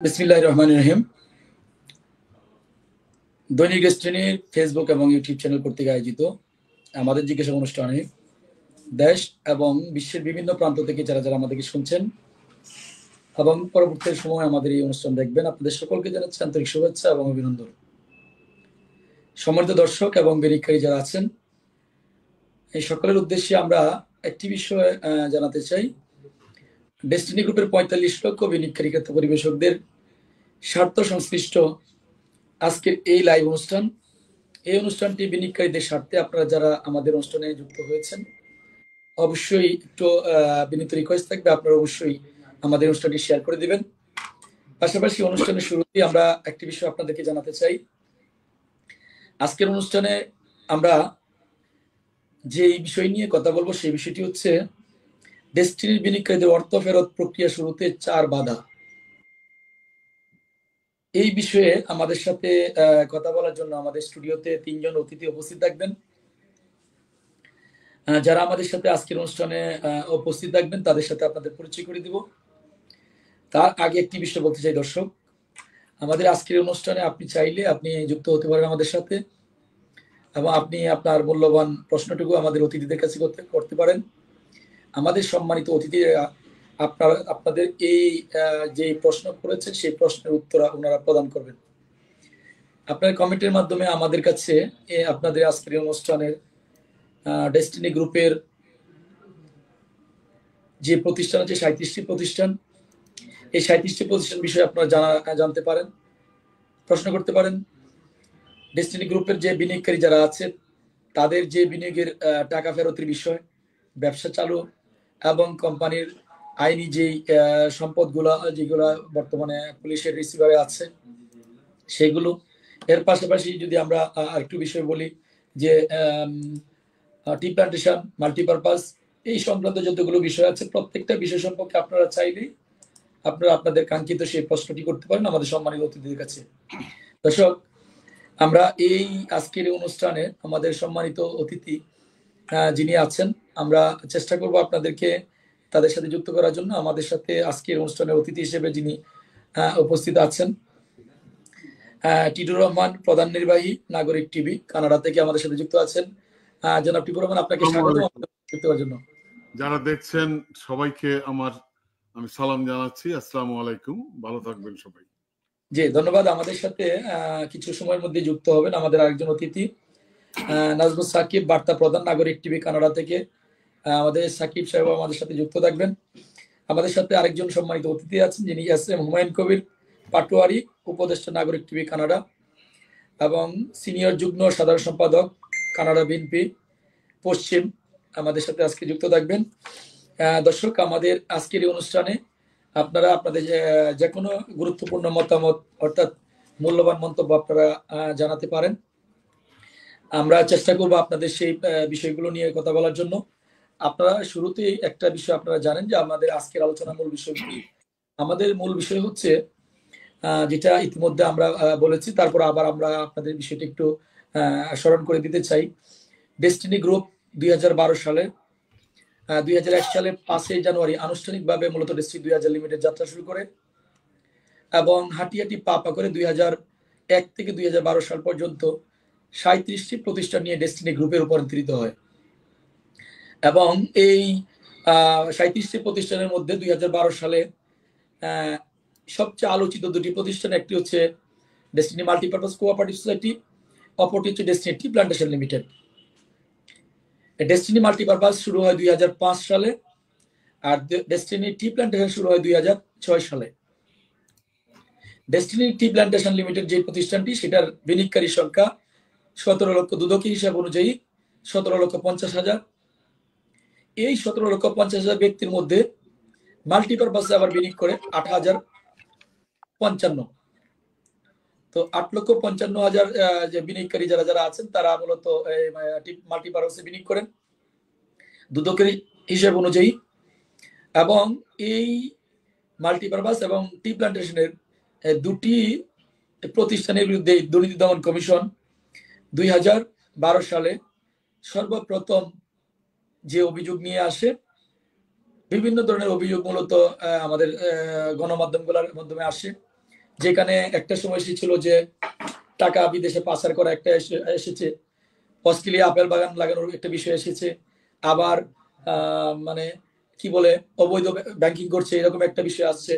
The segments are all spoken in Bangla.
বিসমিল্লাহির রহমানির রহিম। দৈনিক ডেস্টিনির ফেসবুক এবং ইউটিউব চ্যানেল কর্তৃক আয়োজিত আমাদের জিজ্ঞাসা অনুষ্ঠানে দেশ এবং বিশ্বের বিভিন্ন প্রান্ত থেকে যারা যারা আমাদেরকে শুনছেন এবং পরবর্তী সময় আমাদের এই অনুষ্ঠান দেখবেন, আপনাদের সকলকে জানাচ্ছি আন্তরিক শুভেচ্ছা এবং অভিনন্দন। সম্মানিত দর্শক এবং বিনিয়োগকারী যারা আছেন, এই সকলের উদ্দেশ্যে আমরা একটি বিষয় জানাতে চাই। ডেস্টিনি গ্রুপের ৪৫ লক্ষ বিনিয়োগকারী ক্রেতা পরিবেশকদের স্বার্থ সংশ্লিষ্ট আজকের এই লাইভ অনুষ্ঠান, এই অনুষ্ঠানটি বিনিয়োগকারীদের স্বার্থে। আপনারা যারা আমাদের অনুষ্ঠানে যুক্ত হয়েছেন, অবশ্যই একটু বিনীত রিকোয়েস্ট থাকবে, আপনারা অবশ্যই আমাদের অনুষ্ঠানটি শেয়ার করে দিবেন। পাশাপাশি অনুষ্ঠানের শুরুতেই আমরা একটি বিষয় আপনাদেরকে জানাতে চাই। আজকের অনুষ্ঠানে আমরা যে বিষয় নিয়ে কথা বলবো সেই বিষয়টি হচ্ছে ডেস্টিনির বিনিয়োগকারীদের অর্থ ফেরত প্রক্রিয়া শুরুতে 4 বাধা। এই বিষয়ে আমাদের সাথে কথা বলার জন্য আমাদের স্টুডিওতে 3 জন অতিথি উপস্থিত থাকবেন। যারা আমাদের সাথে আজকের অনুষ্ঠানে উপস্থিত থাকবেন তাদের সাথে আপনাদের পরিচয় করে দিব। তার আগে একটি বিষয় বলতে চাই দর্শক, আমাদের আজকের অনুষ্ঠানে আপনি চাইলে আপনি যুক্ত হতে পারেন আমাদের সাথে, এবং আপনি আপনার মূল্যবান প্রশ্নটুকু আমাদের অতিথিদের কাছে করতে পারেন। আমাদের সম্মানিত অতিথিরা আপনাদের এই যে প্রশ্ন করেছেন সেই প্রশ্নের উত্তর ওনারা প্রদান করবেন। আপনার কমেন্টের মাধ্যমে আমাদের কাছে আপনাদের আজকের অনুষ্ঠানের ডেস্টিনি গ্রুপের যে প্রতিষ্ঠান আছে 37টি প্রতিষ্ঠান, এই 37টি প্রতিষ্ঠান বিষয়ে আপনারা জানতে পারেন, প্রশ্ন করতে পারেন। ডেস্টিনি গ্রুপের যে বিনিয়োগকারী যারা আছে তাদের যে বিনিয়োগের টাকা ফেরতের বিষয়, ব্যবসা চালু এবং কোম্পানির আইনি যেই সম্পদগুলো যেগুলো বর্তমানে পুলিশের রিসিভারে আছে সেগুলো। এর পাশাপাশি যদি আমরা আরেকটু বিষয় বলি যে টি প্লান্টেশন, মাল্টিপারপাস, এই সংক্রান্ত যতগুলো বিষয় আছে প্রত্যেকটা বিষয় সম্পর্কে আপনারা চাইলেই আপনারা আপনাদের কাঙ্ক্ষিত সেই প্রশ্নটি করতে পারেন আমাদের সম্মানিত অতিথিদের কাছে। দর্শক, আমরা এই আজকের অনুষ্ঠানে আমাদের সম্মানিত অতিথি যিনি আছেন, আমরা চেষ্টা করব আপনাদেরকে তাদের সাথে যুক্ত করার জন্য। আমাদের সাথে আজকের অনুষ্ঠানের অতিথি হিসেবে যিনি উপস্থিত আছেন, টিটুর রহমান, প্রধান নির্বাহী, নাগরিক টিভি কানাডা থেকে আমাদের সাথে যুক্ত আছেন। জনাব টিটুর রহমান, আপনাকে স্বাগত যুক্ত হওয়ার জন্য। যারা দেখছেন সবাইকে আমি সালাম জানাচ্ছি। আসসালামু আলাইকুম, ভালো থাকবেন সবাই। জি, ধন্যবাদ। আমাদের সাথে কিছু সময়ের মধ্যে যুক্ত হবেন আমাদের আরেকজন অতিথি, নাজমুস সাকিব, বার্তা প্রধান, নাগরিক টিভি কানাডা থেকে। আমাদের সাকিব সাহেব আমাদের সাথে যুক্ত থাকবেন। আমাদের সাথে আরেকজন সম্মানিত অতিথি আছেন যিনি এস.এম. হুমায়ুন কবির পাটোয়ারি, উপদেষ্টা, নাগরিক টিভি কানাডা এবং সিনিয়র যুগ্ম সাধারণ সম্পাদক, কানাডা বিএনপি পশ্চিম, আমাদের সাথে আজকে যুক্ত থাকবেন। দর্শক, আমাদের আজকের এই অনুষ্ঠানে আপনারা আপনাদের যে কোনো গুরুত্বপূর্ণ মতামত অর্থাৎ মূল্যবান মন্তব্য আপনারা জানাতে পারেন। আমরা চেষ্টা করব আপনাদের সেই বিষয়গুলো নিয়ে কথা বলার জন্য। আপনারা শুরুতেই একটা বিষয় আপনারা জানেন যে আমাদের আজকের আলোচনার মূল বিষয় কি। আমাদের মূল বিষয় হচ্ছে যেটা ইতিমধ্যে আমরা বলেছি, তারপর আবার আমরা আপনাদের বিষয়টি একটু স্মরণ করে দিতে চাই। ডেস্টিনি গ্রুপ 2012 সালে 2001 সালে 5 জানুয়ারি আনুষ্ঠানিকভাবে মূলত ডেস্টিনি 2000 লিমিটেড যাত্রা শুরু করে এবং হাঁটি হাঁটি পা পা করে 2001 থেকে 2012 সাল পর্যন্ত 37টি প্রতিষ্ঠান নিয়ে ডেস্টিনি গ্রুপে রূপান্তরিত হয়। এবং এই 37টি প্রতিষ্ঠানের মধ্যে 2012 সালে সবচেয়ে আলোচিত দুটি প্রতিষ্ঠান, একটি হচ্ছে ডেস্টিনি মাল্টিপারপাস কোঅপারেটিভ সোসাইটি, অপরটি হচ্ছে ডেস্টিনি টি প্লান্টেশন লিমিটেড। ডেস্টিনি মাল্টিপারপাস শুরু হয় 2005 সালে আর ডেস্টিনি টি প্লান্টেশন শুরু হয় 2006 সালে। ডেস্টিনি টি প্লান্টেশন লিমিটেড যে প্রতিষ্ঠানটি, সেটার বিনিয়োগকারী সংখ্যা 17 লক্ষ, দুদকি হিসাব অনুযায়ী 17,50,000। এই 17,50,000 ব্যক্তির মধ্যে মাল্টিপারপাসে আবার বিনিয়োগ করে 8,055। তো 8,55,000 যে বিনিয়োগকারী যারা যারা আছেন তারা মূলত মাল্টিপারপাসে বিনিয়োগ করেন দুদকের হিসাব অনুযায়ী। এবং এই মাল্টিপারপাস এবং টি প্লান্টেশনের দুটি প্রতিষ্ঠানের বিরুদ্ধে দুর্নীতি দমন কমিশন 2012 সালে সর্বপ্রথম যে অভিযোগ নিয়ে আসে, বিভিন্ন ধরনের অভিযোগ মূলত আমাদের গণমাধ্যমগুলোর মাধ্যমে আসে। যেখানে একটা সময় এসেছিল যে টাকা বিদেশে পাচার করা একটা এসেছে, অস্ট্রেলিয়া আপেল বাগান লাগানোর একটা বিষয় এসেছে, আবার মানে কি বলে অবৈধ ব্যাংকিং করছে এরকম একটা বিষয় আসছে,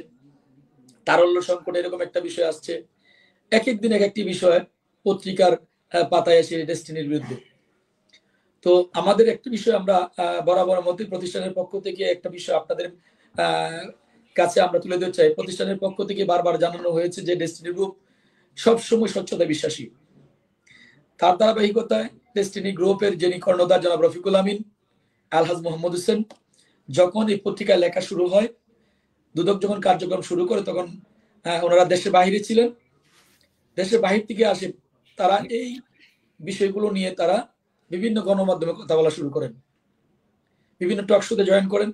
তারল্য সংকট এরকম একটা বিষয় আসছে। এক এক দিন এক একটি বিষয় পত্রিকার পাতায় এসে ডেস্টিনির বিরুদ্ধে। তো আমাদের একটা বিষয় আমরা বরাবর মধ্যে প্রতিষ্ঠানের পক্ষ থেকে একটা বিষয় আপনাদের কাছে আমরা তুলে ধরতে চাই। প্রতিষ্ঠানের পক্ষ থেকে বারবার জানানো হয়েছে যে ডেস্টিনি গ্রুপ সবসময় স্বচ্ছতা বিশ্বাসী। তার ধারাবাহিকতায় ডেস্টিনি গ্রুপের যিনি কর্ণধার জনাব রফিকুল আমিন, আলহাজ মোহাম্মদ হোসেন, যখন এই পত্রিকায় লেখা শুরু হয়, দুদক যখন কার্যক্রম শুরু করে, তখন ওনারা দেশের বাহিরে ছিলেন। দেশের বাহির থেকে আসে, তারা এই বিষয়গুলো নিয়ে তারা বিভিন্ন গণমাধ্যমে কথা বলা শুরু করেন, বিভিন্ন টক শোতে জয়েন করেন।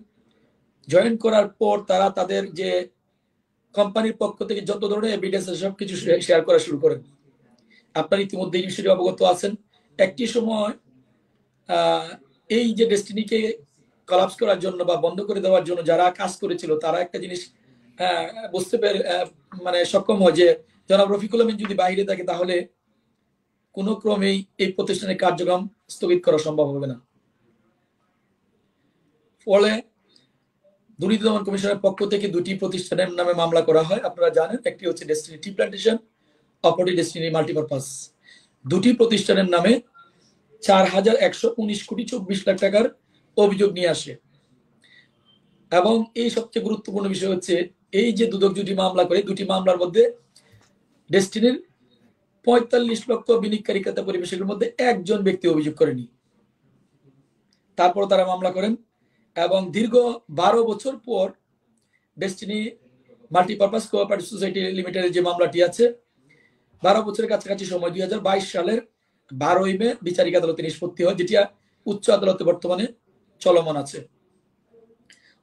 জয়েন করার পর তারা তাদের যে কোম্পানির পক্ষ থেকে যত ধরনের এভিডেন্স সবকিছু শেয়ার করা শুরু করেন। আপনার ইতিমধ্যে এই বিষয়টি অবগত আছেন। একটি সময় এই যে ডেস্টিনিকে কলাপস করার জন্য বা বন্ধ করে দেওয়ার জন্য যারা কাজ করেছিল, তারা একটা জিনিস বুঝতে পেরে মানে সক্ষম হয় যে জনাব রফিকুল আমিন যদি বাইরে থাকে, তাহলে কোনো ক্রমেই এই প্রতিষ্ঠানের কার্যক্রম স্থগিত করা সম্ভব হবে না। ফলে দুর্নীতি দমন কমিশনের পক্ষ থেকে দুটি প্রতিষ্ঠানের নামে মামলা করা হয়, আপনারা জানেন। একটি হচ্ছে ডেস্টিনি টি প্ল্যান্টেশন, অপরটি ডেস্টিনি মাল্টিপারপাস। দুটি প্রতিষ্ঠানের নামে 4,119 কোটি 24 লাখ টাকার অভিযোগ নিয়ে আসে। এবং এই সবচেয়ে গুরুত্বপূর্ণ বিষয় হচ্ছে, এই যে দুদক দুটি মামলা করে, দুটি মামলার মধ্যে ডেস্টিনির 45 লক্ষ বিনিয়োগকারী ক্রেতা পরিবেশের মধ্যে একজন ব্যক্তি অভিযোগ করেনি। তারপর তারা মামলা করেন এবং দীর্ঘ 12 বছর পর ডেস্টিনি মাল্টিপারপাস কোঅপারেটিভ সোসাইটি লিমিটেডের যে মামলাটি আছে, 12 বছরের কাছাকাছি সময় 2022 সালের 12ই মে বিচারিক আদালতে নিষ্পত্তি হয়, যেটি উচ্চ আদালতে বর্তমানে চলমান আছে।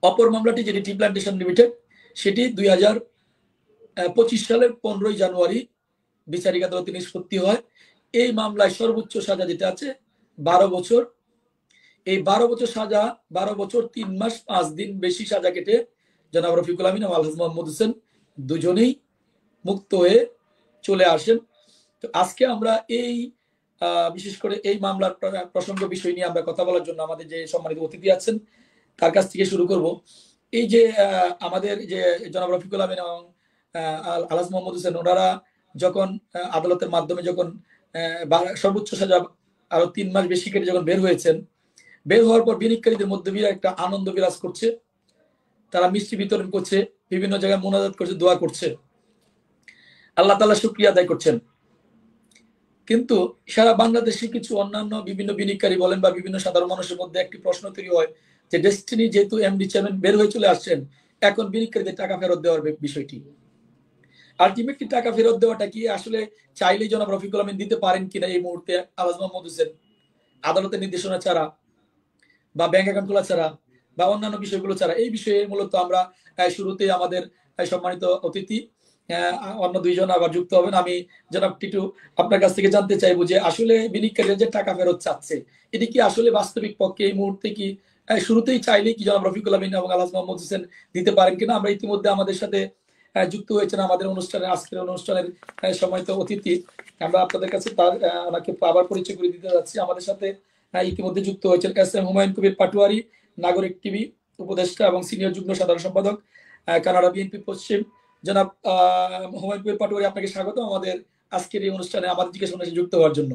অপর মামলাটি যেটি টি প্ল্যান্টেশন লিমিটেড, সেটি 2025 সালের 15ই জানুয়ারি বিচারিক আদালতে নিষ্পত্তি হয়। এই মামলায় সর্বোচ্চ সাজা যেটা আছে 12 বছর। এই 12 বছর সাজা 12 বছর 3 মাস 5 দিন বেশি সাজা কেটে জনাব রফিকুল আমিন এবং আলহাজ মোহাম্মদ হোসেন দুজনেই মুক্ত হয়ে চলে আসেন। তো আজকে আমরা এই বিশেষ করে এই মামলার প্রসঙ্গ বিষয় নিয়ে আমরা কথা বলার জন্য আমাদের যে সম্মানিত অতিথি আছেন তার কাছ থেকে শুরু করব। এই যে আমাদের যে জনাব রফিকুল আমিন এবং আলহাজ মোহাম্মদ হোসেন, ওনারা যখন আদালতের মাধ্যমে যখন সর্বোচ্চ সাজা আরো 3 মাস বেশি কেটে যখন বের হয়েছেন, বের হওয়ার পর বিনিয়োগকারীদের মধ্যে বিরাট একটা আনন্দ বিরাজ করছে। তারা মিষ্টি বিতরণ করছে, বিভিন্ন জায়গায় মোনাজাত করছে, দোয়া করছে, আল্লাহ তাআলা শুকরিয়া আদায় করছেন। কিন্তু সারা বাংলাদেশে কিছু অন্যান্য বিভিন্ন বিনিয়োগকারী বলেন বা বিভিন্ন সাধারণ মানুষের মধ্যে একটি প্রশ্ন তৈরি হয় যে ডেস্টিনি যেহেতু এমডি চেয়ারম্যান বের হয়ে চলে আসছেন, এখন বিনিয়োগকারীদের টাকা ফেরত দেওয়ার বিষয়টি, আলটিমেটলি টাকা ফেরত দেওয়াটা কি আসলে চাইলেই জনাব রফিকুল আমিন দিতে পারেন কিনা এই মুহূর্তে আলহাজ মোহাম্মদ হোসেন, আদালতের নির্দেশনা ছাড়া বা ব্যাংক অ্যাকাউন্ট খোলা ছাড়া বা অন্যান্য বিষয়গুলো ছাড়া? এই বিষয়ে মূলত আমরা শুরুতে আমাদের সম্মানিত অতিথি অন্য দুইজন আবার যুক্ত হবেন। আমি জনাব টিটু আপনার কাছ থেকে জানতে চাইবো যে আসলে বিনিয়োগকারীরা যে টাকা ফেরত চাচ্ছে, এটি কি আসলে বাস্তবিক পক্ষে এই মুহূর্তে কি শুরুতেই চাইলে কি জনাব রফিকুল আমিন এবং আলহাজ মোহাম্মদ হোসেন দিতে পারেন কিনা? আমরা ইতিমধ্যে আমাদের সাথে যুক্ত হয়েছেন আমাদের অনুষ্ঠানে, আজকের অনুষ্ঠানের সম্মানিত অতিথি। আমরা আপনাদের কাছে তার ওনাকে আবার পরিচয় করে দিতে যাচ্ছি। আমাদের সাথে ইতিমধ্যে যুক্ত হয়েছেন এস এম হুমায়ুন কবির পাটোয়ারি, নাগরিক টিভি উপদেষ্টা এবং সিনিয়র যুগ্ম সাধারণ সম্পাদক, কানাডা বিএনপি পশ্চিম। জনাব হুমায়ুন কবির পাটোয়ারি, আপনাকে স্বাগত আমাদের আজকের এই অনুষ্ঠানে আমাদের জিজ্ঞাসা অনুষ্ঠানে যুক্ত হওয়ার জন্য।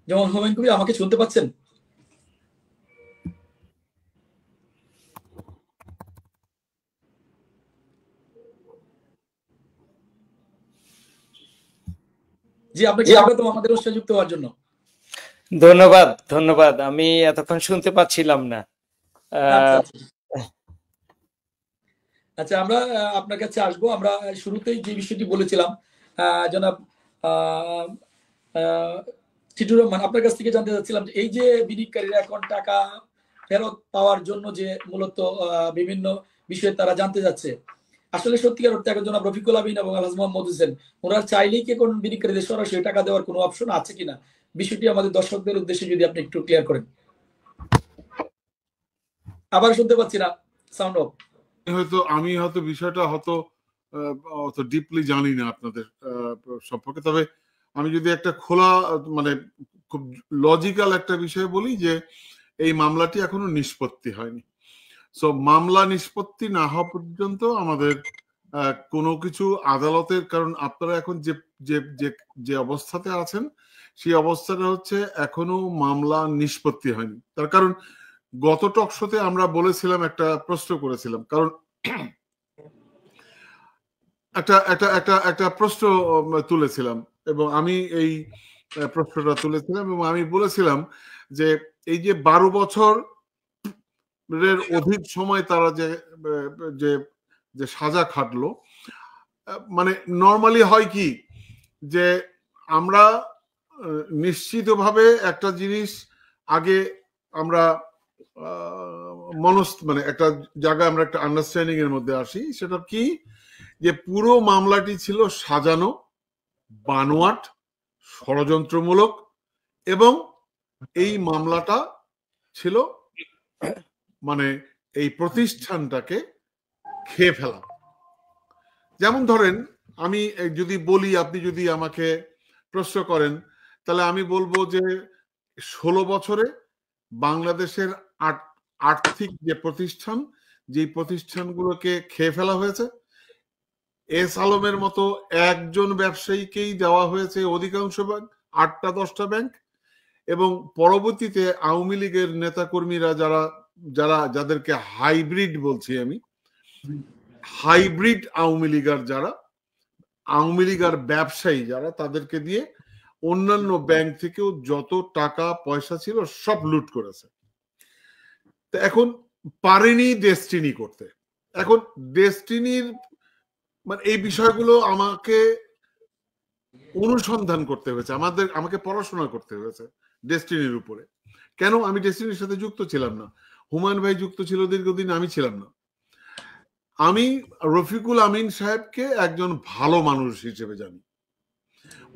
যেমন হুমায়ুন কবির, আমাকে শুনতে পাচ্ছেন? জি, আপনাকে স্বাগতম আমাদের অনুষ্ঠানে যুক্ত হওয়ার জন্য। ধন্যবাদ, ধন্যবাদ। আমি এতক্ষণ শুনতে পাচ্ছিলাম না। আচ্ছা, আমরা আপনার কাছে আসবো। আমরা শুরুতেই যে বিষয়টি বলেছিলাম, জনাব টিটুর রহমান, আপনার কাছ থেকে জানতে চাচ্ছিলাম যে এই যে বিনিয়োগকারীরা এখন টাকা ফেরত পাওয়ার জন্য যে মূলত বিভিন্ন বিষয়ে তারা জানতে যাচ্ছে, আসলে সত্যিকার অর্থে এখন জনাব রফিকুল আমিন এবং আলহাজ মোহাম্মদ হোসেন ওনারা চাইলেই কি কোন বিনিয়োগকারীদের সরাসরি টাকা দেওয়ার কোনো অপশন আছে কিনা, বিষয়টি আমাদের দর্শকদের উদ্দেশ্যে যদি আপনি একটু ক্লিয়ার করেন। আবার শুনতে পাচ্ছি না, সাউন্ড অফ। আমি হয়তো বিষয়টা হয়তো অত ডিপলি জানি না আপনাদের সম্পর্কে, তবে আমি যদি একটা খোলা মানে খুব লজিক্যাল একটা বিষয় বলি যে এই মামলাটি এখনো নিষ্পত্তি হয়নি। সো মামলা নিষ্পত্তি না হওয়া পর্যন্ত আমাদের কোনো কিছু আদালতের, কারণ আপনারা এখন যে যে যে যে অবস্থাতে আছেন সেই অবস্থাটা হচ্ছে এখনো মামলা নিষ্পত্তি হয়নি। তার কারণ গত টক শোতে আমরা বলেছিলাম, একটা প্রশ্ন করেছিলাম, কারণ একটা একটা একটা একটা প্রশ্ন তুলেছিলাম এবং আমি এই প্রশ্নটা তুলেছিলাম এবং আমি বলেছিলাম যে এই যে 12 বছর এর অধিক সময় তারা যে যে সাজা খাটলো, মানে নর্মালি হয় কি যে আমরা নিশ্চিতভাবে একটা জিনিস আগে আমরা মানে একটা জায়গায় আমরা একটা আন্ডারস্ট্যান্ডিং এর মধ্যে আসি, সেটা কি যে পুরো মামলাটি ছিল সাজানো, বানোয়াট, ষড়যন্ত্রমূলক এবং এই মামলাটা ছিল মানে এই প্রতিষ্ঠানটাকে খেয়ে ফেলা। যেমন ধরেন আমি যদি বলি, আপনি যদি আমাকে প্রশ্ন করেন তাহলে আমি বলবো যে 16 বছরে বাংলাদেশের আর্থিক যে প্রতিষ্ঠান, যে প্রতিষ্ঠানগুলোকে খেয়ে ফেলা হয়েছে, এস আলমের মতো একজন ব্যবসায়ীকেই দেওয়া হয়েছে অধিকাংশ ব্যাংক, 8টা 10টা ব্যাংক, এবং পরবর্তীতে আওয়ামী লীগের নেতাকর্মীরা যাদেরকে হাইব্রিড বলছি আমি, হাইব্রিড আওয়ামী লীগার আওয়ামী লীগার ব্যবসায়ী যারা, তাদেরকে দিয়ে অন্যান্য ব্যাংক থেকেও যত টাকা পয়সা ছিল সব লুট করেছে। তো এখন পারেনি ডেস্টিনি করতে। এখন ডেস্টিনির মানে এই বিষয়গুলো আমাকে অনুসন্ধান করতে হয়েছে, আমাকে পড়াশোনা করতে হয়েছে ডেস্টিনির উপরে। কেন? আমি ডেস্টিনির সাথে যুক্ত ছিলাম না, হুমায়ুন ভাই যুক্ত ছিল দীর্ঘদিন, আমি ছিলাম না। আমি রফিকুল আমিন সাহেবকে একজন ভালো মানুষ হিসেবে জানি।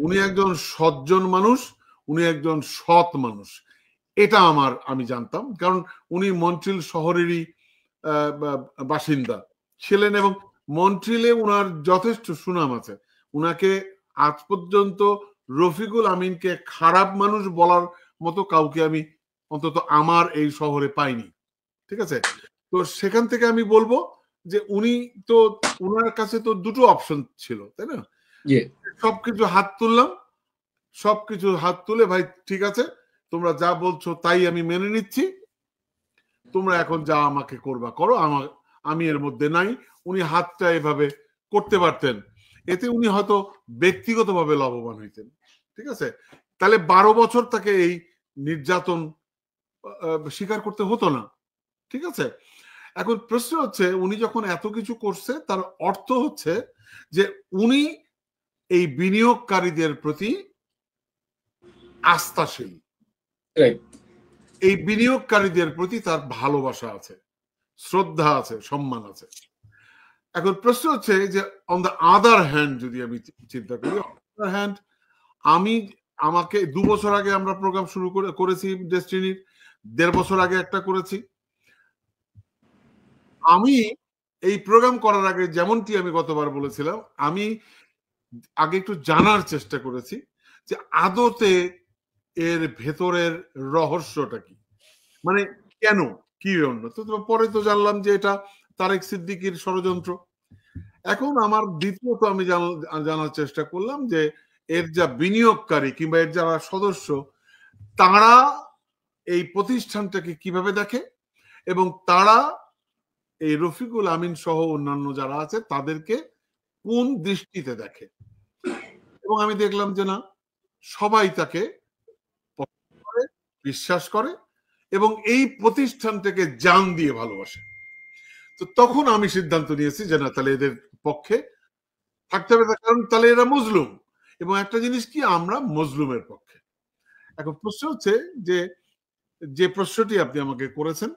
উনি একজন সজ্জন মানুষ, উনি একজন সৎ মানুষ, এটা আমি জানতাম, কারণ উনি মন্ট্রিল শহরেরই বাসিন্দা ছিলেন এবং মন্ট্রিলে উনার যথেষ্ট সুনাম আছে। উনাকে আজ পর্যন্ত রফিকুল আমিনকে খারাপ মানুষ বলার মতো কাউকে আমি অন্তত আমার এই শহরে পাইনি। ঠিক আছে? তো সেখান থেকে আমি বলবো যে উনার কাছে তো দুটো অপশন ছিল, তাই না? সবকিছু হাত তুললাম, সবকিছু হাত তুলে, ভাই ঠিক আছে তোমরা যা বলছো তাই আমি মেনে নিচ্ছি, তোমরা এখন যা আমাকে করবা করো, আমি এর মধ্যে নাই। উনি হাতটা এভাবে করতে পারতেন, এতে উনি হয়তো ব্যক্তিগতভাবে লাভবান হইতেন। ঠিক আছে? তাহলে 12 বছর তাকে এই নির্যাতন স্বীকার করতে হতো না। ঠিক আছে? এখন প্রশ্ন হচ্ছে, উনি যখন এত কিছু করছে তার অর্থ হচ্ছে যে উনি এই বিনিয়োগকারীদের প্রতি আস্থাশীল, এই বিনিয়োগকারীদের প্রতি তার ভালোবাসা আছে, শ্রদ্ধা আছে, সম্মান আছে। এখন প্রশ্ন হচ্ছে যে অন দ্য আদার হ্যান্ড যদি আমি চিন্তা করি, আদার হ্যান্ড আমাকে 2 বছর আগে আমরা প্রোগ্রাম শুরু করেছি ডেস্টিনির, 1.5 বছর আগে একটা করেছি। আমি এই প্রোগ্রাম করার আগে যেমনটি আমি গতবার বলেছিলাম, আমি আগে একটু জানার চেষ্টা করেছি যে আদতে এর ভেতরের রহস্যটা কি, মানে কেন, কি জন্য। তো পরে তো জানলাম যে এটা তারেক সিদ্দিকীর ষড়যন্ত্র। এখন আমার দ্বিতীয়ত আমি জানার চেষ্টা করলাম যে এর যা বিনিয়োগকারী কিংবা এর যারা সদস্য, তারা এই প্রতিষ্ঠানটাকে কিভাবে দেখে এবং তারা এই রফিকুল আমিন সহ অন্যান্য যারা আছে তাদেরকে কোন দৃষ্টিতে দেখে। এবং আমি দেখলাম যে না, সবাই তাকে বিশ্বাস করে এবং এই প্রতিষ্ঠানটাকে জান দিয়ে ভালোবাসে। তো তখন আমি সিদ্ধান্ত নিয়েছি যে না, তাহলে এদের পক্ষে থাকতে হবে, কারণ তাহলে এরা মজলুম, এবং একটা জিনিস কি, আমরা মজলুমের পক্ষে। এখন প্রশ্ন হচ্ছে যে প্রশ্নটি আপনি আমাকে করেছেন,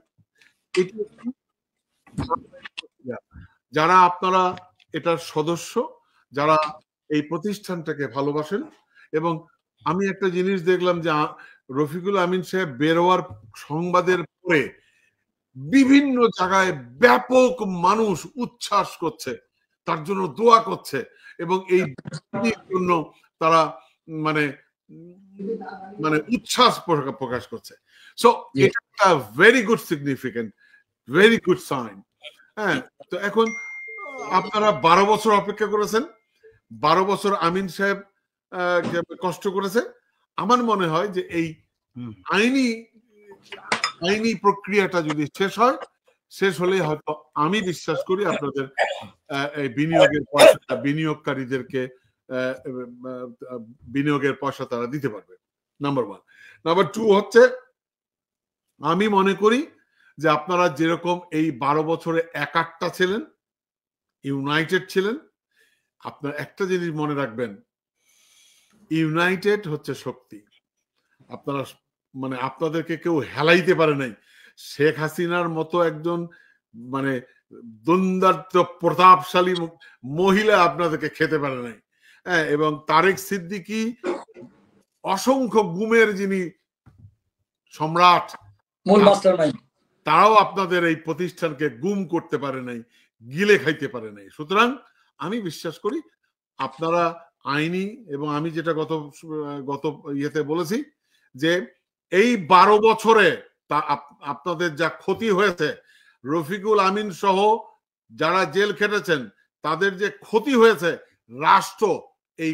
এটি যারা আপনারা এটার সদস্য, যারা এই প্রতিষ্ঠানটাকে ভালোবাসেন, এবং আমি একটা জিনিস দেখলাম যে রফিকুল আমিন সাহেব বের হওয়ার সংবাদের পরে বিভিন্ন জায়গায় ব্যাপক মানুষ উচ্ছ্বাস করছে, তার জন্য দোয়া করছে, এবং এই জন্য তারা মানে মানে উচ্ছ্বাস প্রকাশ করছে। সো এটা একটা very good significant, very good sign. হ্যাঁ, তো এখন আপনারা 12 বছর অপেক্ষা করেছেন, 12 বছর আমিন সাহেব কষ্ট করেছে। আমার মনে হয় যে এই আইনি প্রক্রিয়াটা যদি শেষ হলে হয়তো আমি বিশ্বাস করি আপনাদের এই বিনিয়োগকারীদেরকে বিনিয়োগের পয়সা তারা দিতে পারবে, নাম্বার 1। নাম্বার 2 হচ্ছে, আমি মনে করি যে আপনারা যেরকম এই 12 বছরে একাট্টা ছিলেন, ইউনাইটেড ছিলেন, আপনার একটা জিনিস মনে রাখবেন, ইউনাইটেড হচ্ছে শক্তি। আপনারা মানে আপনাদেরকে কেউ হেলাইতে পারে নাই। শেখ হাসিনার মতো একজন মানে দ্বন্দ্বার্থ প্রতাপশালী মহিলা আপনাদেরকে খেতে পারে নাই। হ্যাঁ, এবং তারেক সিদ্দিকী অসংখ্য গুমের যিনি সম্রাট, মূল মাস্টারমাইন্ড, তারাও আপনাদের এই প্রতিষ্ঠানকে গুম করতে পারে নাই, গিলে খাইতে পারে নাই। সুতরাং আমি বিশ্বাস করি আপনারা আইনি, এবং আমি যেটা গত ইয়েতে বলেছি যে এই 12 বছরে তা আপনাদের যা ক্ষতি হয়েছে, রফিকুল আমিন সহ যারা জেল খেটেছেন তাদের যে ক্ষতি হয়েছে, রাষ্ট্র এই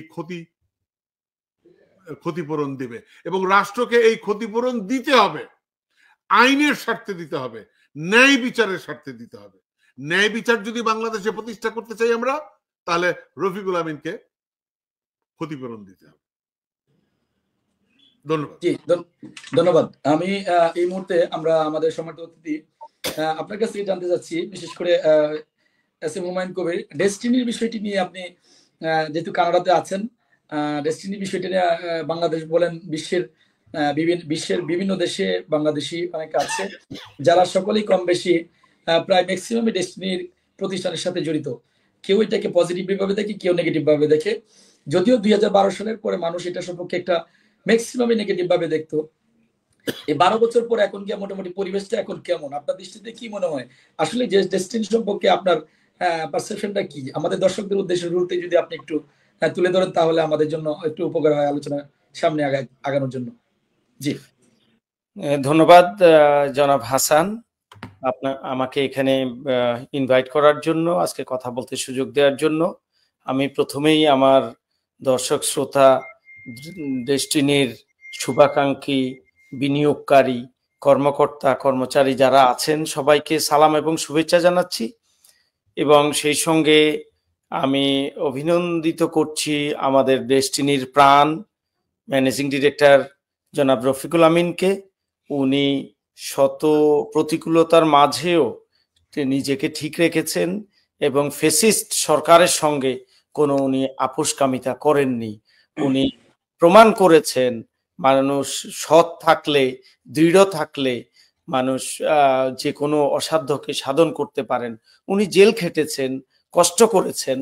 ক্ষতিপূরণ দিবে, এবং রাষ্ট্রকে এই ক্ষতিপূরণ দিতে হবে, আইনের স্বার্থে দিতে হবে, ন্যায় বিচারের স্বার্থে দিতে হবে। ন্যায় বিচার যদি বাংলাদেশে প্রতিষ্ঠা করতে চাই আমরা, তাহলে রফিকুল আমিনকে ক্ষতিপূরণ দিতে হবে। ধন্যবাদ। জি, ধন্যবাদ। আমি এই মুহূর্তে আমরা আমাদের সম্মানিত অতিথি আপনার কাছ থেকে জানতে চাচ্ছি, বিশেষ করে এস এম হুমায়ুন কবির, ডেস্টিনির বিষয়টি নিয়ে আপনি যেহেতু কানাডাতে আছেন, ডেস্টিনির বিষয়টি নিয়ে বাংলাদেশ বলেন বিশ্বের বিভিন্ন দেশে বাংলাদেশি অনেকে আছে যারা সকলেই কম বেশি প্রায় ম্যাক্সিমাম ডেস্টিনির প্রতিষ্ঠানের সাথে জড়িত। কেউ এটাকে পজিটিভ ভাবে দেখে, কেউ নেগেটিভ ভাবে দেখে। যদিও 2012 সালের পরে মানুষ এটা সম্পর্কে একটা ম্যাক্সিমামই নেগেটিভ ভাবে দেখতো। এই 12 বছর পর এখন কি মোটামুটি পরিবেশটা এখন কেমন, আপনার দৃষ্টিতে কি মনে হয় আসলে যে ডেস্টিনি সম্পর্কে আপনার পারসেপশনটা কি? আমাদের দর্শকদের উদ্দেশ্যে রুলতে যদি আপনি একটু তুলে ধরেন তাহলে আমাদের জন্য একটু উপকার হয় আলোচনা সামনে আগানোর জন্য। জি, ধন্যবাদ জনাব হাসান, আমাকে এখানে ইনভাইট করার জন্য, আজকে কথা বলতে সুযোগ দেওয়ার জন্য। আমি প্রথমেই আমার দর্শক শ্রোতা, ডেস্টিনির শুভাকাঙ্ক্ষী, বিনিয়োগকারী, কর্মকর্তা কর্মচারী যারা আছেন সবাইকে সালাম এবং শুভেচ্ছা জানাচ্ছি, এবং সেই সঙ্গে আমি অভিনন্দিত করছি আমাদের ডেস্টিনির প্রাণ ম্যানেজিং ডিরেক্টর জনাব রফিকুল আমিনকে। উনি শত প্রতিকূলতার মাঝেও নিজেকে ঠিক রেখেছেন এবং ফেসিস্ট সরকারের সঙ্গে কোনো উনি আপোষকামিতা করেননি। উনি প্রমাণ করেছেন মানুষ সৎ থাকলে, দৃঢ় থাকলে মানুষ যে কোনো অসাধ্যকে সাধন করতে পারেন। উনি জেল খেটেছেন, কষ্ট করেছেন,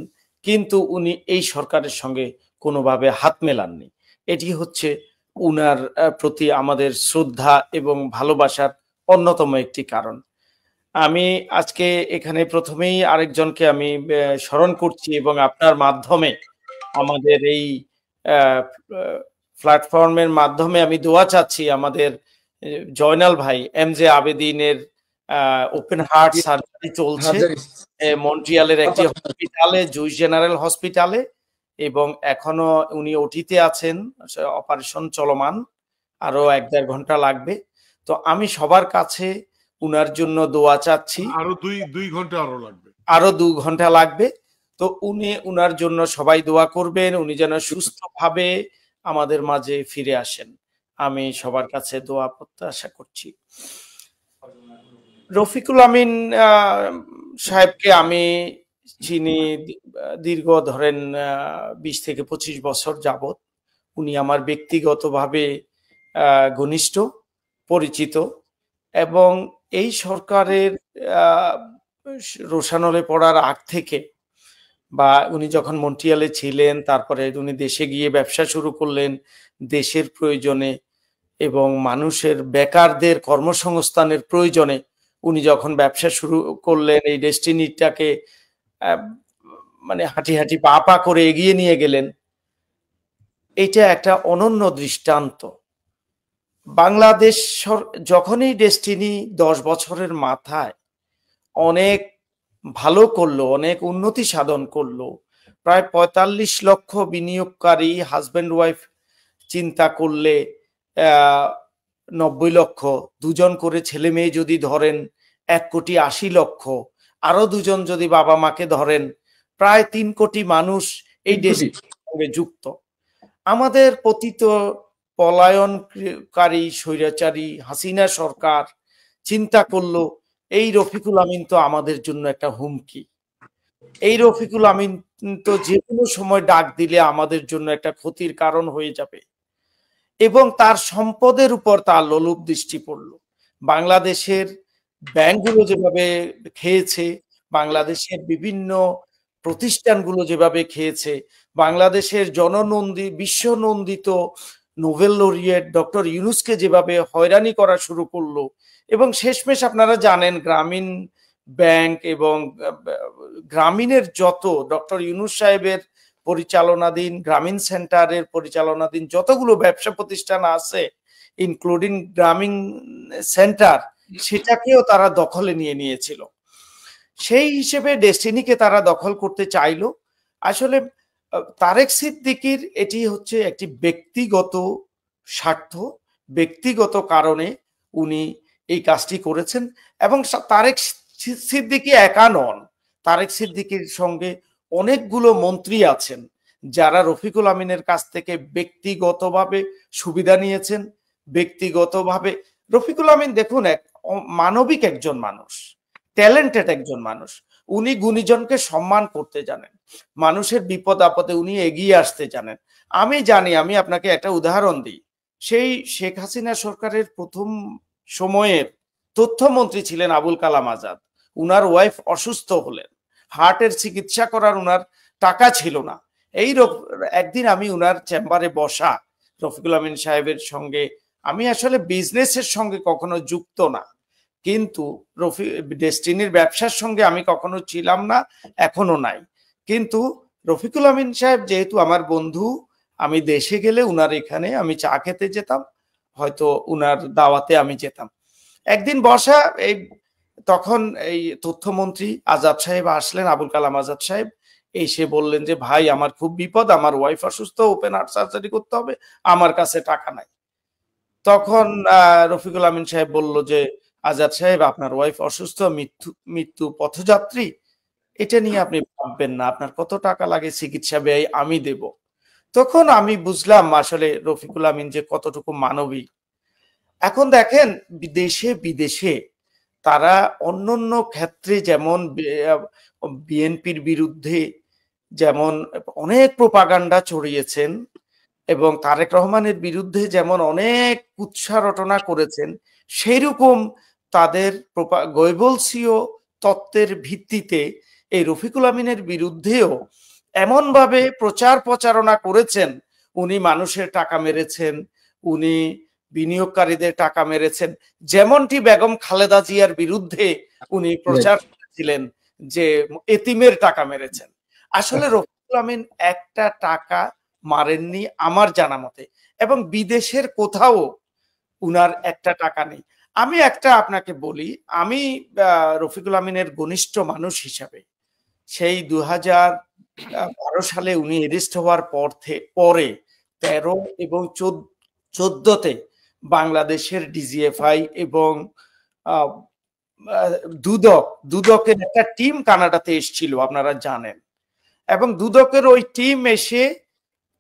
কিন্তু উনি এই সরকারের সঙ্গে কোনোভাবে হাত মেলাননি। এটি হচ্ছে উনার প্রতি আমাদের শ্রদ্ধা এবং ভালোবাসার অন্যতম একটি কারণ। আমি আজকে এখানে প্রথমেই আরেকজনকে আমি স্মরণ করছি, এবং আপনার মাধ্যমে, আমাদের এই প্ল্যাটফর্মের মাধ্যমে আমি দোয়া চাচ্ছি আমাদের জয়নাল ভাই MJ আবেদিনের ওপেন হার্ট সার্জারি চলছে মন্ট্রিয়ালের একটি হসপিটালে, জুইস জেনারেল হসপিটালে, এবং এখনো উনি ওটিতে আছেন, অপারেশন চলমান, আরো 1-1.5 ঘন্টা লাগবে। তো আমি সবার কাছে উনার জন্য দোয়া চাচ্ছি। আরো 2 ঘন্টা লাগবে, আরো 2 ঘন্টা লাগবে। তো উনার জন্য সবাই দোয়া করবেন, উনি যেন সুস্থভাবে আমাদের মাঝে ফিরে আসেন। আমি সবার কাছে দোয়া প্রত্যাশা করছি। রফিকুল আমিন সাহেবকে আমি চিনি দীর্ঘ ধরেন 20 থেকে 25 বছর যাবত। উনি আমার ব্যক্তিগতভাবে ঘনিষ্ঠ, পরিচিত, এবং এই সরকারের রোশানলে পড়ার আগ থেকে, বা উনি যখন মন্ট্রিয়ালে ছিলেন, তারপরে উনি দেশে গিয়ে ব্যবসা শুরু করলেন দেশের প্রয়োজনে এবং মানুষের বেকারদের কর্মসংস্থানের প্রয়োজনে, উনি যখন ব্যবসা শুরু করলেন, এই ডেস্টিনিটাকে মানে হাঁটি হাঁটি পা পা করে এগিয়ে নিয়ে গেলেন। এটা একটা অনন্য দৃষ্টান্ত। বাংলাদেশ যখনই ডেস্টিনি 10 বছরের মাথায় অনেক ভালো করলো, অনেক উন্নতি সাধন করলো, প্রায় 45 লক্ষ বিনিয়োগকারী হাজব্যান্ড ওয়াইফ চিন্তা করলে 90 লক্ষ, দুজন করে ছেলে মেয়ে যদি ধরেন 1,80,00,000, আরো দুজন যদি বাবা মাকে ধরেন প্রায় 3 কোটি মানুষ এই দেশের সঙ্গে যুক্ত। আমাদের পতিত পলায়নকারী স্বৈরাচারী হাসিনা সরকার চিন্তা করলো এই রফিকুল আমিন তো আমাদের জন্য একটা হুমকি, এই রফিকুল আমিন তো যে কোনো সময় ডাক দিলে আমাদের জন্য একটা ক্ষতির কারণ হয়ে যাবে, এবং তার সম্পদের উপর তার লোলুপ দৃষ্টি পড়লো। বাংলাদেশের ব্যাংকগুলো যেভাবে খেয়েছে, বাংলাদেশের বিভিন্ন প্রতিষ্ঠানগুলো যেভাবে খেয়েছে, বাংলাদেশের বিশ্বনন্দিত নোবেল লরিয়েট ডক্টর ইউনূসকে যেভাবে হয়রানি করা শুরু করলো, এবং শেষমেশ আপনারা জানেন গ্রামীণ ব্যাংক এবং গ্রামীণের যত ডক্টর ইউনূস সাহেবের পরিচালনাধীন গ্রামীণ সেন্টারের পরিচালনাধীন যতগুলো ব্যবসা প্রতিষ্ঠান আছে, ইনক্লুডিং গ্রামীণ সেন্টার, সেটাকেও তারা দখলে নিয়ে নিয়েছিল। সেই হিসেবে ডেস্টিনিকে তারা দখল করতে চাইলো। আসলে তারেক সিদ্দিকীর এটি হচ্ছে একটি ব্যক্তিগত স্বার্থ, ব্যক্তিগত কারণে উনি এই কাজটি করেছেন। এবং তারেক সিদ্দিকী একা নন, তারেক সিদ্দিকীর সঙ্গে অনেকগুলো মন্ত্রী আছেন যারা রফিকুল আমিনের কাছ থেকে ব্যক্তিগতভাবে সুবিধা নিয়েছেন, ব্যক্তিগতভাবে। রফিকুল আমিন দেখুন মানবিক একজন মানুষ, ট্যালেন্টেড একজন মানুষ, উনি গুণীজনকে সম্মান করতে জানেন, মানুষের বিপদ আপদে উনি এগিয়ে আসতে জানেন। আমি জানি, আমি আপনাকে একটা উদাহরণ দিই, সেই শেখ হাসিনা সরকারের প্রথম সময়ের তথ্যমন্ত্রী ছিলেন আবুল কালাম আজাদ। উনার ওয়াইফ অসুস্থ হলেন, হার্টের চিকিৎসা করার উনার টাকা ছিল না। একদিন আমি উনার চেম্বারে বসা, রফিকুল আমিন সাহেবের সঙ্গে, আমি আসলে বিজনেসের সঙ্গে কখনো যুক্ত না, কিন্তু ডেস্টিনির ব্যবসার সঙ্গে আমি কখনো ছিলাম না, এখনো নাই, কিন্তু রফিকুল আমিন সাহেব যেহেতু আমার বন্ধু, আমি দেশে গেলে উনার এখানে আমি চা খেতে যেতাম, হয়তো উনার দাওয়াতে আমি যেতাম। একদিন বসা, তখন এই তথ্যমন্ত্রী আজাদ সাহেব আসলেন, আবুল কালাম আজাদ সাহেব এসে বললেন যে ভাই আমার খুব বিপদ, আমার ওয়াইফ অসুস্থ, ওপেন হার্ট সার্জারি করতে হবে, আমার কাছে টাকা নাই। তখন রফিকুল আমিন সাহেব বলল যে আজাদ সাহেব আপনার ওয়াইফ অসুস্থ, মৃত্যু পথযাত্রী, এটা নিয়ে আপনি ভাববেন না, আপনার কত টাকা লাগে চিকিৎসা ব্যয় আমি দেব। তখন আমি বুঝলাম আসলে রফিকুল আমিন যে কতটুকু মানবিক। এখন দেখেন দেশে বিদেশে তারা অন্যান্য ক্ষেত্রে যেমন বিএনপির বিরুদ্ধে যেমন অনেক প্রোপাগান্ডা ছড়িয়েছেন এবং তারেক রহমানের বিরুদ্ধে যেমন অনেক কুৎসা রটনা করেছেন, সেইরকম তাদের গৈবলসীয় তত্ত্বের ভিত্তিতে এই রফিকুল আমিনের বিরুদ্ধেও এমনভাবে প্রচার প্রচারণা করেছেন, উনি মানুষের টাকা মেরেছেন, উনি বিনিয়োগকারীদের টাকা মেরেছেন, যেমনটি বেগম খালেদা জিয়ার বিরুদ্ধে উনি প্রচার করেছিলেন যে এতিমের টাকা মেরেছেন। আসলে রফিকুল আমিন একটা টাকা মারেননি আমার জানা মতে, এবং বিদেশের কোথাও উনার একটা টাকা নেই। আমি একটা আপনাকে বলি, আমি রফিকুল আমিনের ঘনিষ্ঠ মানুষ হিসাবে সেই 2012 সালে উনি অ্যারেস্ট হওয়ার পরে 13 এবং 14তে বাংলাদেশের ডিজিএফআই এবং দুদকের একটা টিম কানাডাতে এসেছিল, আপনারা জানেন, এবং দুদকের ওই টিম এসে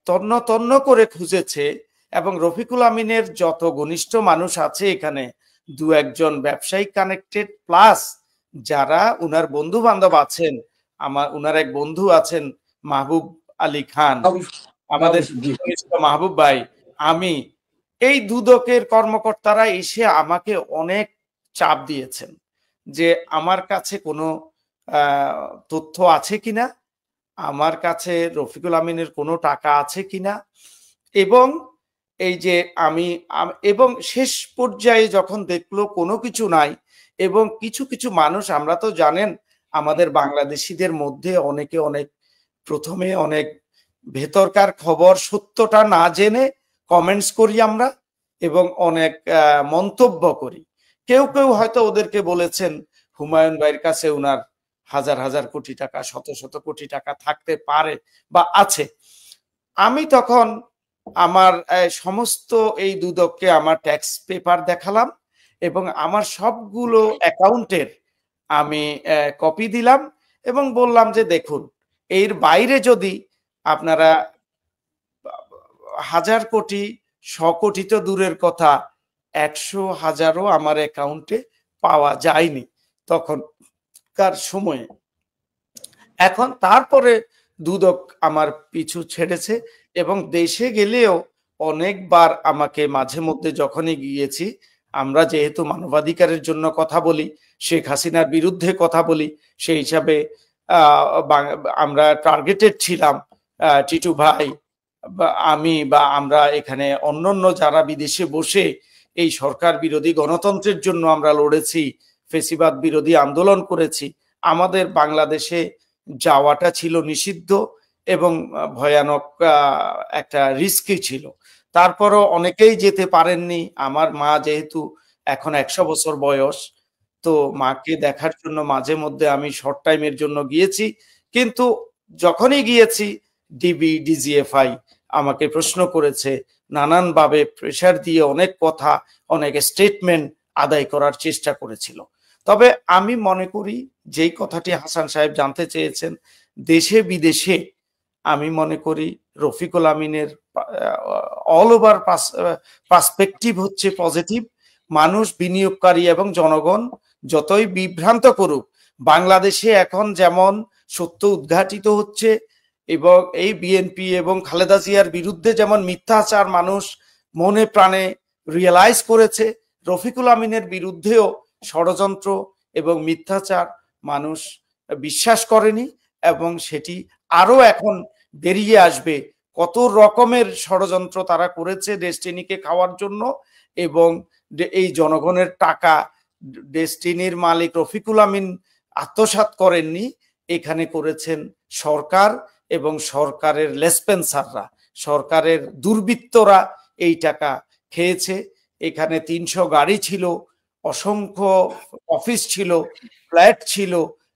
তন্ন তন্ন করে খুঁজেছে, এবং রফিকুল আমিনের যত ঘনিষ্ঠ মানুষ আছে এখানে, 2-1 ব্যবসায়িক কানেক্টেড প্লাস যারা উনার বন্ধু বান্ধব আছেন, উনার এক বন্ধু আছেন মাহবুব আলী খান, আমাদের মাহবুব ভাই, আমি, এই দুদকের কর্মকর্তারা এসে আমাকে অনেক চাপ দিয়েছেন যে আমার কাছে কোনো তথ্য আছে কিনা, আমার কাছে রফিকুল আমিনের কোনো টাকা আছে কিনা, এবং এই যে এবং শেষ পর্যায়ে যখন দেখলো কোনো কিছু নাই, এবং কিছু কিছু মানুষ, আমরা তো জানেন আমাদের বাংলাদেশিদের মধ্যে অনেকে অনেক প্রথমে অনেক ভেতরকার খবর সত্যটা না জেনে কমেন্টস করি আমরা এবং অনেক মন্তব্য করি। কেউ কেউ হয়তো ওদেরকে বলেছেন হুমায়ুন ভাইয়ের কাছে উনার হাজার হাজার কোটি টাকা, শত শত কোটি টাকা থাকতে পারে বা আছে। আমি তখন আমার সমস্ত এই দুদককে আমার ট্যাক্স পেপার দেখালাম এবং আমার সবগুলো অ্যাকাউন্টের আমি কপি দিলাম এবং বললাম যে দেখুন, এর বাইরে যদি আপনারা হাজার কোটি, 100 কোটি তো দূরের কথা, 100,000ও আমার অ্যাকাউন্টে পাওয়া যায়নি তখনকার সময়ে। এখন তারপরে দুদক আমার পিছু ছেড়েছে এবং দেশে গেলেও অনেকবার আমাকে মাঝে মধ্যে যখনই গিয়েছি, আমরা যেহেতু মানবাধিকারের জন্য কথা বলি, শেখ হাসিনার বিরুদ্ধে কথা বলি, সেই হিসাবে আমরা টার্গেটেড ছিলাম। টিটু ভাই বা আমি বা আমরা এখানে অন্যান্য যারা বিদেশে বসে এই সরকার বিরোধী গণতন্ত্রের জন্য আমরা লড়েছি, ফেসিবাদ বিরোধী আন্দোলন করেছি, আমাদের বাংলাদেশে যাওয়াটা ছিল নিষিদ্ধ এবং ভয়ানক একটা রিস্কি ছিল। তারপরও অনেকেই যেতে পারেননি। আমার মা যেহেতু এখন 100 বছর বয়স, তো মাকে দেখার জন্য মাঝে মধ্যে আমি শর্ট টাইমের জন্য গিয়েছি, কিন্তু যখনই গিয়েছি ডিবি, ডিজিএফআই আমাকে প্রশ্ন করেছে, নানানভাবে প্রেশার দিয়ে অনেক কথা, অনেক স্টেটমেন্ট আদায় করার চেষ্টা করেছিল। তবে আমি মনে করি যেই কথাটি হাসান সাহেব জানতে চেয়েছেন, দেশে বিদেশে আমি মনে করি রফিকুল আমিনের অল ওভার পার্সপেক্টিভ হচ্ছে পজিটিভ। মানুষ, বিনিয়োগকারী এবং জনগণ যতই বিভ্রান্ত করুক, বাংলাদেশে এখন যেমন সত্য উদ্ঘাটিত হচ্ছে এবং এই বিএনপি এবং খালেদা জিয়ার বিরুদ্ধে যেমন মিথ্যাচার মানুষ মনে প্রাণে রিয়েলাইজ করেছে, রফিকুল আমিনের বিরুদ্ধেও ষড়যন্ত্র এবং মিথ্যাচার মানুষ বিশ্বাস করেনি এবং সেটি আরো এখন বেরিয়ে আসবে। কত রকমের ষড়যন্ত্র তারা করেছে ডেস্টিনিকে খাওয়ার জন্য, এবং এই জনগণের টাকা ডেস্টিনির মালিক রফিকুল আমিন আত্মসাৎ করেননি, এখানে করেছেন সরকার এবং সরকারের লেসপেন্সাররা, সরকারের দুর্বৃত্তরা এই টাকা খেয়েছে। এখানে 300 গাড়ি ছিল, অসংখ্য অফিস ছিল, ফ্ল্যাট ছিল,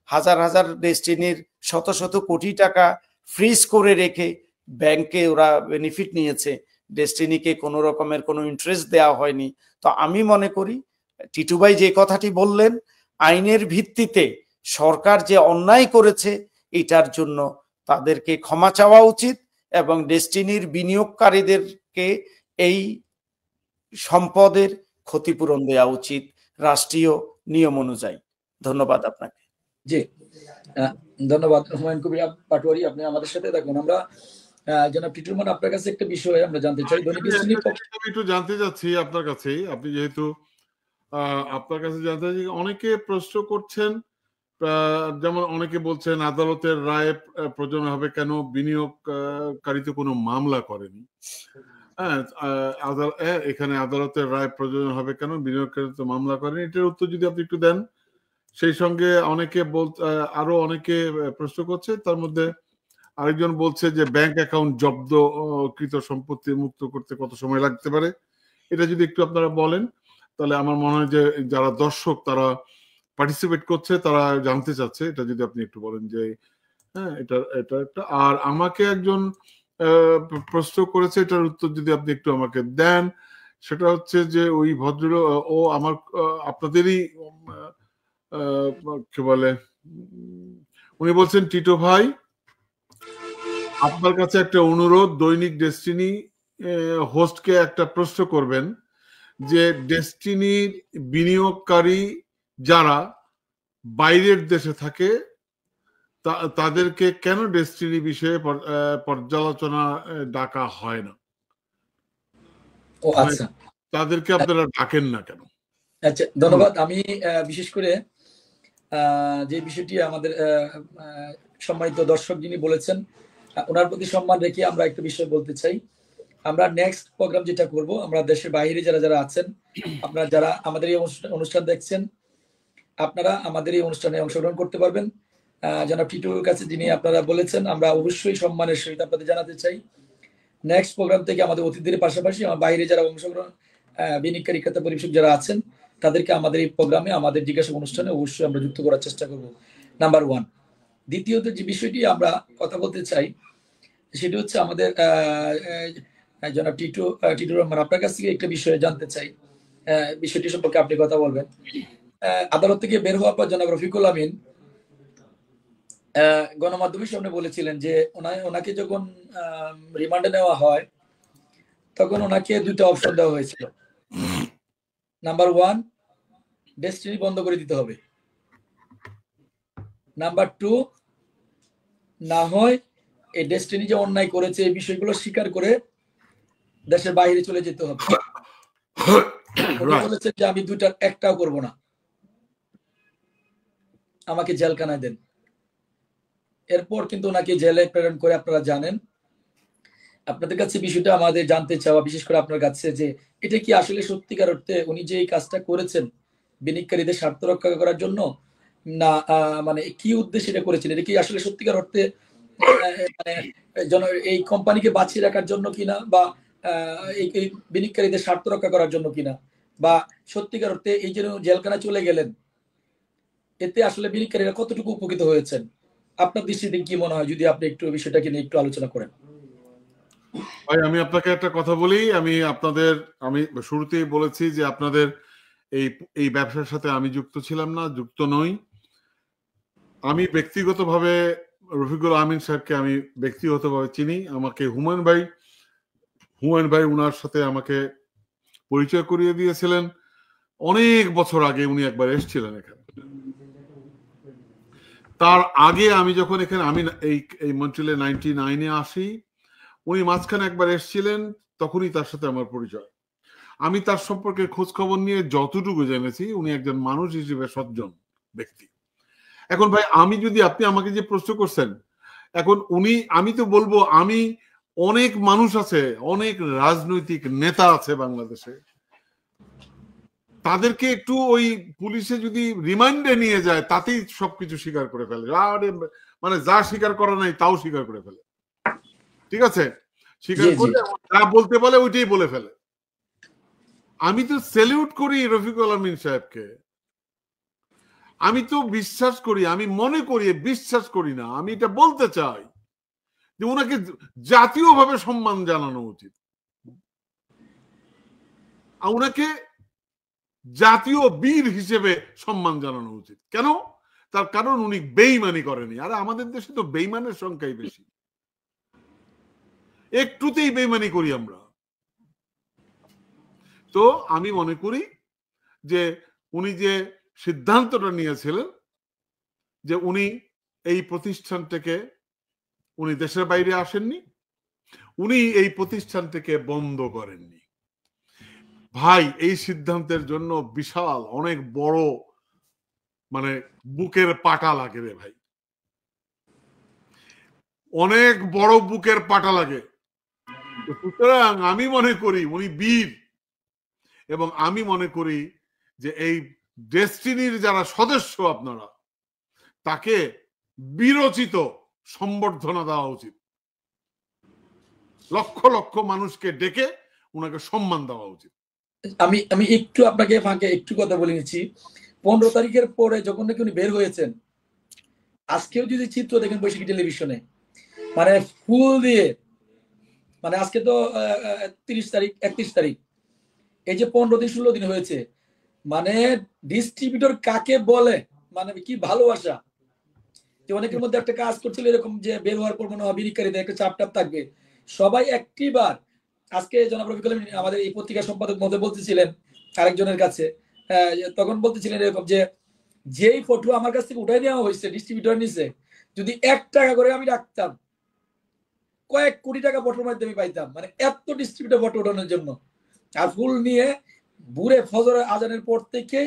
হাজার হাজার ডেস্টিনির শত শত কোটি টাকা ফ্রিজ করে রেখে ব্যাংকে ওরা বেনিফিট নিয়েছে, ডেস্টিনিকে কোনো রকমের কোনো ইন্টারেস্ট দেওয়া হয়নি। তো আমি মনে করি টিটু ভাই যে কথাটি বললেন, আইনের ভিত্তিতে সরকার যে অন্যায় করেছে এটার জন্য তাদেরকে ক্ষমা চাওয়া উচিত এবং ডেস্টিনির বিনিয়োগকারীদেরকে এই সম্পদের ক্ষতিপূরণ দেওয়া উচিত রাষ্ট্রীয় নিয়ম অনুযায়ী। ধন্যবাদ আপনাকে। জি, ধন্যবাদ হুমায়ুন কবির পাটোয়ারি, আপনি আমাদের সাথে থাকুন। আমরা জনাব টিটুর রহমান, আপনার কাছে একটা বিষয় আমরা জানতে চাই। আমি একটু জানতে চাচ্ছি আপনার কাছেই, আপনি যেহেতু আপনার কাছে জানতে চাচ্ছি, অনেকে প্রশ্ন করছেন, যেমন অনেকে বলছেন আদালতের রায় প্রযোজনা হবে কেন, বিনিয়োগকারী তো কোনো মামলা করেনি। হ্যাঁ, এখানে আদালতের রায় প্রযোজনা হবে কেন, বিনিয়োগকারী তো মামলা করেনি, এটার উত্তর যদি আপনি একটু দেন। সেই সঙ্গে অনেকে আরো অনেকে প্রশ্ন করছে, তার মধ্যে আরেকজন বলছে যে ব্যাংক অ্যাকাউন্ট জব্দকৃত সম্পত্তি মুক্ত করতে কত সময় লাগতে পারে, এটা যদি একটু আপনারা বলেন তাহলে আমার মনে হয় যে যারা দর্শক তারা পার্টিসিপেট করছে তারা জানতে চাচ্ছে, এটা যদি আপনি একটু বলেন যে হ্যাঁ এটা একটা। আর আমাকে একজন প্রশ্ন করেছে, এটার উত্তর যদি আপনি একটু আমাকে দেন, সেটা হচ্ছে যে ওই ভদ্রলোক ও আমার আপনাদেরই কি বলে, উনি বলছেন টিটো ভাই আপনার কাছে একটা অনুরোধ, দৈনিক ডেস্টিনি হোস্টকে একটা প্রশ্ন করবেন যে ডেস্টিনির বিনিয়োগকারী যারা বাইরের দেশে থাকে তাদেরকে কেন ডেস্টিনি বিষয়ে পর্যালোচনা ডাকা হয় না, আচ্ছা, তাদেরকে আপনারা ডাকেন না কেন? আচ্ছা, ধন্যবাদ। আমি বিশেষ করে যে বিষয়টি আমাদের সম্মানিত দর্শক যিনি বলেছেন ওনার প্রতি সম্মান রেখে আমরা একটা বিষয় বলতে চাই। আমরা নেক্সট প্রোগ্রাম যেটা করব, আমরা দেশের বাইরে যারা যারা আছেন, আপনারা যারা আমাদের এই অনুষ্ঠান দেখছেন, আপনারা আমাদের এই অনুষ্ঠানে অংশগ্রহণ করতে পারবেন। জনাব টিটুর কাছে যিনি আপনারা বলেছেন, আমরা অবশ্যই সম্মানের সহিত আপনাদের জানাতে চাই, নেক্সট প্রোগ্রাম থেকে আমাদের অতিথিদের পাশাপাশি আমার বাইরে যারা অংশগ্রহণ বিনিয়োগকারী ক্রেতা পরিবেশক যারা আছেন তাদেরকে আমাদের এই প্রোগ্রামে, আমাদের জিজ্ঞাসা অনুষ্ঠানে অবশ্যই আমরা যুক্ত করার চেষ্টা করব, নাম্বার 1। দ্বিতীয়ত যে বিষয়টি আমরা কথা বলতে চাই সেটি হচ্ছে আমাদের জনাব টিটুর রহমান, আপনার কাছ থেকে একটা বিষয়ে জানতে চাই, বিষয়টি সম্পর্কে আপনি কথা বলবেন। আদালত থেকে বের হওয়ার পর জনাব রফিকুল আমিন গণমাধ্যমের সামনে বলেছিলেন যে ওনাকে যখন রিমান্ডে নেওয়া হয় তখন ওনাকে দুইটা অপশন দেওয়া হয়েছিল। নাম্বার 1, ডেস্টিনি বন্ধ করে দিতে হবে। নাম্বার 2, না হয় এই ডেস্টিনি যে অন্যায় করেছে এই বিষয়গুলো স্বীকার করে দেশের বাইরে চলে যেতে হবে। উনি বলেছেন যে আমি দুইটার একটাও করব না, আমাকে জেলখানায় দেন। এরপর কিন্তু ওনাকে জেলে প্রেরণ করে, আপনারা জানেন। আপনাদের কাছে বিষয়টা আমাদের জানতে চাওয়া, বিশেষ করে আপনার কাছে, যে এটা কি আসলে সত্যিকার অর্থে উনি যে এই কাজটা করেছেন বিনিয়োগকারীদের স্বার্থ রক্ষা করার জন্য, না মানে কি উদ্দেশ্যে এটা করেছেন? এটা কি আসলে সত্যিকার অর্থে মানে এই কোম্পানিকে বাঁচিয়ে রাখার জন্য কিনা, বা এই বিনিয়োগকারীদের স্বার্থ রক্ষা করার জন্য কিনা, বা সত্যিকার অর্থে এই যে জেলখানায় চলে গেলেন এতে আসলে বিনিয়োগকারীরা কতটুকু উপকৃত হয়েছেন? আপনার দৃষ্টিতে কি মনে হয়, যদি আপনি একটু বিষয়টাকে নিয়ে একটু আলোচনা করেন। ভাই, আমি আপনাকে একটা কথা বলি। আমি শুরুতেই বলেছি যে আপনাদের এই ব্যবসার সাথে আমি যুক্ত ছিলাম না, যুক্ত নই। আমি ব্যক্তিগতভাবে রফিকুল আমিন সাহেবকে আমি ব্যক্তিগতভাবে চিনি। আমাকে হুমায়ুন ভাই উনার সাথে আমাকে পরিচয় করিয়ে দিয়েছিলেন অনেক বছর আগে। উনি একবার এসেছিলেন এখানে। তার আগে আমি যখন এখানে এই মন্ট্রিলে 99-এ আসি, উনি মাঝখানে একবার এসেছিলেন, তখনই তার সাথে আমার পরিচয়। আমি তার সম্পর্কে খোঁজ খবর নিয়ে যতটুকু জেনেছি, উনি একজন মানুষ হিসেবে সজ্জন ব্যক্তি। এখন ভাই, আপনি আমাকে যে প্রশ্ন করছেন, এখন আমি তো বলবো, অনেক মানুষ আছে, অনেক রাজনৈতিক নেতা আছে বাংলাদেশে, তাদেরকে একটু ওই পুলিশে যদি রিমান্ডে নিয়ে যায় তাতেই সবকিছু স্বীকার করে ফেলে। মানে যা স্বীকার করা নাই তাও স্বীকার করে ফেলে। ঠিক আছে, স্বীকার করে যা বলতে বলে ওইটাই বলে ফেলে। আমি তো স্যালিউট করি রফিকুল আমিন সাহেবকে। আমি তো বিশ্বাস করি, আমি মনে করি, বিশ্বাস করি না, আমি এটা বলতে চাই যে ওনাকে জাতীয়ভাবে সম্মান জানানো উচিত। ওনাকে জাতীয় বীর হিসেবে সম্মান জানানো উচিত। কেন? তার কারণ উনি বেইমানি করেনি। আর আমাদের দেশে তো বেইমানের সংখ্যাই বেশি, একটুতেই বেইমানি করি আমরা। তো আমি মনে করি যে উনি যে সিদ্ধান্তটা নিয়েছিলেন যে উনি এই প্রতিষ্ঠানটাকে, উনি দেশের বাইরে আসেননি, উনি এই প্রতিষ্ঠানটাকে বন্ধ করেননি। ভাই, এই সিদ্ধান্তের জন্য বিশাল অনেক বড় মানে বুকের পাটা লাগে রে ভাই, অনেক বড় বুকের পাটা লাগে। সুতরাং আমি মনে করি উনি বীর, এবং আমি মনে করি যে এই ডেস্টিনির যারা সদস্য আপনারা, তাকে বীরোচিত সম্বর্ধনা দেওয়া উচিত। লক্ষ লক্ষ মানুষকে ডেকে ওনাকে সম্মান দেওয়া উচিত। আমি একটু আপনাকে ফাঁকে একটু কথা বলে নিচ্ছি। 15 তারিখের পরে যখন নাকি উনি বের হয়েছেন, আজকেও যদি চিত্র দেখেন বৈশাখী টেলিভিশনে, মানে ফুল দিয়ে, মানে আজকে তো 30 তারিখ 31 তারিখ, এই যে 15 দিন 16 দিন হয়েছে, মানে ডিস্ট্রিবিউটর কাকে বলে, মানে কি ভালোবাসা। যে অনেকের মধ্যে একটা কাজ করছিল এরকম, যে বের হওয়ার পর মনে হয় বিনিয়োগকারীদের একটা চাপ টাপ থাকবে, সবাই একটিবার। আজকে জনাব রফিকুল আমিন আমাদের এই পত্রিকার সম্পাদক মধ্যে বলতেছিলেন আরেকজনের কাছে, তখন বলতেছিলেন এরকম যে যেই ফটো আমার কাছ থেকে উঠাই নেওয়া হয়েছে ডিস্ট্রিবিউটর নিচে, যদি 1 টাকা করে আমি রাখতাম, কয়েক কোটি টাকা ফটোর মাধ্যমে পাইতাম। মানে এত ডিস্ট্রিবিউটর ফটো ওঠানোর জন্য। আর ফুল নিয়ে বুড়ে ফজরের আজানের পর থেকে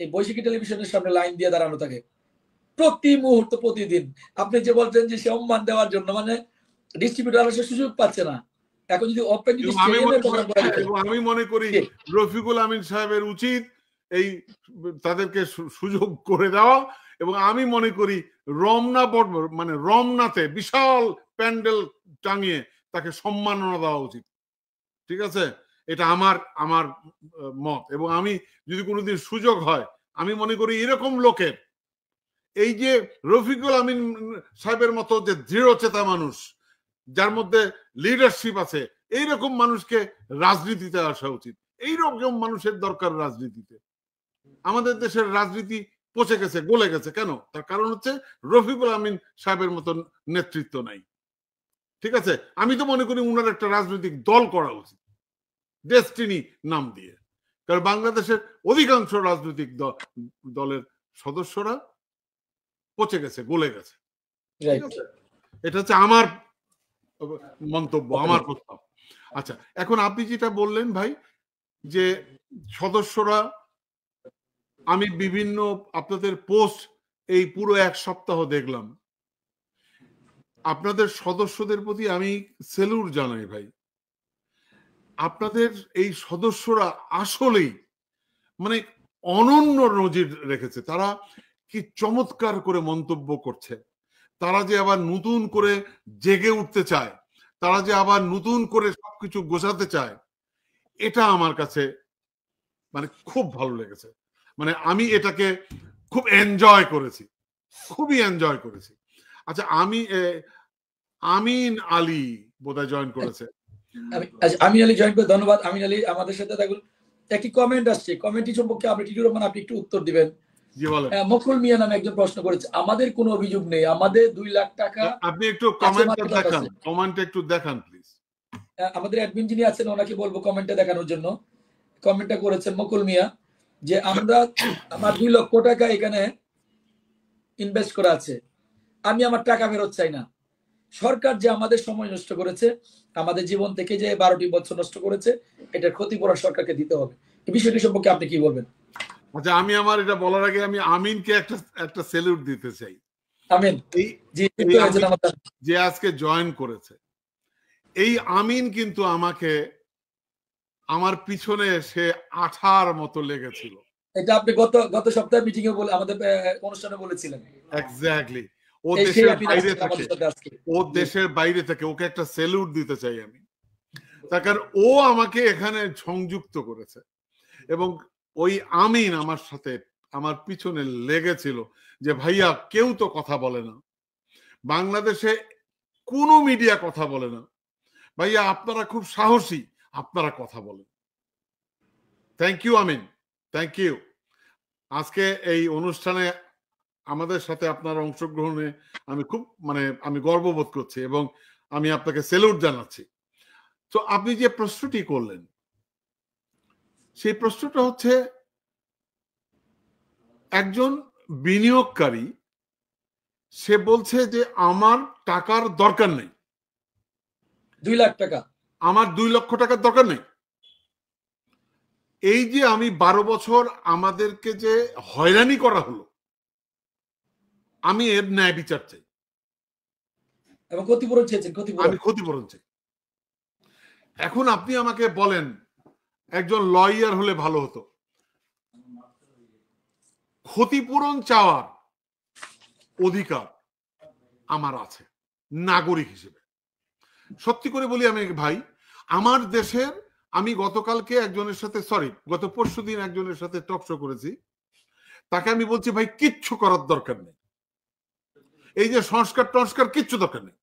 এই বৈশাখী টেলিভিশনের সামনে লাইন দিয়ে দাঁড়ানো থাকে প্রতি মুহূর্ত, প্রতিদিন। আপনি যে বলছেন যে সম্মান দেওয়ার জন্য, মানে ডিস্ট্রিবিউটর আসলে সুযোগ পাচ্ছে না। এখন যদি ওপেন, আমি মনে করি রফিকুল আমিন সাহেবের উচিত এই তাদেরকে সুযোগ করে দেওয়া, এবং আমি মনে করি রমনা মানে রমনাতে বিশাল প্যান্ডেল টাঙিয়ে তাকে সম্মাননা দেওয়া উচিত। ঠিক আছে, এটা আমার আমার মত। এবং আমি যদি কোনোদিন সুযোগ হয়, আমি মনে করি এরকম লোকের, এই যে রফিকুল আমিন সাহেবের মতো যে দৃঢ়চেতা মানুষ, যার মধ্যে লিডারশিপ আছে, এইরকম মানুষকে রাজনীতিতে আসা উচিত। এইরকম মানুষের দরকার রাজনীতিতে। আমাদের দেশের রাজনীতি পচে গেছে, গলে গেছে। কেন? তার কারণ হচ্ছে রফিকুল আমিন সাহেবের মতন নেতৃত্ব নাই। ঠিক আছে, আমি তো মনে করি উনার একটা রাজনৈতিক দল করা উচিত, ডেস্টিনি নাম দিয়ে। কারণ বাংলাদেশের অধিকাংশ রাজনৈতিক দলের সদস্যরা পচে গেছে, গলে গেছে। ঠিক আছে, এটা হচ্ছে আমার মন্তব্য, আমার প্রস্তাব। আচ্ছা, এখন আপনি যেটা বললেন ভাই, যে সদস্যরা, আমি বিভিন্ন আপনাদের পোস্ট এই পুরো এক সপ্তাহ দেখলাম, আপনাদের সদস্যদের প্রতি আমি সেলুট জানাই ভাই। আপনাদের এই সদস্যরা আসলেই মানে অনন্য নজির রেখেছে। তারা কি চমৎকার করে মন্তব্য করছে, তারা যে আবার নতুন করে জেগে উঠতে চায়, তারা যে আবার নতুন করে সবকিছু গোছাতে চায়, এটা আমার কাছে মানে খুব ভালো লেগেছে। মানে আমি এটাকে খুব এনজয় করেছি, খুবই এনজয় করেছি। আচ্ছা, আমিন আলী বোধহয় জয়েন করেছে। আমিন আলী জয়েন করে ধন্যবাদ। আমিন আলী আমাদের সাথে থাকুন। একটি কমেন্ট আসছে, কমেন্টটি সম্পর্কে আপনি টিটুর রহমান আপনি একটু উত্তর দিবেন। জি বলেন। মকুল মিয়া নামে একজন প্রশ্ন করেছে, আমাদের কোনো অভিযোগ নেই, আমাদের 2 লাখ টাকা। আপনি একটু কমেন্টটা দেখান, কমেন্টটা একটু দেখান প্লিজ। আমাদের অ্যাডমিন যিনি আছেন ওনাকে বলবো কমেন্টে দেখানোর জন্য। কমেন্টটা করেছেন মকুল মিয়া যে আমার 2 লক্ষ টাকা এখানে ইনভেস্ট করা আছে, আমি আমার টাকা ফেরত চাই না। সরকার যে আমাদের সময় নষ্ট করেছে, আমাদের জীবন থেকে যে 12টি বছর নষ্ট করেছে, এটার ক্ষতিপূরণ সরকারকে দিতে হবে। এই বিষয়টি সম্পর্কে আপনি কি বলবেন? আচ্ছা, আমি আমার এটা বলার আগে আমি আমিনকে একটা সেলুট দিতে চাই। আমিন যে আজকে জয়েন করেছে, এই আমিন কিন্তু আমাকে আমার পিছনে সে আঠার মতো লেগেছিল। এটা আপনি গত সপ্তাহে মিটিং এ বলে আমাদের অনুষ্ঠানে বলেছিলেন। এক্স্যাক্টলি। ও দেশের বাইরে থেকে, ও দেশের বাইরে থেকে, ওকে একটা সেলুট দিতে চাই আমি। তার কারণ ও আমাকে এখানে সংযুক্ত করেছে, এবং ওই আমিন আমার সাথে আমার পিছনে লেগেছিল যে ভাইয়া কেউ তো কথা বলে না, বাংলাদেশে কোনো মিডিয়া কথা বলে না, ভাইয়া আপনারা খুব সাহসী, আপনারা কথা বলেন। Thank you Amin, thank you. আজকে এই অনুষ্ঠানে আমাদের সাথে আপনার অংশগ্রহণে আমি খুব আমি গর্ববোধ করছি, এবং আমি আপনাকে সেলুট জানাচ্ছি। তো আপনি যে প্রশ্নটি করলেন, সেই প্রশ্নটা হচ্ছে একজন বিনিয়োগকারী, সে বলছে যে আমার টাকার দরকার নেই, 2 লাখ টাকা, আমার 2 লক্ষ টাকার দরকার নেই। এই যে আমি 12 বছর আমাদেরকে যে হয়রানি করা হলো, আমি এর ন্যায় বিচার চাই, এবং ক্ষতিপূরণ চেয়েছেন। আমি ক্ষতিপূরণ চাই। এখন আপনি আমাকে বলেন, একজন লয়ার হলে ভালো হতো, ক্ষতিপূরণ চাওয়ার অধিকার আমার আছে নাগরিক হিসেবে। সত্যি করে বলি আমি ভাই, আমার দেশের, আমি গতকালকে একজনের সাথে, গত পরশুদিন একজনের সাথে টক শো করেছি, তাকে আমি বলছি ভাই কিচ্ছু করার দরকার নেই, এই যে সংস্কার কিচ্ছু দরকার নেই,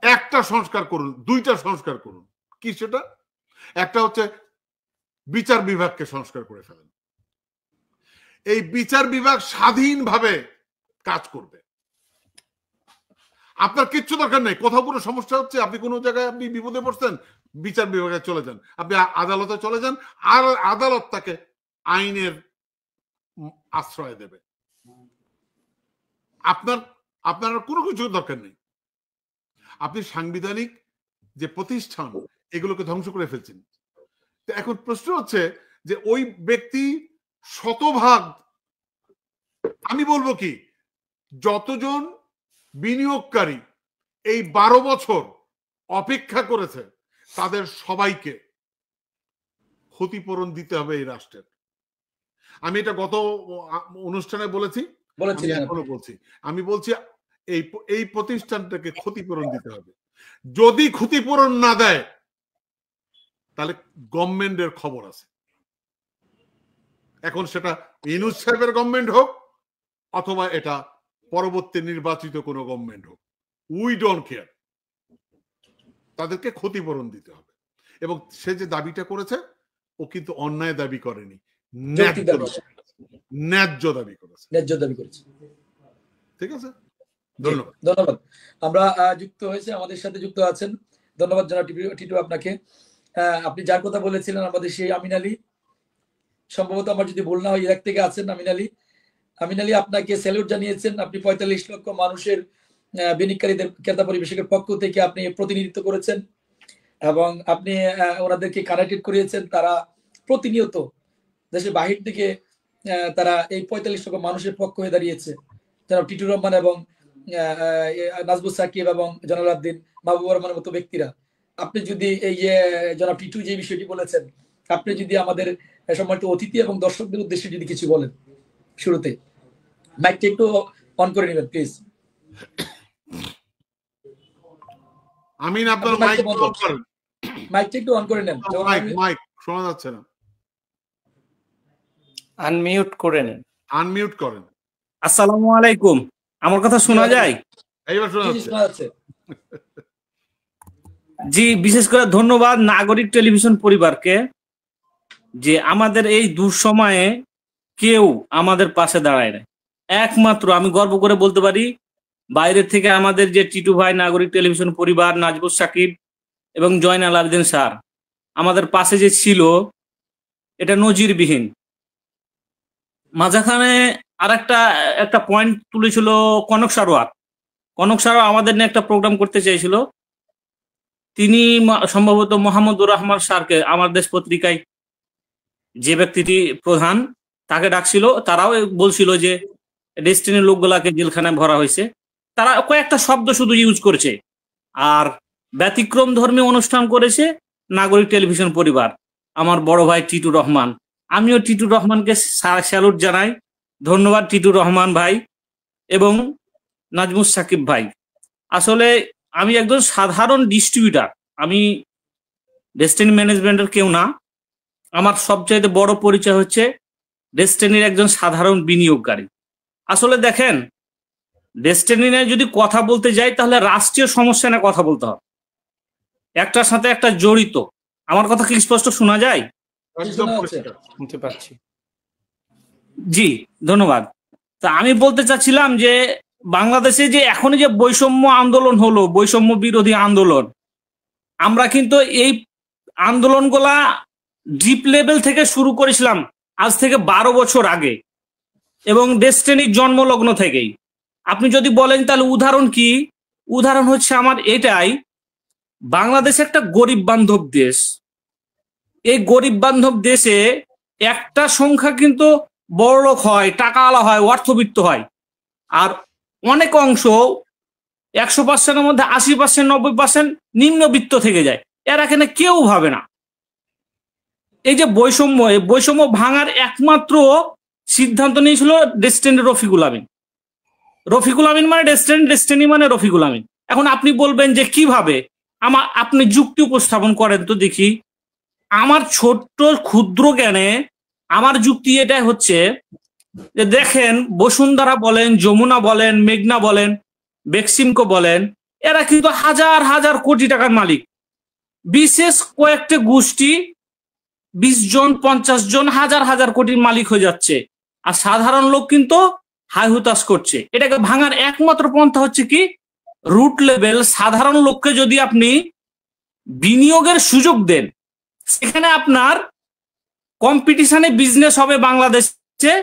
একটা সংস্কার করুন, 2টা সংস্কার করুন। কি সেটা? একটা হচ্ছে বিচার বিভাগকে সংস্কার করে ফেলেন, এই বিচার বিভাগ স্বাধীনভাবে কাজ করবে, আপনার কিচ্ছু দরকার নেই। কোথাও কোনো সমস্যা হচ্ছে, আপনি কোনো জায়গায় আপনি বিপদে পড়ছেন, বিচার বিভাগে চলে যান, আপনি আদালতে চলে যান, আর আদালত তাকে আইনের আশ্রয় দেবে। আপনার কোনো কিছু দরকার নেই। আপনি সাংবিধানিক যে প্রতিষ্ঠান, এগুলোকে ধ্বংস করে ফেলছেন। তো এখন প্রশ্ন হচ্ছে যে ওই ব্যক্তি শতভাগ, আমি বলবো কি, যতজন বিনিয়োগকারী এই 12 বছর অপেক্ষা করেছে, তাদের সবাইকে ক্ষতিপূরণ দিতে হবে এই রাষ্ট্রের। আমি এটা গত অনুষ্ঠানে বলেছি, বলেছিলেন আপনি। এখনো বলছি, আমি বলছি এই প্রতিষ্ঠানটাকে ক্ষতিপূরণ দিতে হবে। যদি ক্ষতিপূরণ না দেয় তাহলে গভর্নমেন্টের খবর আছে। এখন সেটা ইউনূস সাহেবের গভর্নমেন্ট হোক অথবা এটা পরবর্তী নির্বাচিত কোনো গভর্নমেন্ট হোক, উই ডোন্ট কেয়ার, তাদেরকে ক্ষতিপূরণ দিতে হবে। এবং সে যে দাবিটা করেছে ও কিন্তু অন্যায় দাবি করেনি, ন্যায্য দাবি করেছে। ন্যায্য দাবি করেছে। ঠিক আছে, ধন্যবাদ। ধন্যবাদ। আমরা যুক্ত হয়েছে, আমাদের সাথে যুক্ত আছেন, ধন্যবাদ জনাব টিটু আপনাকে। আপনি যার কথা বলেছিলেন আমাদের সেই আমিন আলী, সম্ভবত আমার যদি ভুল না হয় ইরাক থেকে আছেন আমিন আলী। আমিন আলী আপনাকে স্যালুট জানিয়েছেন। আপনি 45 লক্ষ মানুষের বিনিয়োগকারীদের ক্রেতা পরিবেশকের পক্ষ থেকে আপনি প্রতিনিধিত্ব করেছেন এবং আপনি ওনাদেরকে কানেক্টেড করিয়েছেন। তারা প্রতিনিয়ত দেশের বাহির থেকে তারা এই 45 লক্ষ মানুষের পক্ষ হয়ে দাঁড়িয়েছে। জনাব টিটুর রহমান এবং নাজমুস সাকিব এবং জনালউদ্দিন মাহবুবুর রহমানের মতো ব্যক্তিরা। আপনি যদি এই যে জনাব টিটু যে বিষয়টি বলেছেন, আপনি যদি আমাদের সম্মানিত অতিথি এবং দর্শকদের উদ্দেশ্যে যদি কিছু বলেন শুরুতে, মাইকটা একটু অন করে নেবেন প্লিজ। আমিন, আপনার মাইক অন করেন। মাইকটা একটু অন করে নেন। মাইক শোনা যাচ্ছে না, আনমিউট করে নেন। আনমিউট করেন। আসসালামু আলাইকুম, আমার কথা শোনা যায়? এইবার শোনা যাচ্ছে। জি, বিশেষ করে ধন্যবাদ নাগরিক টেলিভিশন পরিবারকে যে আমাদের এই দুঃসময়ে কেউ আমাদের পাশে দাঁড়ায় না। একমাত্র আমি গর্ব করে বলতে পারি, বাইরের থেকে আমাদের যে টিটু ভাই, নাগরিক টেলিভিশন পরিবার, নাজমুস সাকিব এবং জয়নাল আবেদিন স্যার আমাদের পাশে যে ছিল, এটা নজিরবিহীন। মাঝখানে আর একটা পয়েন্ট তুলেছিল কনক সারোয়ার। কনক সারোয়ার আমাদের নিয়ে একটা প্রোগ্রাম করতে চেয়েছিল। তিনি সম্ভবত মোহাম্মদুর রহমান স্যারকে, আমার দেশ পত্রিকায় যে ব্যক্তিটি প্রধান, তাকে ডাকছিল। তারাও বলছিল যে ডেস্টিনির লোকগুলাকে জেলখানায় ভরা হয়েছে। তারা কয়েকটা শব্দ শুধু ইউজ করেছে। আর ব্যতিক্রম ধর্মী অনুষ্ঠান করেছে নাগরিক টেলিভিশন পরিবার, আমার বড় ভাই টিটুর রহমান। আমিও টিটুর রহমানকে স্যালুট জানাই। ধন্যবাদ টিটুর রহমান ভাই এবং নাজমুস সাকিব ভাই। আসলে আমি একজন সাধারণ ডিস্ট্রিবিউটার, আমি ডেস্টিনি ম্যানেজমেন্টের কেউ না। আমার সবচাইতে বড় পরিচয় হচ্ছে ডেস্টিনির একজন সাধারণ বিনিয়োগকারী। আসলে দেখেন, ডেস্টিনি নিয়ে যদি কথা বলতে যাই তাহলে রাষ্ট্রীয় সমস্যা নিয়ে কথা বলতে হবে, একটার সাথে একটা জড়িত। আমার কথা কি স্পষ্ট শোনা যায়? শুনতে পাচ্ছি। জি, ধন্যবাদ। তা আমি বলতে চাচ্ছিলাম যে বাংলাদেশে যে এখন যে বৈষম্য আন্দোলন হলো, বৈষম্য বিরোধী আন্দোলন, আমরা কিন্তু এই আন্দোলনগুলা ডিপ লেভেল থেকে শুরু করেছিলাম আজ থেকে 12 বছর আগে এবং ডেস্টিনির জন্মলগ্ন থেকেই। আপনি যদি বলেন তাহলে উদাহরণ কি? উদাহরণ হচ্ছে আমার এটাই, বাংলাদেশ একটা গরিব বান্ধব দেশ। এই গরিব বান্ধব দেশে একটা সংখ্যা কিন্তু বড়লোক হয়, টাকাওয়ালা হয়, অর্থবিত্ত হয়, আর অনেক অংশ 100%-এর মধ্যে 80%, 90% নিম্নবিত্ত থেকে যায়। এরা এখানে কেউ ভাবে না। এই যে বৈষম্য, এই বৈষম্য ভাঙার একমাত্র সিদ্ধান্ত নিয়েছিল ডেস্টিনি রফিকুল আমিন। রফিকুল আমিন মানে ডেস্টিনি, ডেস্টিনি মানে রফিকুল আমিন। এখন আপনি বলবেন যে কিভাবে, আপনি যুক্তি উপস্থাপন করেন তো দেখি। আমার ছোট্ট ক্ষুদ্র জ্ঞানে আমার যুক্তি এটাই হচ্ছে যে দেখেন, বসুন্ধরা বলেন, যমুনা বলেন, মেঘনা বলেন, বেক্সিমকো বলেন, এরা কিন্তু হাজার হাজার কোটি টাকার মালিক। বিশেষ কয়েকটা গোষ্ঠী 20 জন, 50 জন, হাজার হাজার কোটির মালিক হয়ে যাচ্ছে, আর সাধারণ লোক কিন্তু হাই হুতাশ করছে। এটাকে ভাঙার একমাত্র পন্থা হচ্ছে কি, রুট লেভেল সাধারণ লোককে যদি আপনি বিনিয়োগের সুযোগ দেন, সেখানে আপনার কম্পিটিশনে বিজনেস হবে বাংলাদেশে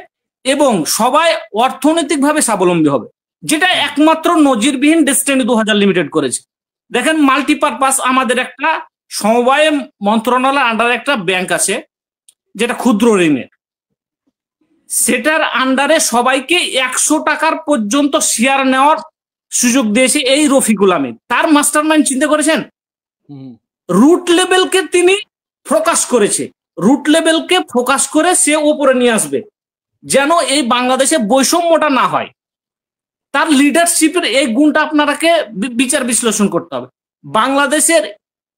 এবং সবাই অর্থনৈতিকভাবে স্বাবলম্বী হবে, যেটা একমাত্র নজিরবিহীন ডেস্টিনি 2000 লিমিটেড করেছে। দেখেন, মাল্টিপারপাস আমাদের একটা সমবায় মন্ত্রণালয়ের আন্ডারে একটা ব্যাংক আছে যেটা ক্ষুদ্র ঋণের, সেটার আন্ডারে সবাইকে 100 টাকার পর্যন্ত শেয়ার নেওয়ার সুযোগ দিয়েছে এই রফিকুল আমিন। তার মাস্টারমাইন্ড চিন্তা করেছেন? রুট লেভেলকে তিনি ফোকাস করেছে, রুট লেভেলকে ফোকাস করে সে উপরে নিয়ে আসবে। যেন এই বাংলাদেশে বৈষম্যটা না হয়। তার লিডারশিপের এই গুণটা আপনারাকে বিচার বিশ্লেষণ করতে হবে। বাংলাদেশের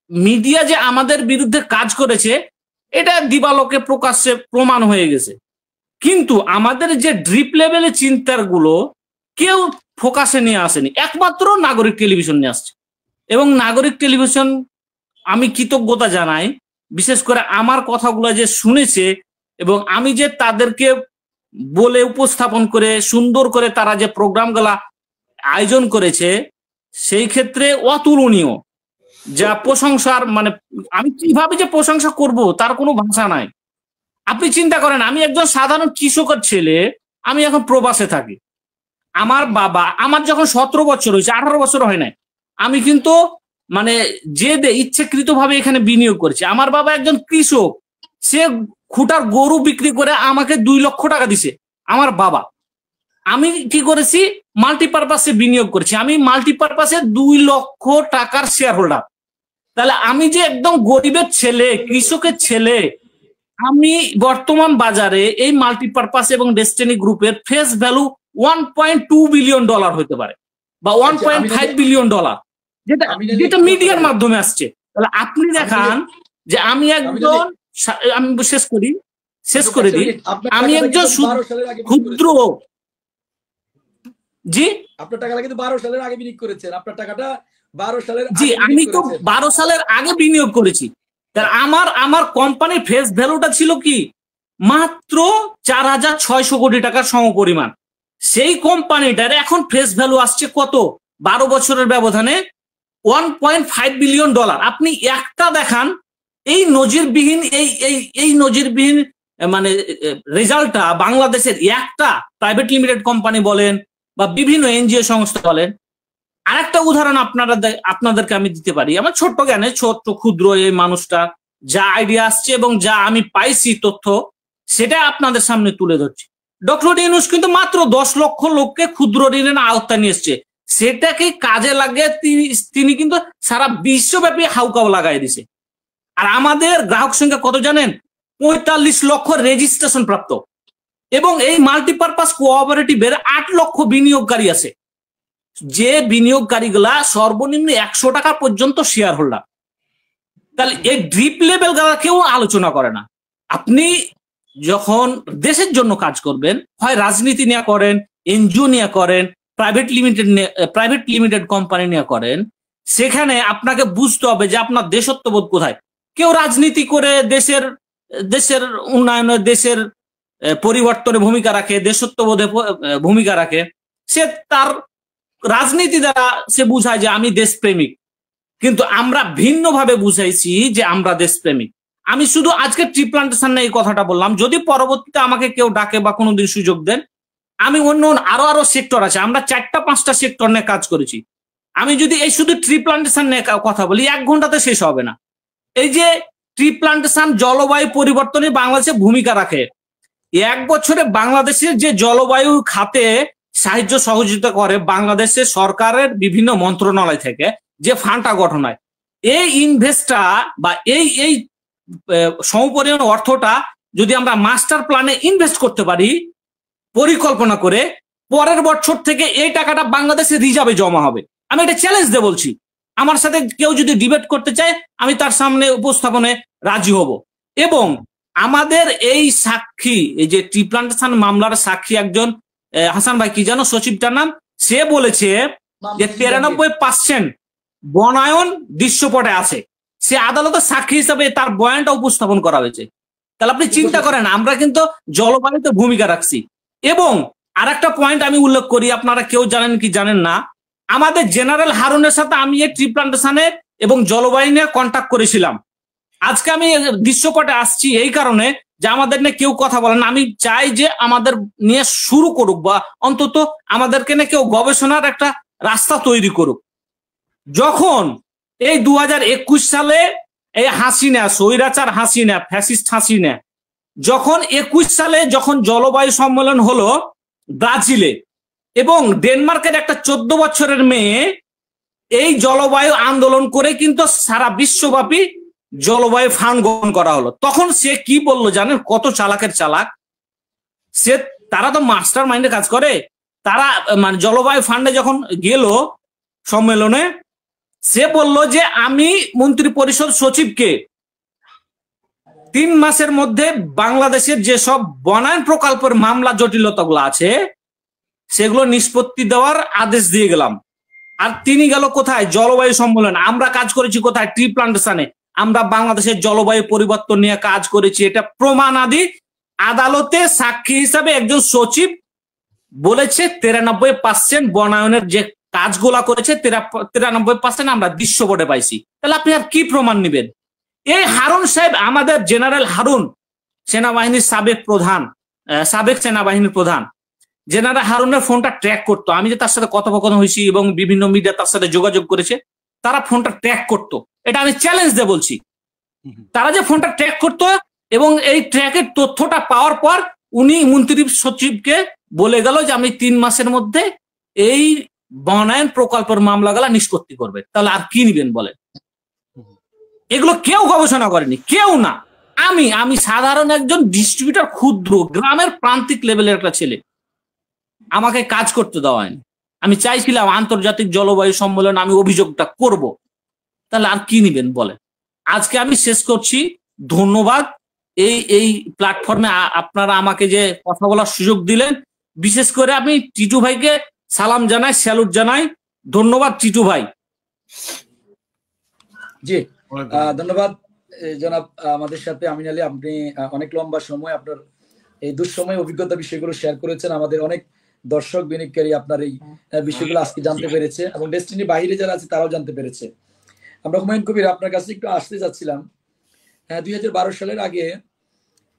মিডিয়া যে আমাদের বিরুদ্ধে কাজ করেছে এটা দিবালোকে প্রকাশ্যে প্রমাণ হয়ে গেছে, কিন্তু আমাদের যে ড্রিপ লেভেলের চিন্তার গুলো কেউ ফোকাসে নিয়ে আসেনি, একমাত্র নাগরিক টেলিভিশন নিয়ে আসছে। এবং নাগরিক টেলিভিশন আমি কৃতজ্ঞতা জানাই, বিশেষ করে আমার কথাগুলো যে শুনেছে এবং আমি যে তাদেরকে বলে উপস্থাপন করে সুন্দর করে তারা যে প্রোগ্রামগুলা আয়োজন করেছে সেই ক্ষেত্রে অতুলনীয়, যা প্রশংসার মানে আমি কিভাবে যে প্রশংসা করব তার কোনো ভাষা নাই। আপনি চিন্তা করেন, আমি একজন সাধারণ কৃষকের ছেলে, আমি এখন প্রবাসে থাকি। আমার বাবা, আমার যখন 17 বছর হয়েছে, 18 বছর হয় নাই, আমি কিন্তু মানে ইচ্ছাকৃত ভাবে এখানে বিনিয়োগ করেছি। আমার বাবা একজন কৃষক, সে খুঁটার গরু বিক্রি করে আমাকে 2 লক্ষ টাকা দিছে আমার বাবা। আমি কি করেছি, মাল্টিপারপাসে বিনিয়োগ করেছি। আমি মাল্টিপারপাসে 2 লক্ষ টাকার শেয়ার হোল্ডার। তাহলে আমি যে একদম গরিবের ছেলে, কৃষকের ছেলে, আমি বর্তমান বাজারে এই মাল্টিপারপাস এবং ডেস্টিনি গ্রুপের ফেস ভ্যালু $1.2 বিলিয়ন হতে পারে বা $1.5 বিলিয়ন, যেটা মিডিয়ার মাধ্যমে আসছে। তাহলে আপনি দেখান যে আমি একজন, আমি শেষ করে দিই, আমি একজন ক্ষুদ্র, জি আপনার টাকাটা কিন্তু 12 সালের আগে বিনিয়োগ করেছেন, আপনার টাকাটা 12 সালের জি আমি তো 12 সালের আগে বিনিয়োগ করেছি। আমার কোম্পানির ফেস ভ্যালুটা ছিল কি মাত্র 4,600 কোটি টাকার সমপরিমাণ। সেই কোম্পানিটার এখন ফেস ভ্যালু আসছে কত, 12 বছরের ব্যবধানে $1.5 বিলিয়ন। আপনি একটা দেখান এই নজিরবিহীন এই নজিরবিহীন মানে রেজাল্টটা বাংলাদেশের একটা প্রাইভেট লিমিটেড কোম্পানি বলেন বা বিভিন্ন এনজিও সংস্থা বলেন। আরেকটা উদাহরণ আপনাদেরকে আমি দিতে পারি, আমার ছোট্ট জ্ঞানে, ছোট্ট ক্ষুদ্র এই মানুষটা যা আইডিয়া আসছে এবং যা আমি পাইছি তথ্য, সেটা আপনাদের সামনে তুলে ধরছি। ডক্টর ইউনূস কিন্তু মাত্র 10 লক্ষ লোককে ক্ষুদ্র ঋণের আওতায় নিয়ে এসছে, সেটাকে কাজে লাগিয়ে তিনি কিন্তু সারা বিশ্বব্যাপী হাউকাও লাগাই দিছে। আর আমাদের গ্রাহক সংখ্যা কত জানেন, 45 লক্ষ রেজিস্ট্রেশন প্রাপ্ত, এবং এই মাল্টিপারপাস কোঅপারেটিভের 8 লক্ষ বিনিয়োগকারী আছে, যে বিনিয়োগকারীগুলা সর্বনিম্ন 100 টাকা পর্যন্ত শেয়ার হোল্ডার। তাহলে এই ড্রিপ লেভেল গুলা কেউ আলোচনা করে না। আপনি যখন দেশের জন্য কাজ করবেন, হয় রাজনীতি নিয়ে করেন, এনজিও নিয়ে করেন, প্রাইভেট লিমিটেড কোম্পানি নিয়ে করেন, সেখানে আপনাকে বুঝতে হবে যে আপনার দেশত্ববোধ কোথায়। কেউ রাজনীতি করে দেশের উন্নয়নে, দেশের পরিবর্তনে ভূমিকা রাখে, দেশত্ববোধে ভূমিকা রাখে, সে তার রাজনীতি দ্বারা সে বুঝায় যে আমি দেশপ্রেমিক। কিন্তু আমরা ভিন্নভাবে বুঝাইছি যে আমরা দেশপ্রেমিক। আমি শুধু আজকে ট্রি প্লান্টেশন নিয়ে এই কথাটা বললাম, যদি পরবর্তীতে আমাকে কেউ ডাকে বা কোনোদিন সুযোগ দেন, আমি অন্য আরো সেক্টর আছে, আমরা 4-5টা সেক্টর নিয়ে কাজ করেছি। আমি যদি এই শুধু ট্রি প্লান্টেশন নিয়ে কথা বলি, 1 ঘন্টাতে শেষ হবে না। এই যে ট্রি প্লান্টেশন জলবায়ু পরিবর্তনে বাংলাদেশে ভূমিকা রাখে, 1 বছরে বাংলাদেশের যে জলবায়ু খাতে সাহায্য সহযোগিতা করে বাংলাদেশের সরকারের বিভিন্ন মন্ত্রণালয় থেকে যে ফান্ডটা গঠন হয়, এই ইনভেস্টটা বা এই সমপরিমাণ অর্থটা যদি আমরা মাস্টার প্ল্যানে ইনভেস্ট করতে পারি পরিকল্পনা করে, পরের বছর থেকে এই টাকাটা বাংলাদেশের রিজার্ভে জমা হবে। আমি এটা চ্যালেঞ্জ দিয়ে বলছি, আমার সাথে কেউ যদি ডিবেট করতে চায় আমি তার সামনে উপস্থাপনে রাজি হব। এবং আমাদের এই সাক্ষী, এই যে ট্রি প্লান্টেশন মামলার সাক্ষী একজন হাসান ভাই, কি জানো সচিবটার নাম, সে বলেছে যে 93% বনায়ন দৃশ্যপটে আছে। সে আদালতের সাক্ষী হিসাবে তার বয়ানটা উপস্থাপন করা হয়েছে। তাহলে আপনি চিন্তা করেন, আমরা কিন্তু জলবায়ুতে ভূমিকা রাখছি। এবং আরেকটা পয়েন্ট আমি উল্লেখ করি, আপনারা কেউ জানেন কি জানেন না, আমাদের জেনারেল হারুনের সাথে আমি এই ট্রি প্লান্টেশনের এবং জলবায়ু নিয়ে কন্ট্যাক্ট করেছিলাম। আজকে আমি দৃশ্যপটে আসছি এই কারণে যে আমাদের নিয়ে কেউ কথা বলে না। আমি চাই যে আমাদের নিয়ে শুরু করুক, বা অন্তত আমাদেরকে নিয়ে কেউ গবেষণার একটা রাস্তা তৈরি করুক। যখন এই 2021 সালে এই হাসিনা, স্বৈরাচার হাসিনা, ফ্যাসিস্ট হাসিনা, যখন 21 সালে যখন জলবায়ু সম্মেলন হলো ব্রাজিলে, এবং ডেনমার্কের একটা 14 বছরের মেয়ে এই জলবায়ু আন্দোলন করে কিন্তু সারা বিশ্বব্যাপী জলবায়ু ফান্ড গ্রহণ করা হলো। তখন সে কি বললো জানেন, কত চালাকের চালাক, সে তারা তো মাস্টার মাইন্ডে কাজ করে। তারা মানে জলবায়ু ফান্ডে যখন গেল সম্মেলনে, সে বলল যে আমি মন্ত্রী পরিষদ সচিবকে 3 মাসের মধ্যে বাংলাদেশের যেসব বনায়ন প্রকল্পের মামলা জটিলতাগুলো আছে সেগুলো নিষ্পত্তি দেওয়ার আদেশ দিয়ে গেলাম। আর তিনি গেল কোথায়? জলবায়ু সম্মেলন। আমরা কাজ করেছি কোথায়? ট্রি প্লান্টেশনে। আমরা বাংলাদেশের জলবায়ু পরিবর্তন নিয়ে কাজ করেছি, এটা প্রমাণাদি আদালতে সাক্ষী হিসাবে একজন সচিব বলেছে 93% বনায়নের যে কাজগুলা করেছে 93% আমরা দৃশ্য বোর্ডে পাইছি। তাহলে আপনি আর কি প্রমাণ নেবেন? এই হারুন সাহেব, আমাদের জেনারেল হারুন, সেনাবাহিনীর সাবেক সেনাবাহিনীর প্রধান, জেনারেল হারুনের ফোনটা ট্র্যাক করতো। আমি যে তার সাথে কথোপকথন হয়েছি এবং বিভিন্ন মিডিয়া তার সাথে যোগাযোগ করেছে, তারা ফোনটা ট্র্যাক করতো। এটা আমি চ্যালেঞ্জ দিয়ে বলছি, তারা যে ফোনটা ট্র্যাক করতো এবং এই ট্র্যাকের তথ্যটা পাওয়ার পর উনি মন্ত্রী সচিবকে বলে গেল যে আমি 3 মাসের মধ্যে এই বনায়ন প্রকল্পের মামলাগুলা নিষ্পত্তি করবে। তাহলে আর কি নিবেন বলেন? এগুলো কেউ গবেষণা করেনি, কেউ না। আমি সাধারণ একজন ডিস্ট্রিবিউটর, ক্ষুদ্র গ্রামের প্রান্তিক লেভেলের একটা ছেলে, আমাকে কাজ করতে দেওয়া হয়নি। আমি চাইছিলাম আন্তর্জাতিক জলবায়ু সম্মেলন আমি অভিযোগটা করব, তাহলে আর কি নিবেন বলেন? আজকে আমি শেষ করছি। ধন্যবাদ এই প্ল্যাটফর্মে আপনারা আমাকে যে কথা বলার সুযোগ দিলেন। বিশেষ করে আমি টিটু ভাইকে সালাম জানাই, স্যালুট জানাই। ধন্যবাদ টিটু ভাই। জি, ধন্যবাদ জনাব আমাদের সাথে আমিন আলী। আপনি অনেক লম্বা সময় আপনার এই দুঃসময় অভিজ্ঞতা বিষয়গুলো শেয়ার করেছেন। আমাদের অনেক দর্শক বিনিয়োগকারী আপনার এই বিষয়গুলো আজকে জানতে পেরেছে এবং ডেস্টিনি বাইরে যারা আছে তারাও জানতে পেরেছে। আমরা হুমায়ুন কবির আপনার কাছে একটু আসতে যাচ্ছিলাম। 2012 সালের আগে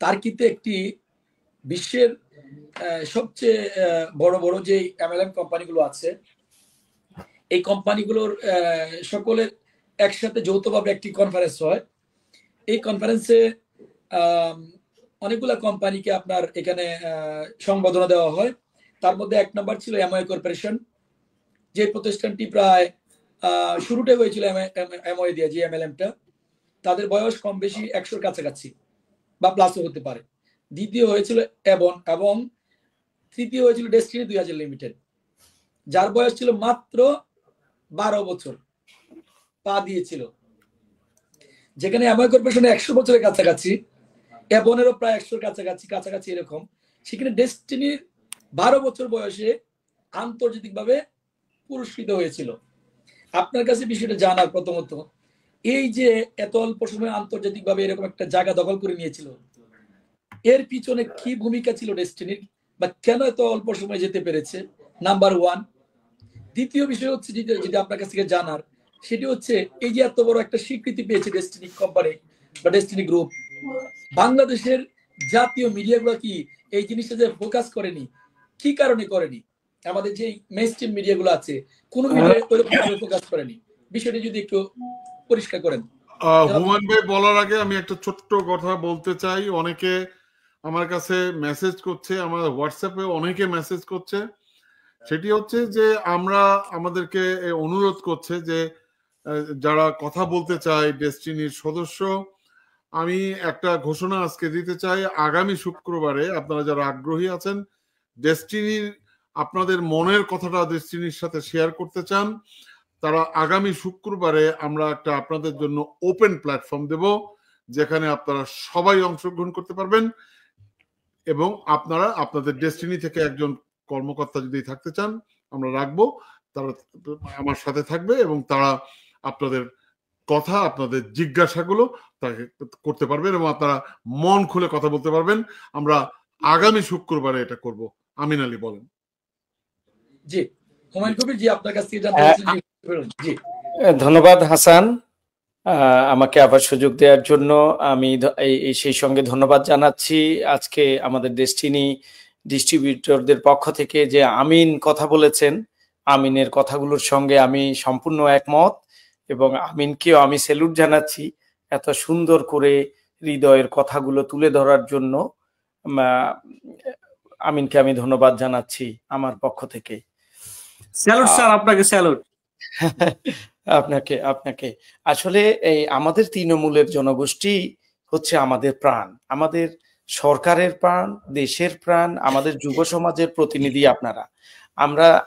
তার্কিতে একটি বিশ্বের সবচেয়ে বড় বড় যে এমএলএম কোম্পানিগুলো আছে, এই কোম্পানিগুলোর সকলের একসাথে যৌথভাবে একটি কনফারেন্স হয়। এই কনফারেন্সে অনেকগুলা কোম্পানিকে আপনার এখানে সংবর্ধনা দেওয়া হয়। তার মধ্যে 1 নম্বর ছিল এমওয়ে কর্পোরেশন, যে প্রতিষ্ঠানটি প্রায় শুরুতে হয়েছিল এমওয়ে দিয়ে, যে এমএলএমটা, তাদের বয়স কম বেশি 100-র কাছাকাছি বা প্লাসও হতে পারে। দ্বিতীয় হয়েছিল এবন, এবং তৃতীয় হয়েছিল ডেস্টিনি 2000 লিমিটেড, যার বয়স ছিল মাত্র 12 বছর, পা দিয়েছিল। যেখানে এমওয়ে কর্পোরেশনে 100 বছরের কাছাকাছি, এবনেরও প্রায় 100-র কাছাকাছি এরকম, সেখানে ডেস্টিনির 12 বছর বয়সে আন্তর্জাতিকভাবে পুরস্কৃত হয়েছিল। আপনার কাছে বিষয়টা জানার, প্রথমত এই যে এত অল্প সময়ে আন্তর্জাতিকভাবে এরকম একটা জায়গা দখল করে নিয়েছিল, এর পিছনে কি ভূমিকা ছিল ডেস্টিনির, বা কেন এত অল্প সময়ে যেতে পেরেছে? নাম্বার 1। দ্বিতীয় বিষয় হচ্ছে যেটা আপনার কাছ থেকে জানার, সেটি হচ্ছে এই যে এত বড় একটা স্বীকৃতি পেয়েছে ডেস্টিনি কোম্পানি বা ডেস্টিনি গ্রুপ, বাংলাদেশের জাতীয় মিডিয়াগুলো কি এই জিনিসটা যে ফোকাস করেনি? কি কারণে করেনি? আমাদের যে মেইনস্ট্রিম মিডিয়াগুলো আছে, কোন মিডিয়া ফোকাস করেনি? বিষয়টি যদি একটু পরিষ্কার করেন। হুমায়ুন ভাই বলার আগে আমি একটা ছোট্ট কথা বলতে চাই। অনেকে আমার কাছে মেসেজ করছে, আমার হোয়াটসঅ্যাপে অনেকে মেসেজ করছে। সেটি হচ্ছে যে আমাদেরকে অনুরোধ করছে যে যারা কথা বলতে চায় ডেস্টিনির সদস্য, আমি একটা ঘোষণা আজকে দিতে চাই। আগামী শুক্রবারে আপনারা যারা আগ্রহী আছেন, ডেস্টিনির আপনাদের মনের কথাটা ডেস্টিনির সাথে শেয়ার করতে চান, তারা আগামী শুক্রবারে আমরা একটা আপনাদের জন্য ওপেন প্ল্যাটফর্ম দেব, যেখানে আপনারা সবাই অংশগ্রহণ করতে পারবেন। এবং আপনারা আপনাদের ডেস্টিনি থেকে একজন কর্মকর্তা যদি থাকতে চান, আমরা রাখবো, তারা আমার সাথে থাকবে এবং তারা আপনাদের কথা, আপনাদের জিজ্ঞাসাগুলো তাকে করতে পারবেন এবং আপনারা মন খুলে কথা বলতে পারবেন। আমরা আগামী শুক্রবারে এটা করব। আমিন আলী বলেন। জি, হুমায়ুন কবির জি, আপনার কাছ থেকে জানতে চাচ্ছি। জি, ধন্যবাদ হাসান, আমাকে আবার সুযোগ দেওয়ার জন্য। আমি সেই সঙ্গে ধন্যবাদ জানাচ্ছি আজকে আমাদের ডেস্টিনি ডিস্ট্রিবিউটরদের পক্ষ থেকে যে আমিন কথা বলেছেন, আমিনের কথাগুলোর সঙ্গে আমি সম্পূর্ণ একমত এবং আমিনকেও আমি স্যালুট জানাচ্ছি এত সুন্দর করে হৃদয়ের কথাগুলো তুলে ধরার জন্য। আমিনকে আমি ধন্যবাদ জানাচ্ছি আমার পক্ষ থেকে। স্যালুট স্যার, আপনাকে স্যালুট। আপনাকে আসলে এই আমাদের তৃণমূলের জনগোষ্ঠী হচ্ছে আমাদের প্রাণ, আমাদের সরকারের প্রাণ, দেশের প্রাণ, আমাদের যুব সমাজের প্রতিনিধি আপনারা।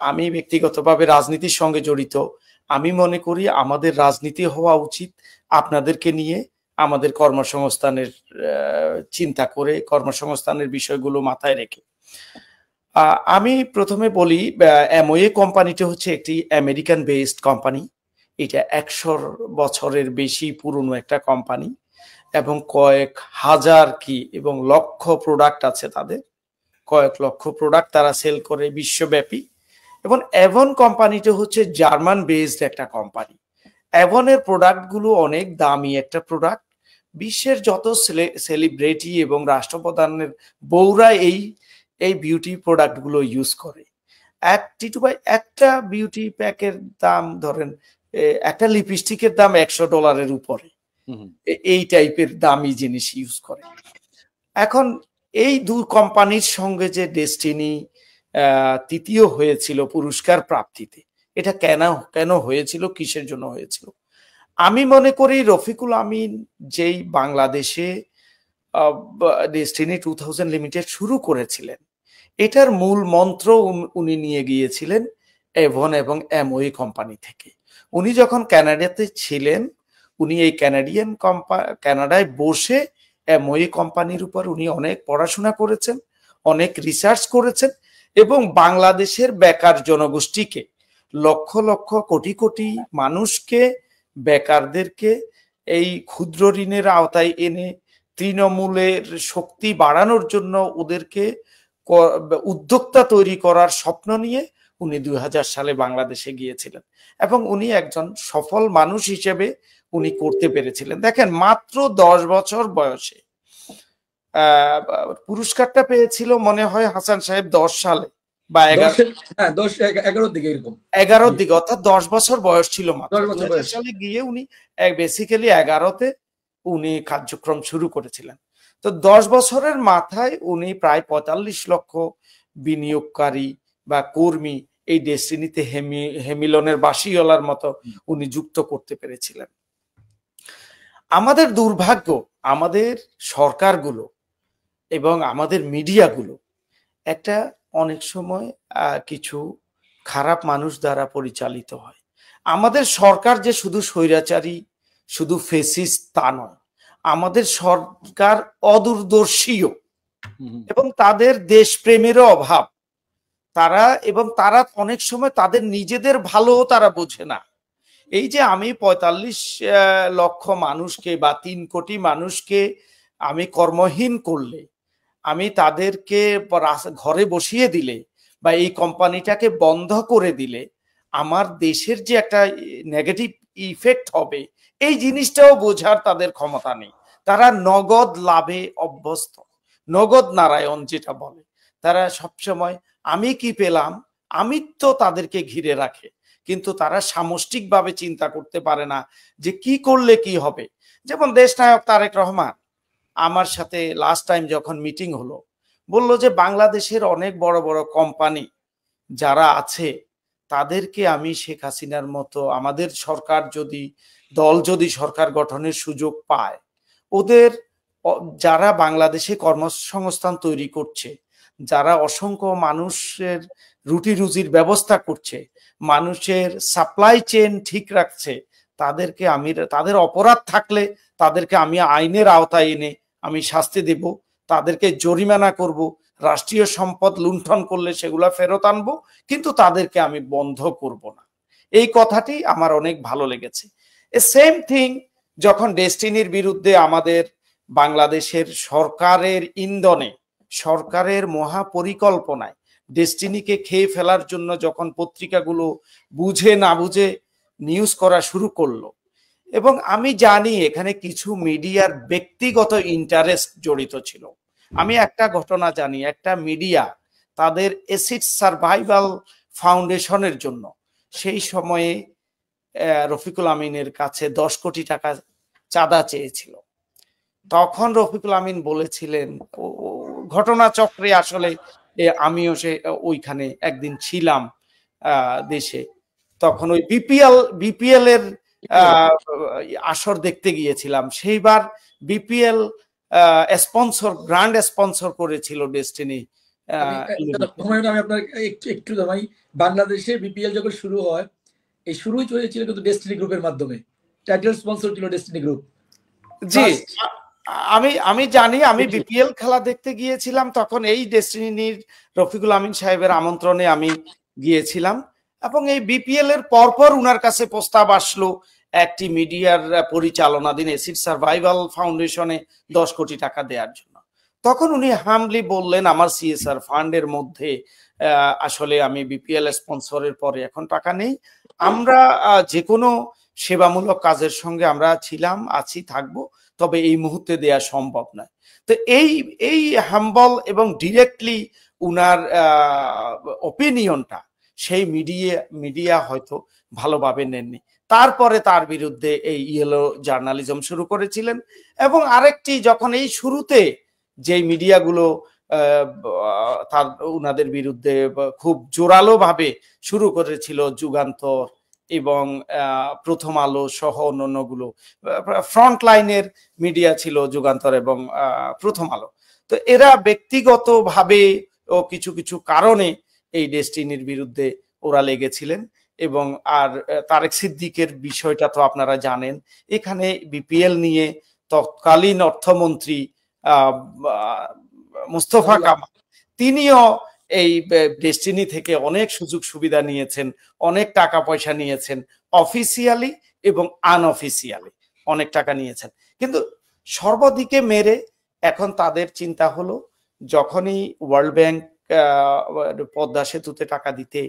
আমি ব্যক্তিগতভাবে রাজনীতির সঙ্গে জড়িত। আমি মনে করি আমাদের রাজনীতি হওয়া উচিত আপনাদেরকে নিয়ে, আমাদের কর্মসংস্থানের চিন্তা করে, কর্মসংস্থানের বিষয়গুলো মাথায় রেখে। আমি প্রথমে বলি, অ্যামওয়ে কোম্পানিটা হচ্ছে একটি আমেরিকান বেসড কোম্পানি। এটা 100 বছরের বেশি পুরনো একটা কোম্পানি এবং কয়েক হাজার এবং লক্ষ প্রোডাক্ট আছে তাদের, কয়েক লক্ষ প্রোডাক্ট তারা সেল করে বিশ্বব্যাপী। এবং অ্যাভন কোম্পানিটা হচ্ছে জার্মান বেসড একটা কোম্পানি। অ্যাভনের প্রোডাক্টগুলো অনেক দামি একটা প্রোডাক্ট। বিশ্বের যত সেলিব্রিটি এবং রাষ্ট্রপ্রধানের বউরা এই বিউটি প্রোডাক্টগুলো ইউজ করে। একটা বিউটি প্যাকের দাম ধরেন, একটা লিপস্টিকের দাম $100 উপরে, এই টাইপের দামি জিনিস ইউজ করে। এখন এই দুই কোম্পানির সঙ্গে যে ডেস্টিনি তৃতীয় হয়েছিল পুরস্কার প্রাপ্তিতে, এটা কেন হয়েছিল, কিসের জন্য হয়েছিল? আমি মনে করি রফিকুল আমিন যেই বাংলাদেশে ডেস্টিনি 2000 লিমিটেড শুরু করেছিলেন, এটার মূল মন্ত্র উনি নিয়ে গিয়েছিলেন অ্যাভন এবং অ্যামওয়ে কোম্পানি থেকে। উনি যখন কানাডাতে ছিলেন, উনি এই কানাডায় বসে অ্যামওয়ে কোম্পানির উপর উনি অনেক পড়াশোনা করেছেন, অনেক রিসার্চ করেছেন এবং বাংলাদেশের বেকার জনগোষ্ঠীকে, লক্ষ লক্ষ কোটি কোটি মানুষকে, বেকারদেরকে এই ক্ষুদ্র ঋণের আওতায় এনে তৃণমূলের শক্তি বাড়ানোর জন্য ওদেরকে উদ্যোক্তা তৈরি করার স্বপ্ন নিয়ে উনি 2000 সালে বাংলাদেশে গিয়েছিলেন এবং উনি একজন সফল মানুষ হিসেবে উনি করতে পেরেছিলেন। দেখেন, মাত্র 10 বছর বয়সে পুরস্কারটা পেয়েছিল মনে হয় হাসান সাহেব 10 সালে বা 11 দিকে, এরকম 11 দিকে, অর্থাৎ 10 বছর বয়স ছিল মাত্র। 10 বছর বয়স সালে গিয়ে উনি বেসিক্যালি 11তে উনি কার্যক্রম শুরু করেছিলেন। তো 10 বছরের মাথায় উনি প্রায় 45 লক্ষ বিনিয়োগকারী বা কর্মী এই ডেস্টিনিতে হেমিলনের বাসিওয়ালার মতো উনি যুক্ত করতে পেরেছিলেন। আমাদের দুর্ভাগ্য, আমাদের সরকারগুলো এবং আমাদের মিডিয়াগুলো একটা অনেক সময় কিছু খারাপ মানুষ দ্বারা পরিচালিত হয়। আমাদের সরকার যে শুধু স্বৈরাচারী, শুধু ফেসিস্ট তা নয়, আমাদের সরকার অদূরদর্শীও এবং তাদের দেশপ্রেমেরও অভাব। তারা অনেক সময় তাদের নিজেদের ভালো তারা বোঝে না। এই যে আমি 45 লক্ষ মানুষকে বা 3 কোটি মানুষকে আমি কর্মহীন করলে, আমি তাদেরকে ঘরে বসিয়ে দিলে বা এই কোম্পানিটাকে বন্ধ করে দিলে আমার দেশের যে একটা নেগেটিভ ইফেক্ট হবে, এই জিনিসটাও বোঝার তাদের ক্ষমতা নেই। তারা নগদ লাভে অভ্যস্ত, নগদ নারায়ণ যেটা বলে। তারা সবসময় আমি কি পেলাম, আমি তো তাদেরকে ঘিরে রাখে, কিন্তু তারা সামষ্টিকভাবে চিন্তা করতে পারে না যে কি করলে কি হবে। যেমন দেশনায়ক তারেক রহমান আমার সাথে লাস্ট টাইম যখন মিটিং হলো, বলল যে বাংলাদেশের অনেক বড় বড় কোম্পানি যারা আছে তাদেরকে আমি শেখ হাসিনার মতো আমাদের সরকার যদি সরকার গঠনের সুযোগ পায়, ওদের যারা বাংলাদেশে কর্মসংস্থান তৈরি করছে, যারা অসংখ্য মানুষের রুটি রুজির ব্যবস্থা করছে, মানুষের সাপ্লাই চেইন ঠিক রাখছে, তাদের অপরাধ থাকলে তাদেরকে আমি আইনের আওতায় এনে আমি শাস্তি দেব, তাদেরকে জরিমানা করব, রাষ্ট্রীয় সম্পদ লুণ্ঠন করলে সেগুলা ফেরত আনবো, কিন্তু তাদেরকে আমি বন্ধ করব না। এই কথাটি আমার অনেক ভালো লেগেছে। সেম থিং যখন ডেস্টিনির বিরুদ্ধে আমাদের বাংলাদেশের সরকারের ইন্ধনে, সরকারের মহাপরিকল্পনায় ডেস্টিনিকে খেয়ে ফেলার জন্য যখন পত্রিকাগুলো বুঝে না বুঝে নিউজ করা শুরু করলো, এবং আমি জানি এখানে কিছু মিডিয়ার ব্যক্তিগত ইন্টারেস্ট জড়িত ছিল। আমি একটা ঘটনা জানি, একটা মিডিয়া তাদের অ্যাসিড সার্ভাইভাল ফাউন্ডেশনের জন্য সেই সময়ে রফিকুল আমিনের কাছে 10 কোটি টাকা চাঁদা চেয়েছিল। তখন রফিকুল আমিন বলেছিলেন, ঘটনা চক্রে আসলে আমিও ওইখানে একদিন ছিলাম দেশে, তখন ওই বিপিএল এর আসর দেখতে গিয়েছিলাম। সেইবার বিপিএল গ্র্যান্ড স্পন্সর করেছিল ডেস্টিনি। হুমায়ুন, আমি আপনার একটু জানাই, বাংলাদেশে বিপিএল যখন শুরু হয়, এই শুরুই হয়েছিল কিন্তু ডেস্টিনি গ্রুপের মাধ্যমে। টাইটেল স্পন্সর ছিল ডেস্টিনি গ্রুপ। জি, আমি জানি, আমি বিপিএল খেলা দেখতে গিয়েছিলাম তখন এই ডেস্টিনির রফিকুল আমিন সাহেবের আমন্ত্রণে আমি গিয়েছিলাম, এবং এই বিপিএল এর পরপর উনার কাছে প্রস্তাব আসলো একটি মিডিয়ার পরিচালনাধীন এসিড সার্ভাইভাল ফাউন্ডেশনে 10 কোটি টাকা দেওয়ার জন্য। তখন উনি হামলি বললেন, আমার সিএসআর ফান্ডের মধ্যে আসলে আমি বিপিএল স্পন্সরের পরে এখন টাকা নেই, আমরা যে কোনো সেবামূলক কাজের সঙ্গে আমরা ছিলাম, আছি, থাকবো, তবে এই মুহূর্তে দেয়া সম্ভব নয়। তো এই হাম্বল এবং ডিরেক্টলি উনার ওপিনিয়নটা সেই মিডিয়া হয়তো ভালোভাবে নেননি। তারপরে তার বিরুদ্ধে এই ইয়েলো জার্নালিজম শুরু করেছিলেন, এবং আরেকটি যখন এই শুরুতে যে মিডিয়াগুলো তার উনাদের বিরুদ্ধে খুব জোরালো ভাবে শুরু করেছিল, যুগান্তর এবং প্রথম আলো সহ অন্যান্যগুলো, ফ্রন্ট লাইনের মিডিয়া ছিল যুগান্তর এবং প্রথম আলো, তো এরা ব্যক্তিগতভাবে ও কিছু কিছু কারণে এই ডেস্টিনির বিরুদ্ধে ওরা লেগেছিলেন। এবং আর তারেক সিদ্দিকের বিষয়টা তো আপনারা জানেন, এখানে বিপিএল নিয়ে তৎকালীন অর্থমন্ত্রী মুস্তফা কামাল তিনিও এই ডেস্টিনি থেকে অনেক সুযোগ সুবিধা নিয়েছেন, অনেক টাকা পয়সা নিয়েছেন, অফিসিয়ালি এবং আনঅফিসিয়ালি অনেক টাকা নিয়েছেন। কিন্তু সর্বদিকে মেরে এখন তাদের চিন্তা হলো, যখনই ওয়ার্ল্ড ব্যাংক পদ্মা সেতুতে টাকা দিতে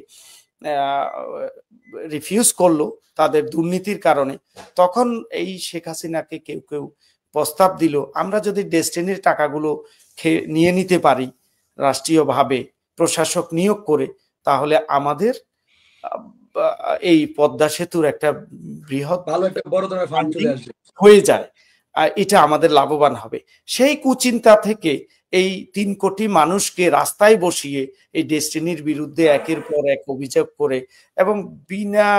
রিফিউজ করলো তাদের দুর্নীতির কারণে, তখন এই শেখ হাসিনাকে কেউ কেউ প্রস্তাব দিল, আমরা যদি ডেস্টিনির টাকাগুলো নিয়ে নিতে পারি রাষ্ট্রীয়ভাবে প্রশাসক নিয়োগ করে, তাহলে আমাদের এই পদ্মা সেতুর একটা বৃহৎ ভালো একটা বড় ধরনের ফান্ড চলে আসবে, হয়ে যায়, এটা আমাদের লাভবান হবে। সেই কুচিন্তা থেকে এই 3 কোটি মানুষকে রাস্তায় বসিয়ে এই ডেস্টিনির বিরুদ্ধে একের পর এক অভিযোগ করে, এবং বিনা,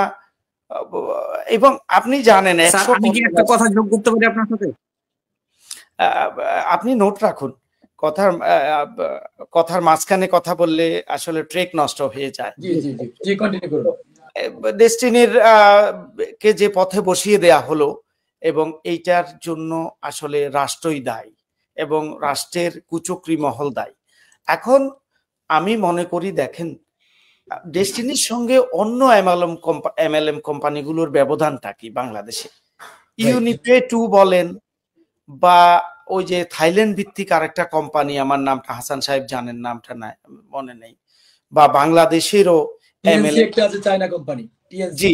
এবং আপনি জানেন আমি কি একটা কথা যোগ করতে পারি আপনার সাথে? আপনি নোট রাখুন, কথার মাঝখানে কথা বললে আসলে ট্রেক নষ্ট হয়ে যায়। জি জি জি জি, কন্টিনিউ করুন। ডেস্টিনির কে যে পথে বসিয়ে দেয়া হলো, এবং এইটার জন্য আসলে রাষ্ট্রই দায়ী এবং রাষ্ট্রের কুচক্রী মহল দায়ী। এখন আমি মনে করি, দেখেন ডেস্টিনির সঙ্গে অন্য এমএলএম কোম্পানিগুলোর ব্যবধানটা কি বাংলাদেশে? ইউনিপে 2 বলেন, বা ওই যে থাইল্যান্ড ভিত্তিক আরেকটা কোম্পানি, আমার নামটা হাসান সাহেব জানেন, নামটা না মনে নেই, বা বাংলাদেশেরও এমএলএম আছে, চায়না কোম্পানি জি,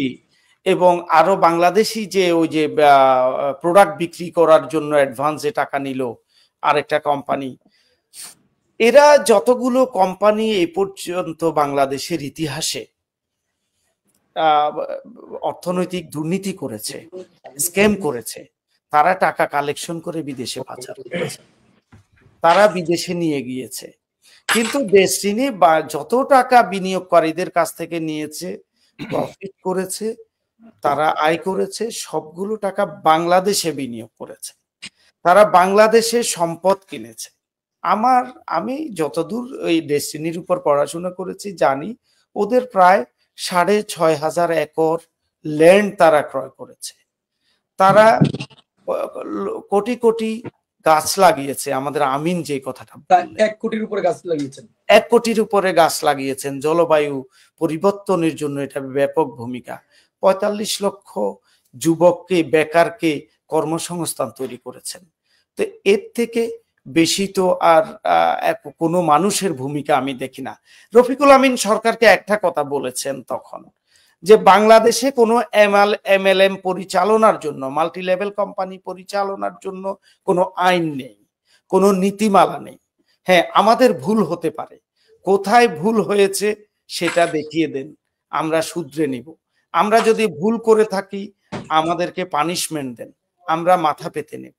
এবং আরো বাংলাদেশি যে ওই যে প্রোডাক্ট বিক্রি করার জন্য অ্যাডভান্সে টাকা নিল আরেকটা কোম্পানি। এরা যতগুলো কোম্পানি এই পর্যন্ত বাংলাদেশের ইতিহাসে অর্থনৈতিক দুর্নীতি করেছে, স্ক্যাম করেছে, তারা টাকা কালেকশন করে বিদেশে পাচার করেছে, তারা বিদেশে নিয়ে গিয়েছে। কিন্তু ডেস্টিনি যত টাকা বিনিয়োগকারীদের কাছ থেকে নিয়েছে, প্রফিট করেছে, তারা আয় করেছে, সবগুলো টাকা বাংলাদেশে বিনিয়োগ করেছে, তারা বাংলাদেশে সম্পদ কিনেছে। আমি যতদূর ওই ডেস্টিনির উপর পড়াশোনা করেছি জানি, ওদের প্রায় 6,500 একর ল্যান্ড তারা ক্রয় করেছে, তারা কোটি কোটি গাছ লাগিয়েছে। আমাদের আমিন যে কথাটা 1 কোটির উপরে গাছ লাগিয়েছেন, 1 কোটির উপরে গাছ লাগিয়েছেন। জলবায়ু পরিবর্তনের জন্য এটা ব্যাপক ভূমিকা। 45 লক্ষ যুবককে, বেকারকে কর্মসংস্থান তৈরি করেছেন। তো এর থেকে বেশি তো আর কোনো মানুষের ভূমিকা আমি দেখি না। রফিকুল আমিন সরকারকে একটা কথা বলেছেন তখন, যে বাংলাদেশে কোনো এমএলএম পরিচালনার জন্য, মাল্টি লেভেল কোম্পানি পরিচালনার জন্য কোনো আইন নেই, কোনো নীতিমালা নেই। হ্যাঁ, আমাদের ভুল হতে পারে, কোথায় ভুল হয়েছে সেটা দেখিয়ে দেন, আমরা শুধরে নিব। আমরা যদি ভুল করে থাকি আমাদেরকে পানিশমেন্ট দেন, আমরা মাথা পেতে নেব।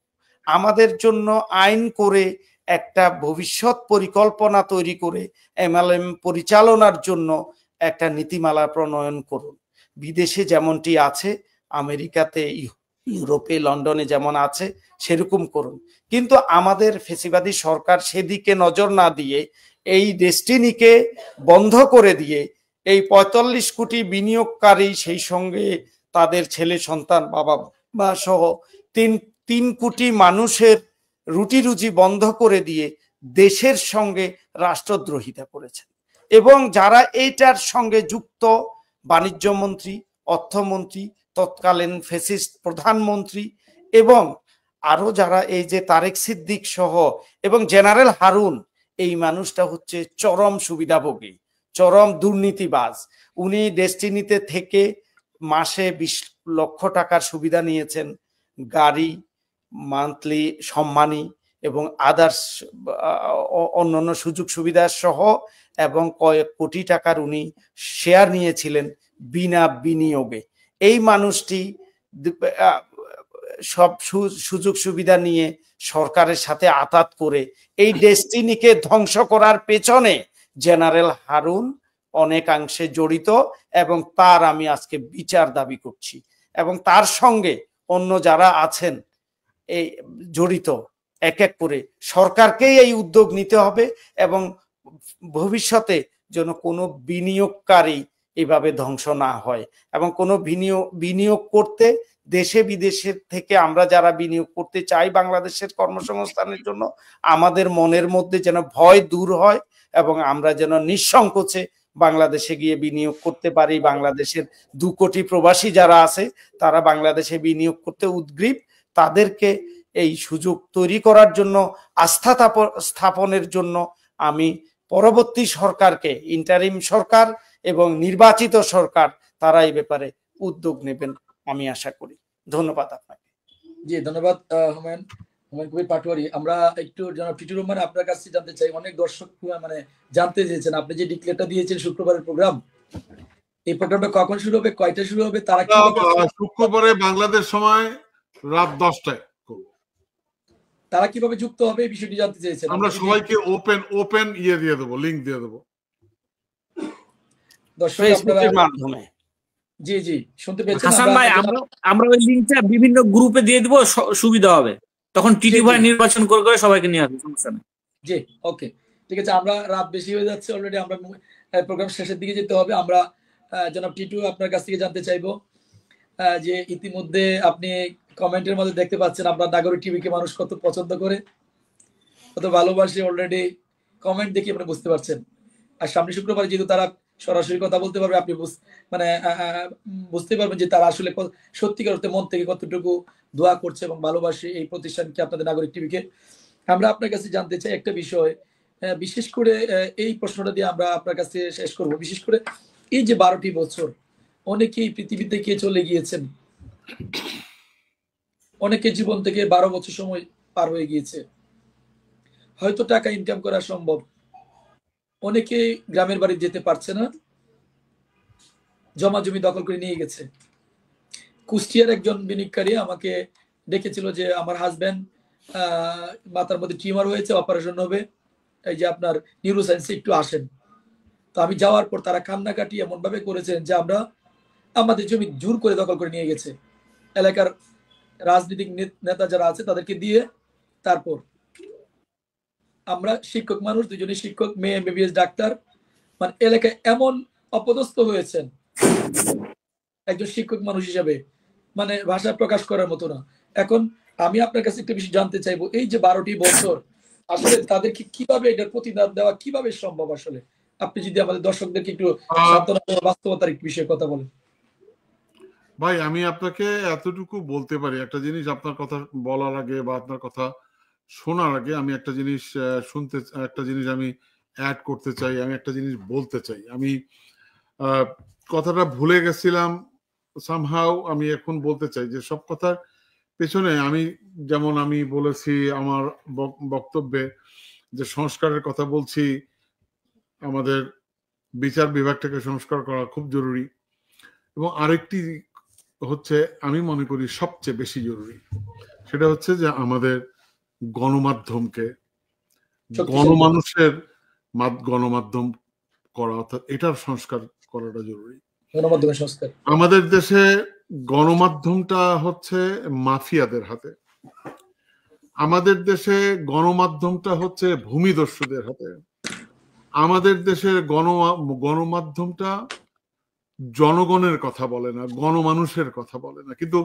আমাদের জন্য আইন করে একটা ভবিষ্যৎ পরিকল্পনা তৈরি করে এমএলএম পরিচালনার জন্য একটা নীতিমালা প্রণয়ন করুন। বিদেশে যেমনটি আছে, আমেরিকাতে, ইউরোপে লন্ডনে যেমন আছে সেরকম করুন, কিন্তু আমাদের ফেসিবাদী সরকার সেদিকে নজর না দিয়ে এই ডেস্টিনিকে বন্ধ করে দিয়ে এই ৪৫ কোটি বিনিয়োগকারী, সেই সঙ্গে তাদের ছেলে সন্তান, বাবা মা সহ ৩ কোটি মানুষের রুটি রুজি বন্ধ করে দিয়ে দেশের সঙ্গে রাষ্ট্রদ্রোহিতা করেছেন। এবং যারা এইটার সঙ্গে যুক্ত, বাণিজ্য মন্ত্রী, অর্থমন্ত্রী, তৎকালীন ফ্যাসিস্ট প্রধানমন্ত্রী এবং আরো যারা, এই যে তারেক সিদ্দিক সহ এবং জেনারেল হারুন, এই মানুষটা হচ্ছে চরম সুবিধাভোগী, চরম দুর্নীতিবাজ। উনি ডেস্টিনিতে থেকে মাসে ২০ লক্ষ টাকার সুবিধা নিয়েছেন, গাড়ি, মান্থলি সম্মানী এবং আদার্স অন্যান্য সুযোগ সুবিধা সহ, এবং কয়েক কোটি টাকার উনি শেয়ার নিয়েছিলেন বিনা বিনিয়োগে। এই মানুষটি সব সুযোগ সুবিধা নিয়ে সরকারের সাথে আতাত করে এই ডেস্টিনিকে ধ্বংস করার পেছনে জেনারেল হারুন অনেকাংশে জড়িত, এবং তার আমি আজকে বিচার দাবি করছি। এবং তার সঙ্গে অন্য যারা আছেন এই জড়িত, এক এক করে সরকারকেই এই উদ্যোগ নিতে হবে, এবং ভবিষ্যতে যেন কোনো বিনিয়োগকারী এভাবে ধ্বংস না হয়, এবং কোনো বিনিয়োগ করতে দেশে বিদেশের থেকে আমরা যারা বিনিয়োগ করতে চাই বাংলাদেশের কর্মসংস্থানের জন্য, আমাদের মনের মধ্যে যেন ভয় দূর হয় এবং আমরা যেন নিঃসংকোচে বাংলাদেশে গিয়ে বিনিয়োগ করতে পারি। বাংলাদেশের ২ কোটি প্রবাসী যারা আছে তারা বাংলাদেশে বিনিয়োগ করতে উদ্গ্রীব, তাদেরকে এই সুযোগ তৈরি করার জন্য, আস্থা স্থাপনের জন্য আমি পরবর্তী সরকারকে, ইন্টারিম সরকার এবং নির্বাচিত সরকার, তারা এই ব্যাপারে উদ্যোগ নেবেন আমি আশা করি। ধন্যবাদ আপনাকে। জি ধন্যবাদ হুমায়ুন কবির পাটোয়ারি। আমরা একটু জনাব টিটু রহমান আপনার কাছে জানতে চাই, অনেক দর্শক মানে জানতে চেয়েছেন আপনি যে ডিক্লেয়ারটা দিয়েছেন শুক্রবারের প্রোগ্রাম, এই প্রোগ্রামটা কখন শুরু হবে, কয়টা শুরু হবে, তারা কি শুক্রবারে বাংলাদেশ সময় রাত ১০টায় তারা কিভাবে যুক্ত হবে এই বিষয়টি জানতে চেয়েছেন। আমরা সবাইকে ওপেন দিয়ে দেবো, লিংক দিয়ে দেবো দর্শক আপনারা মাধ্যমে। জি জি শুনতে পেয়েছেন হাসান ভাই, আমরা ওই লিংকটা বিভিন্ন গ্রুপে দিয়ে দিব, সুবিধা হবে, তখন টিটি ভাই নির্বাচন করে সবাইকে নিয়ে আসবে, সমস্যা নেই। জি ওকে ঠিক আছে। আমরা রাত বেশি হয়ে যাচ্ছে অলরেডি, আমরা প্রোগ্রাম শেষের দিকে যেতে হবে। আমরা জনাব টিটু আপনার কাছ থেকে জানতে চাইবো যে ইতিমধ্যে আপনি কমেন্টের মধ্যে দেখতে পাচ্ছেন আপনার নাগরিক টিভিকে মানুষ কত পছন্দ করে, কত ভালোবাসে, অলরেডি কমেন্ট দেখে আপনি বুঝতে পারছেন। আর সামনে শুক্রবার যেহেতু তারা সরাসরি কথা বলতে পারবে, আপনি মানে বুঝতে পারবেন যে তারা আসলে সত্যিকার অর্থে মন থেকে কতটুকু দোয়া করছে এবং ভালোবাসে এই প্রতিষ্ঠানকে, আপনাদের নাগরিক টিভিকে। আমরা আপনার কাছে জানতে চাই একটা বিষয়, বিশেষ করে এই প্রশ্নটা দিয়ে আমরা আপনার কাছে শেষ করব। বিশেষ করে এই যে 12টি বছর অনেকেই পৃথিবী থেকে চলে গিয়েছেন, অনেকে জীবন থেকে 12 বছর সময় পার হয়ে গিয়েছে, হয়তো টাকা ইনকাম করা সম্ভব, অনেকে গ্রামের বাড়ি যেতে পারছে না, জমা জমি দখল করে নিয়ে গেছে। কুষ্টিয়ার একজন বিনিয়োগকারী আমাকে ডেকেছিল যে আমার হাজবেন্ড মাথার মধ্যে টিউমার হয়েছে, অপারেশন হবে, এই যে আপনার নিউরো সায়েন্সে একটু আসেন। তো আমি যাওয়ার পর তারা কান্নাকাটি এমন ভাবে করেছেন যে আমরা আমাদের জমি জোর করে দখল করে নিয়ে গেছে, এলাকার রাজনৈতিক নেতা যারা আছে তাদেরকে দিয়ে। তারপর আমরা শিক্ষক মানুষ, দুজনে শিক্ষক, মেয়ে এমবিবিএস ডাক্তার, মানে এলাকায় এমন অপদস্থ হয়েছেন একজন শিক্ষক মানুষ হিসাবে, মানে ভাষা প্রকাশ করার মতো না। এখন আমি আপনার কাছে একটু বেশি জানতে চাইবো, এই যে 12টি বছর আসলে তাদেরকে কিভাবে এটার প্রতিদান দেওয়া কিভাবে সম্ভব, আসলে আপনি যদি আমাদের দর্শকদেরকে একটু সান্ত্বনা বাস্তবতার একটু বিষয়ে কথা বলেন। ভাই আমি আপনাকে এতটুকু বলতে পারি, একটা জিনিস আপনার কথা বলার আগে বা আপনার কথা শোনার আগে আমি একটা জিনিস একটা জিনিস আমি অ্যাড করতে চাই, আমি একটা জিনিস বলতে চাই। আমি কথাটা ভুলে গেছিলাম সামহাউ, আমি এখন বলতে চাই যে সব কথার পেছনে যেমন আমি বলেছি আমার বক্তব্যে যে সংস্কারের কথা বলছি, আমাদের বিচার বিভাগটাকে সংস্কার করা খুব জরুরি, এবং আরেকটি হচ্ছে আমি মনে করি সবচেয়ে বেশি জরুরি, সেটা হচ্ছে যে আমাদের গণমাধ্যমকে গণমানুষের গণমাধ্যম করা, অর্থাৎ এটার সংস্কার করাটা জরুরি। গণমাধ্যমের সংস্কার। আমাদের দেশে গণমাধ্যমটা হচ্ছে মাফিয়াদের হাতে, আমাদের দেশে গণমাধ্যমটা হচ্ছে ভূমিদস্যুদের হাতে, আমাদের দেশের গণমাধ্যমটা জনগণের কথা বলে না, গণমানুষের কথা বলে না। কিন্তু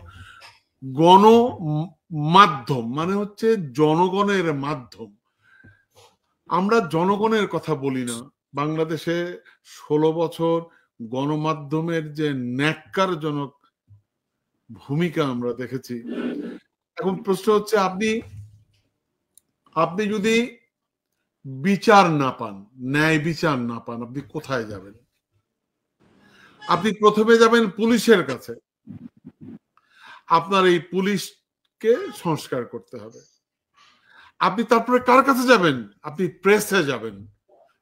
গণমাধ্যম মানে হচ্ছে জনগণের মাধ্যম। আমরা জনগণের কথা বলি না। বাংলাদেশে 16 বছর গণমাধ্যমের যে ন্যাক্কারজনক ভূমিকা আমরা দেখেছি। এখন প্রশ্ন হচ্ছে, আপনি যদি বিচার না পান, ন্যায় বিচার না পান, আপনি কোথায় যাবেন? আপনি প্রথমে যাবেন পুলিশের কাছে। আপনার এই পুলিশকে সংস্কার করতে হবে। আপনি তারপরে কার কাছে যাবেন? আপনি প্রেসে যাবেন,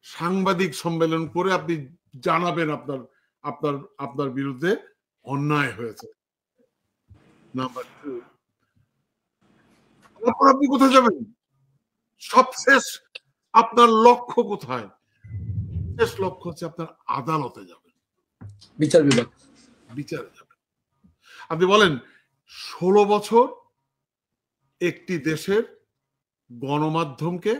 সাংবাদিক সম্মেলন করে আপনি জানাবেন আপনার বিরুদ্ধে অন্যায় হয়েছে। নাম্বার 2, তারপর আপনি কোথায় যাবেন? সবশেষ আপনার লক্ষ্য কোথায়? শেষ লক্ষ্য হচ্ছে আপনার আদালতে যাবেন, বিচার বিভাগ, বিচারে যাবেন। আপনি বলেন 16 বছর একটি দেশের গণমাধ্যমকে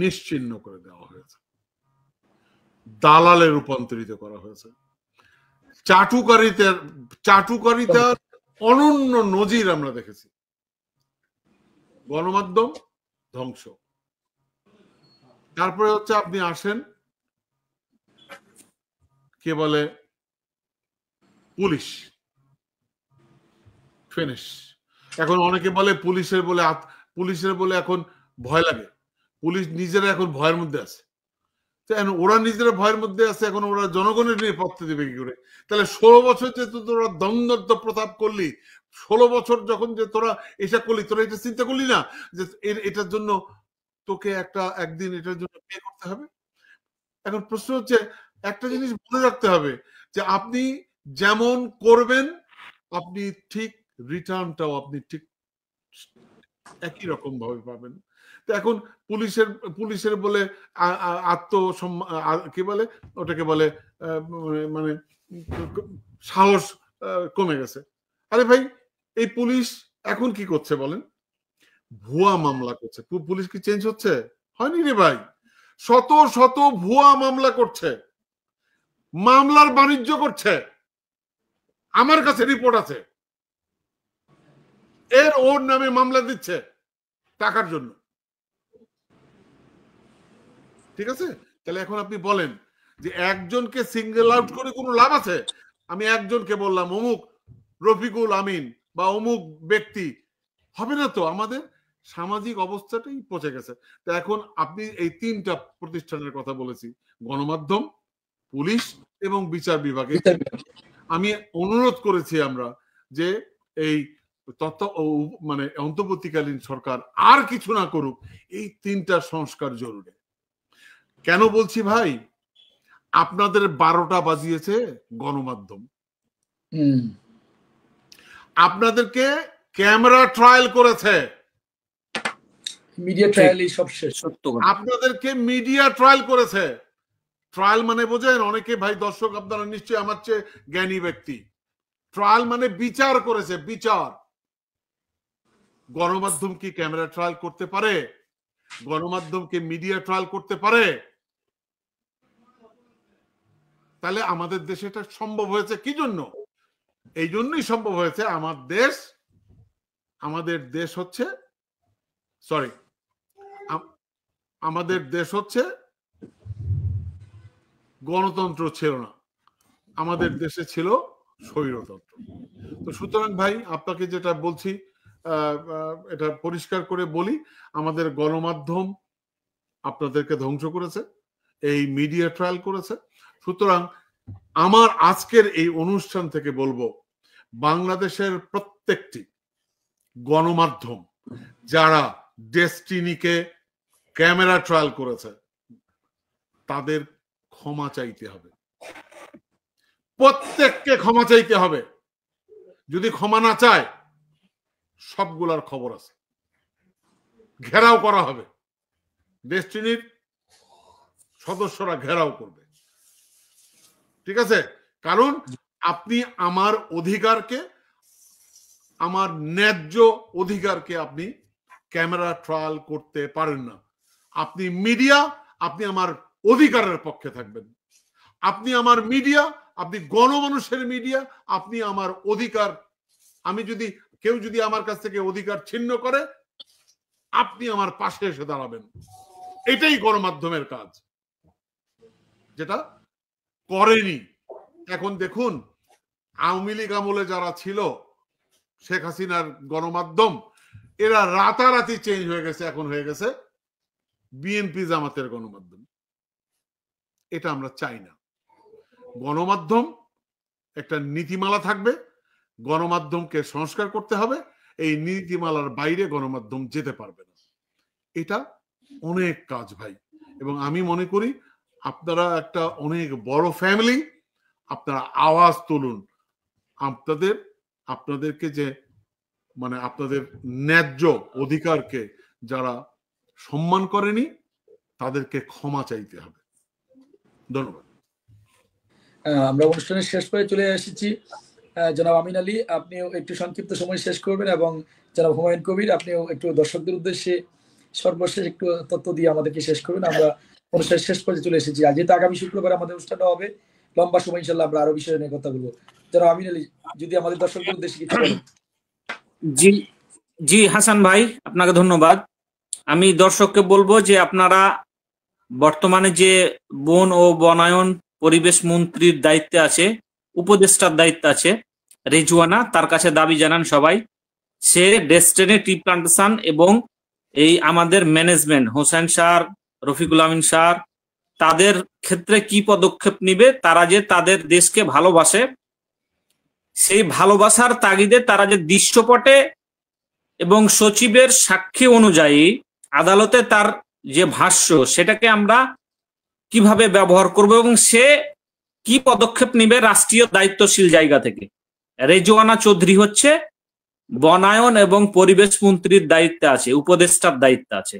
নিশ্চিহ্ন করে দেওয়া হয়েছে, দালালে রূপান্তরিত করা হয়েছে। চাটুকারিতার অনন্য নজির আমরা দেখেছি। গণমাধ্যম ধ্বংস। তারপরে হচ্ছে আপনি আসেন, কে বলে পুলিশ, ফিনিশ। এখন অনেকে বলে পুলিশের বলে এখন ভয় লাগে, পুলিশ নিজেরা এখন ভয়ের মধ্যে আছে। ওরা নিজেরা ভয়ের মধ্যে আছে, এখন ওরা জনগণের নিয়ে পড়তে দেবে কি করে? তাহলে 16 বছর যে তোরা দ্বন্দ্ব প্রতাপ করলি, 16 বছর যখন যে তোরা এটা করলি, তোরা এটা চিন্তা করলি না যে এটার জন্য তোকে একদিন এটার জন্য পে করতে হবে? এখন প্রশ্ন হচ্ছে, একটা জিনিস মনে রাখতে হবে যে আপনি যেমন করবেন, আপনি ঠিক রিটার্নটাও আপনি ঠিক একই রকম ভাবে পাবেন। তো এখন পুলিশের বলে কি বলে ওটাকে বলে মানে সাহস কমে গেছে। আরে ভাই, এই পুলিশ এখন কি করছে বলেন? ভুয়া মামলা করছে। পুলিশ কি চেঞ্জ হচ্ছে? হয়নি রে ভাই। শত শত ভুয়া মামলা করছে, মামলার বাণিজ্য করছে। আমার কাছে রিপোর্ট আছে, ওর নামে মামলা দিচ্ছে টাকার জন্য। ঠিক আছে? তাহলে এখন আপনি বলেন যে একজনকে সিঙ্গেল আউট করে কোনো লাভ আছে? আমি একজনকে বললাম অমুক রফিকুল আমিন বা অমুক ব্যক্তি, হবে না তো। আমাদের সামাজিক অবস্থাটাই পচে গেছে। তো এখন আপনি এই 3টা প্রতিষ্ঠানের কথা বলেছি, গণমাধ্যম, পুলিশ এবং বিচার বিভাগে। আমি অনুরোধ করেছি আমরা যে এই মানে অন্তর্বর্তীকালীন সরকার আর কিছু না করুক, এই 3টা সংস্কার জরুরি। কেন বলছি ভাই? আপনাদের 12টা বাজিয়েছে গণমাধ্যম। আপনাদেরকে ক্যামেরা ট্রায়াল করেছে, মিডিয়া ট্রায়ালই সব শেষ। আপনাদেরকে মিডিয়া ট্রায়াল করেছে। ট্রায়াল মানে বোঝেন অনেকে? ভাই দর্শক আপনারা নিশ্চয়ই আমার চেয়ে জ্ঞানী ব্যক্তি। ট্রায়াল মানে বিচার করেছে, বিচার। গণমাধ্যম কি ক্যামেরা ট্রায়াল করতে পারে? গণমাধ্যম কি মিডিয়া ট্রায়াল করতে পারে? তাহলে আমাদের দেশে এটা সম্ভব হয়েছে কি জন্য? এই জন্যই সম্ভব হয়েছে, আমাদের দেশ হচ্ছে গণতন্ত্র ছিল না, আমাদের দেশে ছিল স্বৈরতন্ত্র। তো সুতরাং ভাই, আপনাকে যেটা বলছি এটা পরিষ্কার করে বলি, আমাদের গণমাধ্যম আপনাদেরকে ধ্বংস করেছে, এই মিডিয়া ট্রায়াল করেছে। সুতরাং আমার আজকের এই অনুষ্ঠান থেকে বলবো, বাংলাদেশের প্রত্যেকটি গণমাধ্যম যারা ডেস্টিনিকে ক্যামেরা ট্রায়াল করেছে, তাদের ক্ষমা চাইতে হবে, প্রত্যেককে ক্ষমা চাইতে হবে। যদি ক্ষমা না চায়, সবগুলার খবর আছে, ঘেরাও করা হবে, ডেস্টিনির সদস্যরা ঘেরাও করবে। ঠিক আছে? কারণ আপনি আমার অধিকারকে, আমার ন্যায্য অধিকারকে আপনি ক্যামেরা ট্রায়াল করতে পারেন না। আপনি মিডিয়া, আপনি আমার অধিকারের পক্ষে থাকবেন। আপনি আমার মিডিয়া, আপনি গণমানুষের মিডিয়া, আপনি আমার অধিকার, কেউ যদি আমার কাছ থেকে অধিকার ছিন্ন করে আপনি আমার পাশে এসে দাঁড়াবেন। এটাই গণমাধ্যমের কাজ, যেটা করেনি। এখন দেখুন, আওয়ামী লীগ আমলে যারা ছিল, শেখ হাসিনার গণমাধ্যম, এরা রাতারাতি চেঞ্জ হয়ে গেছে, এখন হয়ে গেছে বিএনপি জামাতের গণমাধ্যম। এটা আমরা চাই না। গণমাধ্যম একটা নীতিমালা থাকবে, গণমাধ্যমকে সংস্কার করতে হবে, এই নীতিমালার বাইরে গণমাধ্যম যেতে পারবে না। এটা অনেক কাজ ভাই, এবং আমি মনে করি আপনারা একটা অনেক বড় ফ্যামিলি, আপনারা আওয়াজ তুলুন। আপনাদেরকে যে মানে আপনাদের ন্যায্য অধিকারকে যারা সম্মান করেনি তাদেরকে ক্ষমা চাইতে হবে। ধন্যবাদ। আমরা অনুষ্ঠানের শেষ করে চলে এসেছি। জনাব আমিন আলী, আপনিও একটু সংক্ষিপ্ত সময় শেষ করবেন, এবং জনাব হুমায়ুন কবির, আপনিও একটু দর্শকদের উদ্দেশ্যে সর্বশেষ একটু তথ্য দিয়ে আমাদেরকে শেষ করবেন। আমরা অনুষ্ঠানের শেষ পর্যায়ে চলে এসেছি। আর যেহেতু আগামী শুক্রবার আমাদের অনুষ্ঠানটা হবে, লম্বা সময় ইনশাল্লাহ আমরা আরো বিষয় নিয়ে কথা বলবো। জনাব আমিন আলী, যদি আমাদের দর্শকদের উদ্দেশ্যে কিছু বলেন। জি জি হাসান ভাই, আপনাকে ধন্যবাদ। আমি দর্শককে বলবো যে আপনারা বর্তমানে যে বন ও বনায়ন পরিবেশ মন্ত্রীর দায়িত্বে আছে, উপদেষ্টার দায়িত্বে আছে রেজওয়ানা, তার কাছে দাবি জানান সবাই, সে ডেস্টিনি টি প্লান্টেশন এবং এই আমাদের ম্যানেজমেন্ট হোসেন স্যার, রফিকুল আমিন স্যার, তাদের ক্ষেত্রে কি পদক্ষেপ নিবে। তারা যে তাদের দেশকে ভালোবাসে, সেই ভালোবাসার তাগিদে তারা যে দৃশ্যপটে এবং সচিবের সাক্ষী অনুযায়ী আদালতে তার যে ভাষ্য, সেটাকে আমরা কিভাবে ব্যবহার করব এবং সে কি পদক্ষেপ নিবে রাষ্ট্রীয় দায়িত্বশীল জায়গা থেকে। রেজওয়ানা চৌধুরী হচ্ছে বনায়ন এবং পরিবেশ মন্ত্রীর দায়িত্বে আছে, উপদেষ্টার দায়িত্বে আছে।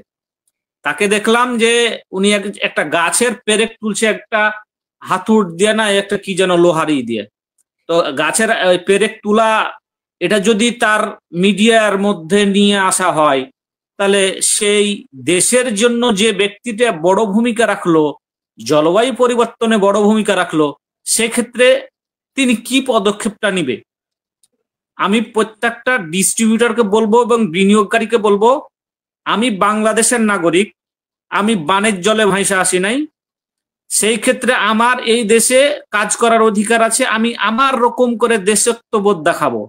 তাকে দেখলাম যে উনি একটা গাছের পেরেক তুলছে, একটা হাতুড় দিয়ে না, একটা কি যেন লোহারি দিয়ে। তো গাছের পেরেক তুলা, এটা যদি তার মিডিয়ার মধ্যে নিয়ে আসা হয়, তাহলে সেই দেশের জন্য যে ব্যক্তিটা বড় ভূমিকা রাখলো, জলবায়ু পরিবর্তনে বড় ভূমিকা রাখলো, সেক্ষেত্রে তিনি কি পদক্ষেপটা নিবে। আমি প্রত্যেকটা ডিস্ট্রিবিউটরকে বলবো এবং বিনিয়োগকারীকে বলবো, আমি বাংলাদেশের নাগরিক, আমি বানের জলে ভাইসা আসি নাই। সেই ক্ষেত্রে আমার এই দেশে কাজ করার অধিকার আছে। আমি আমার রকম করে দেশত্ববোধ দেখাবো,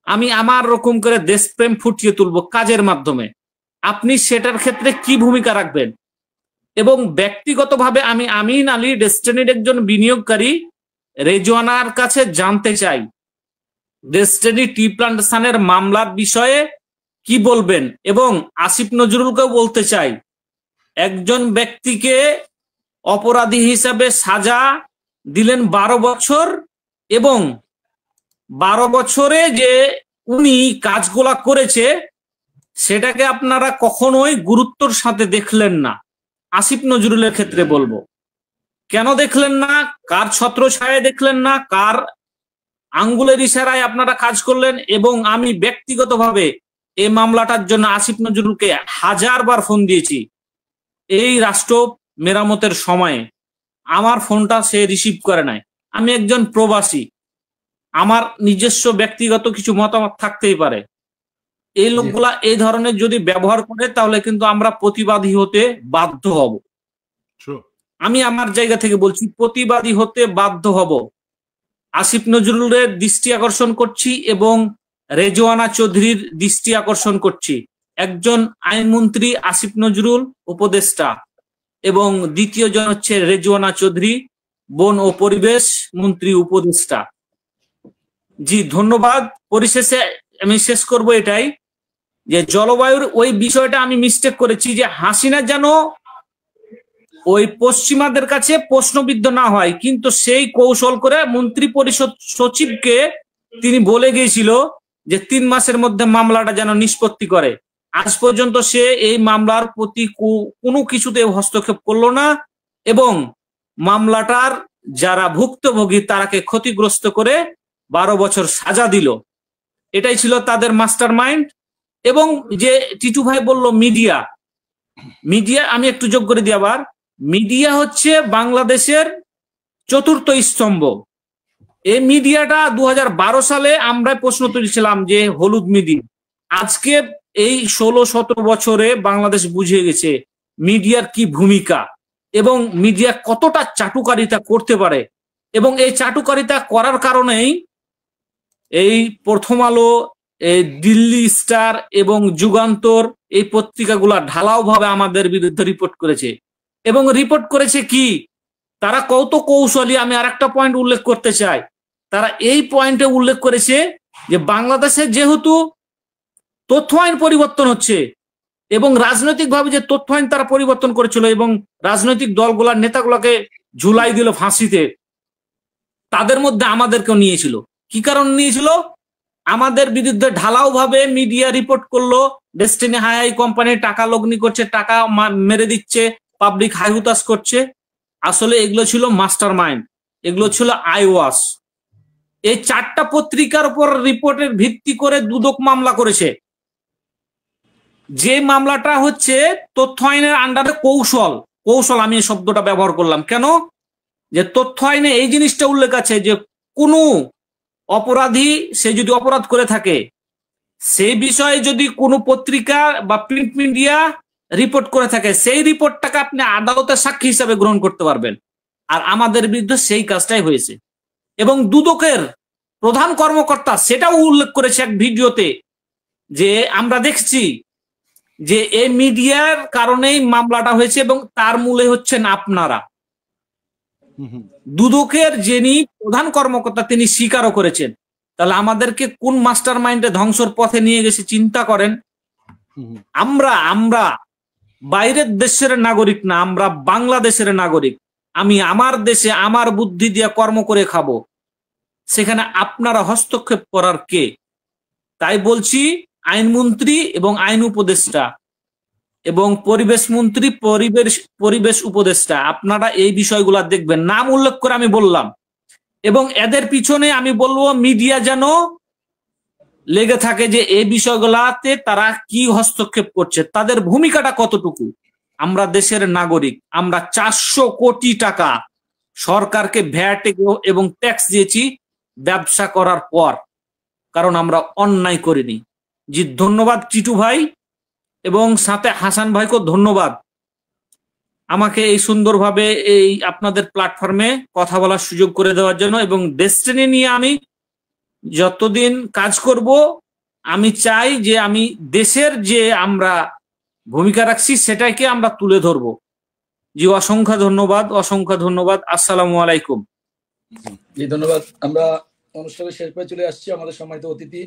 আমি আমার রকম করে দেশপ্রেম ফুটিয়ে তুলবো কাজের মাধ্যমে। আপনি সেটার ক্ষেত্রে কি ভূমিকা রাখবেন। এবং ব্যক্তিগতভাবে আমি আমিন আলী, ডেস্টিনির একজন বিনিয়োগকারী, রেজওয়ানার কাছে জানতে চাই ডেস্টিনি টি প্লান্টেশনের মামলার বিষয়ে কি বলবেন। এবং আসিফ নজরুলকেও বলতে চাই, একজন ব্যক্তিকে অপরাধী হিসাবে সাজা দিলেন 12 বছর, এবং 12 বছরে যে উনি কাজগুলা করেছে সেটাকে আপনারা কখনোই গুরুত্বর সাথে দেখলেন না। আসিফ নজরুলের ক্ষেত্রে বলবো, কেন দেখলেন না, কার ছত্রছায়ায় দেখলেন না, কার আঙ্গুলের ইশারায় আপনারা কাজ করলেন। এবং আমি ব্যক্তিগতভাবে এই মামলাটার জন্য আসিফ নজরুলকে 1000 বার ফোন দিয়েছি। এই রাষ্ট্র মেরামতের সময়ে আমার ফোনটা সে রিসিভ করে নাই। আমি একজন প্রবাসী, আমার নিজস্ব ব্যক্তিগত কিছু মতামত থাকতেই পারে। এই লোকগুলা এই ধরনের যদি ব্যবহার করে, তাহলে কিন্তু আমরা প্রতিবাদী হতে বাধ্য হব। আমি আমার জায়গা থেকে বলছি, প্রতিবাদী হতে বাধ্য হব। আসিফ নজরুলের দৃষ্টি আকর্ষণ করছি এবং রেজওয়ানা চৌধুরীর দৃষ্টি আকর্ষণ করছি। একজন আইনমন্ত্রী আসিফ নজরুল, উপদেষ্টা, এবং দ্বিতীয় জন হচ্ছে রেজওয়ানা চৌধুরী, বন ও পরিবেশ মন্ত্রী উপদেষ্টা। জি ধন্যবাদ। পরিশেষে আমি শেষ করব এটাই, যে জলবায়ুর ওই বিষয়টা আমি মিস্টেক করেছি, যে হাসিনা যেন ওই পশ্চিমাদের কাছে প্রশ্নবিদ্ধ না হয়, কিন্তু সেই কৌশল করে মন্ত্রী পরিষদ সচিবকে তিনি বলে গিয়েছিল যে 3 মাসের মধ্যে মামলাটা যেন নিষ্পত্তি করে। আজ পর্যন্ত সে এই মামলার প্রতি কোনো কিছুতে হস্তক্ষেপ করলো না, এবং মামলাটার যারা ভুক্তভোগী তারাকে ক্ষতিগ্রস্ত করে 12 বছর সাজা দিল। এটাই ছিল তাদের মাস্টার মাইন্ড। এবং যে টিটু ভাই বলল মিডিয়া, আমি একটু যোগ করে দিই আবার, মিডিয়া হচ্ছে বাংলাদেশের চতুর্থ স্তম্ভ। এই মিডিয়াটা 2012 সালে আমরা প্রশ্ন তুলেছিলাম যে হলুদ মিডিয়া। আজকে এই 16-17 বছরে বাংলাদেশ বুঝে গেছে মিডিয়ার কি ভূমিকা এবং মিডিয়া কতটা চাটুকারিতা করতে পারে। এবং এই চাটুকারিতা করার কারণেই এই প্রথম আলো, এই দিল্লি স্টার এবং যুগান্তর এই পত্রিকাগুলা ঢালাও ভাবে আমাদের বিরুদ্ধে রিপোর্ট করেছে। এবং রিপোর্ট করেছে কি, তারা কত কৌশলী। আমি আর একটা পয়েন্ট উল্লেখ করতে চাই, তারা এই পয়েন্টে উল্লেখ করেছে যে বাংলাদেশে যেহেতু তথ্য আইন পরিবর্তন হচ্ছে এবং রাজনৈতিকভাবে যে তথ্য আইন তারা পরিবর্তন করেছিল এবং রাজনৈতিক দলগুলার নেতাগুলোকে ঝুলাই দিল ফাঁসিতে, তাদের মধ্যে আমাদেরকেও নিয়েছিল। কি কারণ নিয়েছিল? আমাদের বিরুদ্ধে ঢালাও ভাবে মিডিয়া রিপোর্ট করলো ডেস্টিনি হাই কোম্পানি টাকা লগ্নি করছে, টাকা মেরে দিচ্ছে, পাবলিক হাই হুতাশ করছে। আসলে এগুলো ছিল মাস্টার মাইন্ড, এগুলো ছিল আইওয়াস। এই 4টা পত্রিকার উপর রিপোর্টের ভিত্তি করে দুদক মামলা করেছে। যে মামলাটা হচ্ছে তথ্য আইনের আন্ডারে কৌশল, আমি এই শব্দটা ব্যবহার করলাম কেন, যে তথ্য আইনে এই জিনিসটা উল্লেখ আছে যে কোনো অপরাধী সে যদি অপরাধ করে থাকে সেই বিষয়ে যদি কোনো পত্রিকা বা প্রিন্ট মিডিয়া রিপোর্ট করে থাকে, সেই রিপোর্টটাকে আপনি আদালতের সাক্ষী হিসাবে গ্রহণ করতে পারবেন। আর আমাদের বিরুদ্ধে সেই কাজটাই হয়েছে। এবং দুদকের প্রধান কর্মকর্তা সেটাও উল্লেখ করেছে এক ভিডিওতে যে আমরা দেখছি যে এই মিডিয়ার কারণেই মামলাটা হয়েছে এবং তার মূলে হচ্ছেন আপনারা। দুদকের যিনি প্রধান কর্মকর্তা তিনি স্বীকারও করেছেন। তাহলে আমাদেরকে কোন মাস্টার মাইন্ডে ধ্বংসর পথে নিয়ে গেছে চিন্তা করেন। আমরা বাইরের দেশের নাগরিক না, আমরা বাংলাদেশের নাগরিক। আমি আমার দেশে আমার বুদ্ধি দিয়ে কর্ম করে খাবো, সেখানে আপনারা হস্তক্ষেপ করার কে? তাই বলছি আইনমন্ত্রী এবং আইন উপদেষ্টা এবং পরিবেশ মন্ত্রী, পরিবেশ উপদেষ্টা, আপনারা এই বিষয়গুলা দেখবেন। নাম উল্লেখ করে আমি বললাম। এবং এদের পিছনে আমি বলবো মিডিয়া যেন লেগে থাকে যে এই বিষয়গুলাতে তারা কি হস্তক্ষেপ করছে, তাদের ভূমিকাটা কতটুকু। আমরা দেশের নাগরিক, আমরা 400 কোটি টাকা সরকারকে ভ্যাট এবং ট্যাক্স দিয়েছি ব্যবসা করার পর, কারণ আমরা অন্যায় করিনি। জি ধন্যবাদ টিটু ভাই এবং সাথে হাসান ভাইকে ধন্যবাদ আমাকে এই সুন্দরভাবে এই আপনাদের প্ল্যাটফর্মে কথা বলার সুযোগ করে দেওয়ার জন্য। এবং ডেস্টিনি নিয়ে আমি যতদিন কাজ করব আমি চাই যে আমি দেশের যে আমরা ভূমিকা রাখছি সেটাকে আমরা তুলে ধরবো। জি অসংখ্য ধন্যবাদ। আসসালামু আলাইকুম। জি ধন্যবাদ। আমরা অনুষ্ঠানের শেষ পর্যায়ে চলে আসছি। আমাদের সম্মানিত অতিথি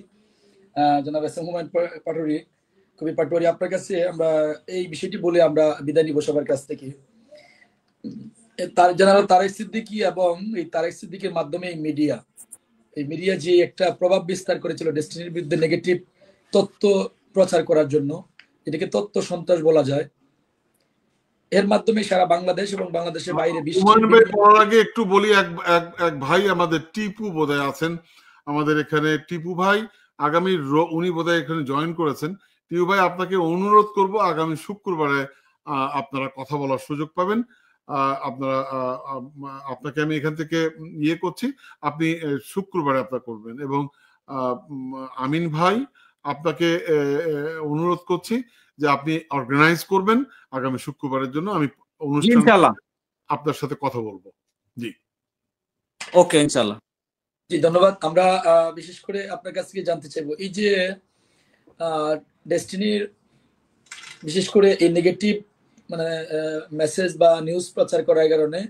জনাব এস এম হুমায়ুন পাটোয়ারি, কবি পাটোয়ারি, আপনার কাছে আমরা এই বিষয়টি বলে আমরা বিদায় নিব সবার কাছ থেকে। জনাব তারেক সিদ্দিকী এবং এই তারেক সিদ্দিকের মাধ্যমে এই মিডিয়া যে একটা প্রভাব বিস্তার করেছিল ডেস্টিনির বিরুদ্ধে নেগেটিভ তথ্য প্রচার করার জন্য, এটাকে তথ্য সন্ত্রাস বলা যায়। এর মাধ্যমে সারা বাংলাদেশ এবং বাংলাদেশের বাইরে আগে একটু বলি, এক ভাই আমাদের টিপু বোধহয় আছেন আমাদের এখানে। টিপু ভাই আগামী উনি বোধহয় এখানে জয়েন করেছেন। টিপু ভাই আপনাকে অনুরোধ করব আগামী শুক্রবারে আপনারা কথা বলার সুযোগ পাবেন। আপনাকে আমি এখান থেকে ইয়ে করছি, আপনি শুক্রবারে আপনার করবেন। এবং আমিন ভাই আপনাকে অনুরোধ করছি যে আপনি অর্গানাইজ করবেন আগামী শুক্রবারের জন্য। আমি অনুষ্ঠান আপনার সাথে কথা বলবো। জি ওকে ইনশাআল্লাহ। জি ধন্যবাদ। আমরা বিশেষ করে আপনার কাছ থেকে জানতে চাইবো এই যে ডেস্টিনির বিশেষ করে এই নেগেটিভ মানে মেসেজ বা নিউজ প্রচার করার কারণে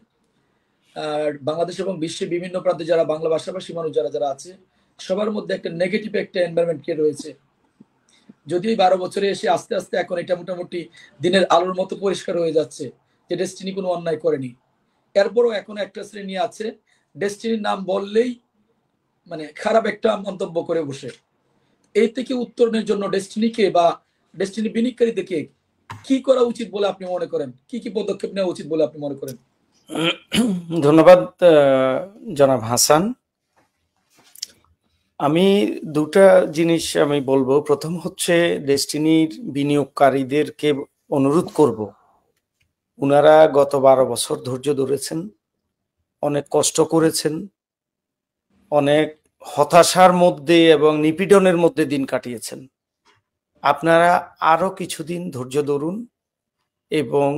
বাংলাদেশ এবং বিশ্বের বিভিন্ন প্রান্তে যারা বাংলা ভাষাভাষী মানুষ যারা আছে সবার মধ্যে একটা নেগেটিভ একটা এনভায়রনমেন্ট ক্রিয়েট হয়েছে। যদিও 12 বছরে এসে আস্তে আস্তে এখন এটা মোটামুটি দিনের আলোর মতো পরিষ্কার হয়ে যাচ্ছে যে ডেস্টিনি কোনো অন্যায় করেনি। এরপরও এখন একটা শ্রেণী আছে ডেস্টিনির নাম বললেই মানে খারাপ একটা মন্তব্য করে বসে। এই থেকে উত্তরণের জন্য ডেস্টিনিকে বা ডেস্টিনি বিনিয়োগকারীদেরকে কি করা উচিত বলে আপনি মনে করেন? কি পদক্ষেপ নেওয়া উচিত বলে আপনি মনে করেন? ধন্যবাদ জনাব হাসান। আমি দুটা জিনিস আমি বলবো। প্রথম হচ্ছে ডেস্টিনির বিনিয়োগকারীদেরকে অনুরোধ করব, উনারা গত 12 বছর ধৈর্য ধরেছেন, অনেক কষ্ট করেছেন, অনেক হতাশার মধ্যে এবং নিপীড়নের মধ্যে দিন কাটিয়েছেন। আপনারা আরো কিছুদিন ধৈর্য ধরুন এবং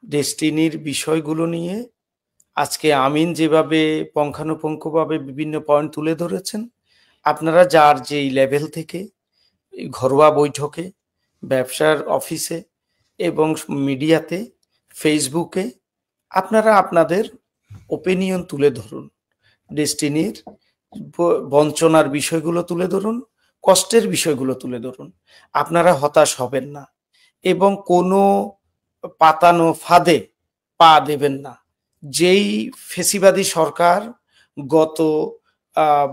ডেস্টিনির বিষয়গুলো নিয়ে আজকে আমিন যেভাবে পুঙ্খানুপুঙ্খভাবে বিভিন্ন পয়েন্ট তুলে ধরেছেন, আপনারা যার যেই লেভেল থেকে ঘরোয়া বৈঠকে, ব্যবসার অফিসে এবং মিডিয়াতে, ফেসবুকে আপনারা আপনাদের ওপিনিয়ন তুলে ধরুন। ডেস্টিনির বঞ্চনার বিষয়গুলো তুলে ধরুন, কষ্টের বিষয়গুলো তুলে ধরুন। আপনারা হতাশ হবেন না এবং কোনো পাতানো ফাঁদে পা দেবেন না। যেই ফেসিবাদী সরকার গত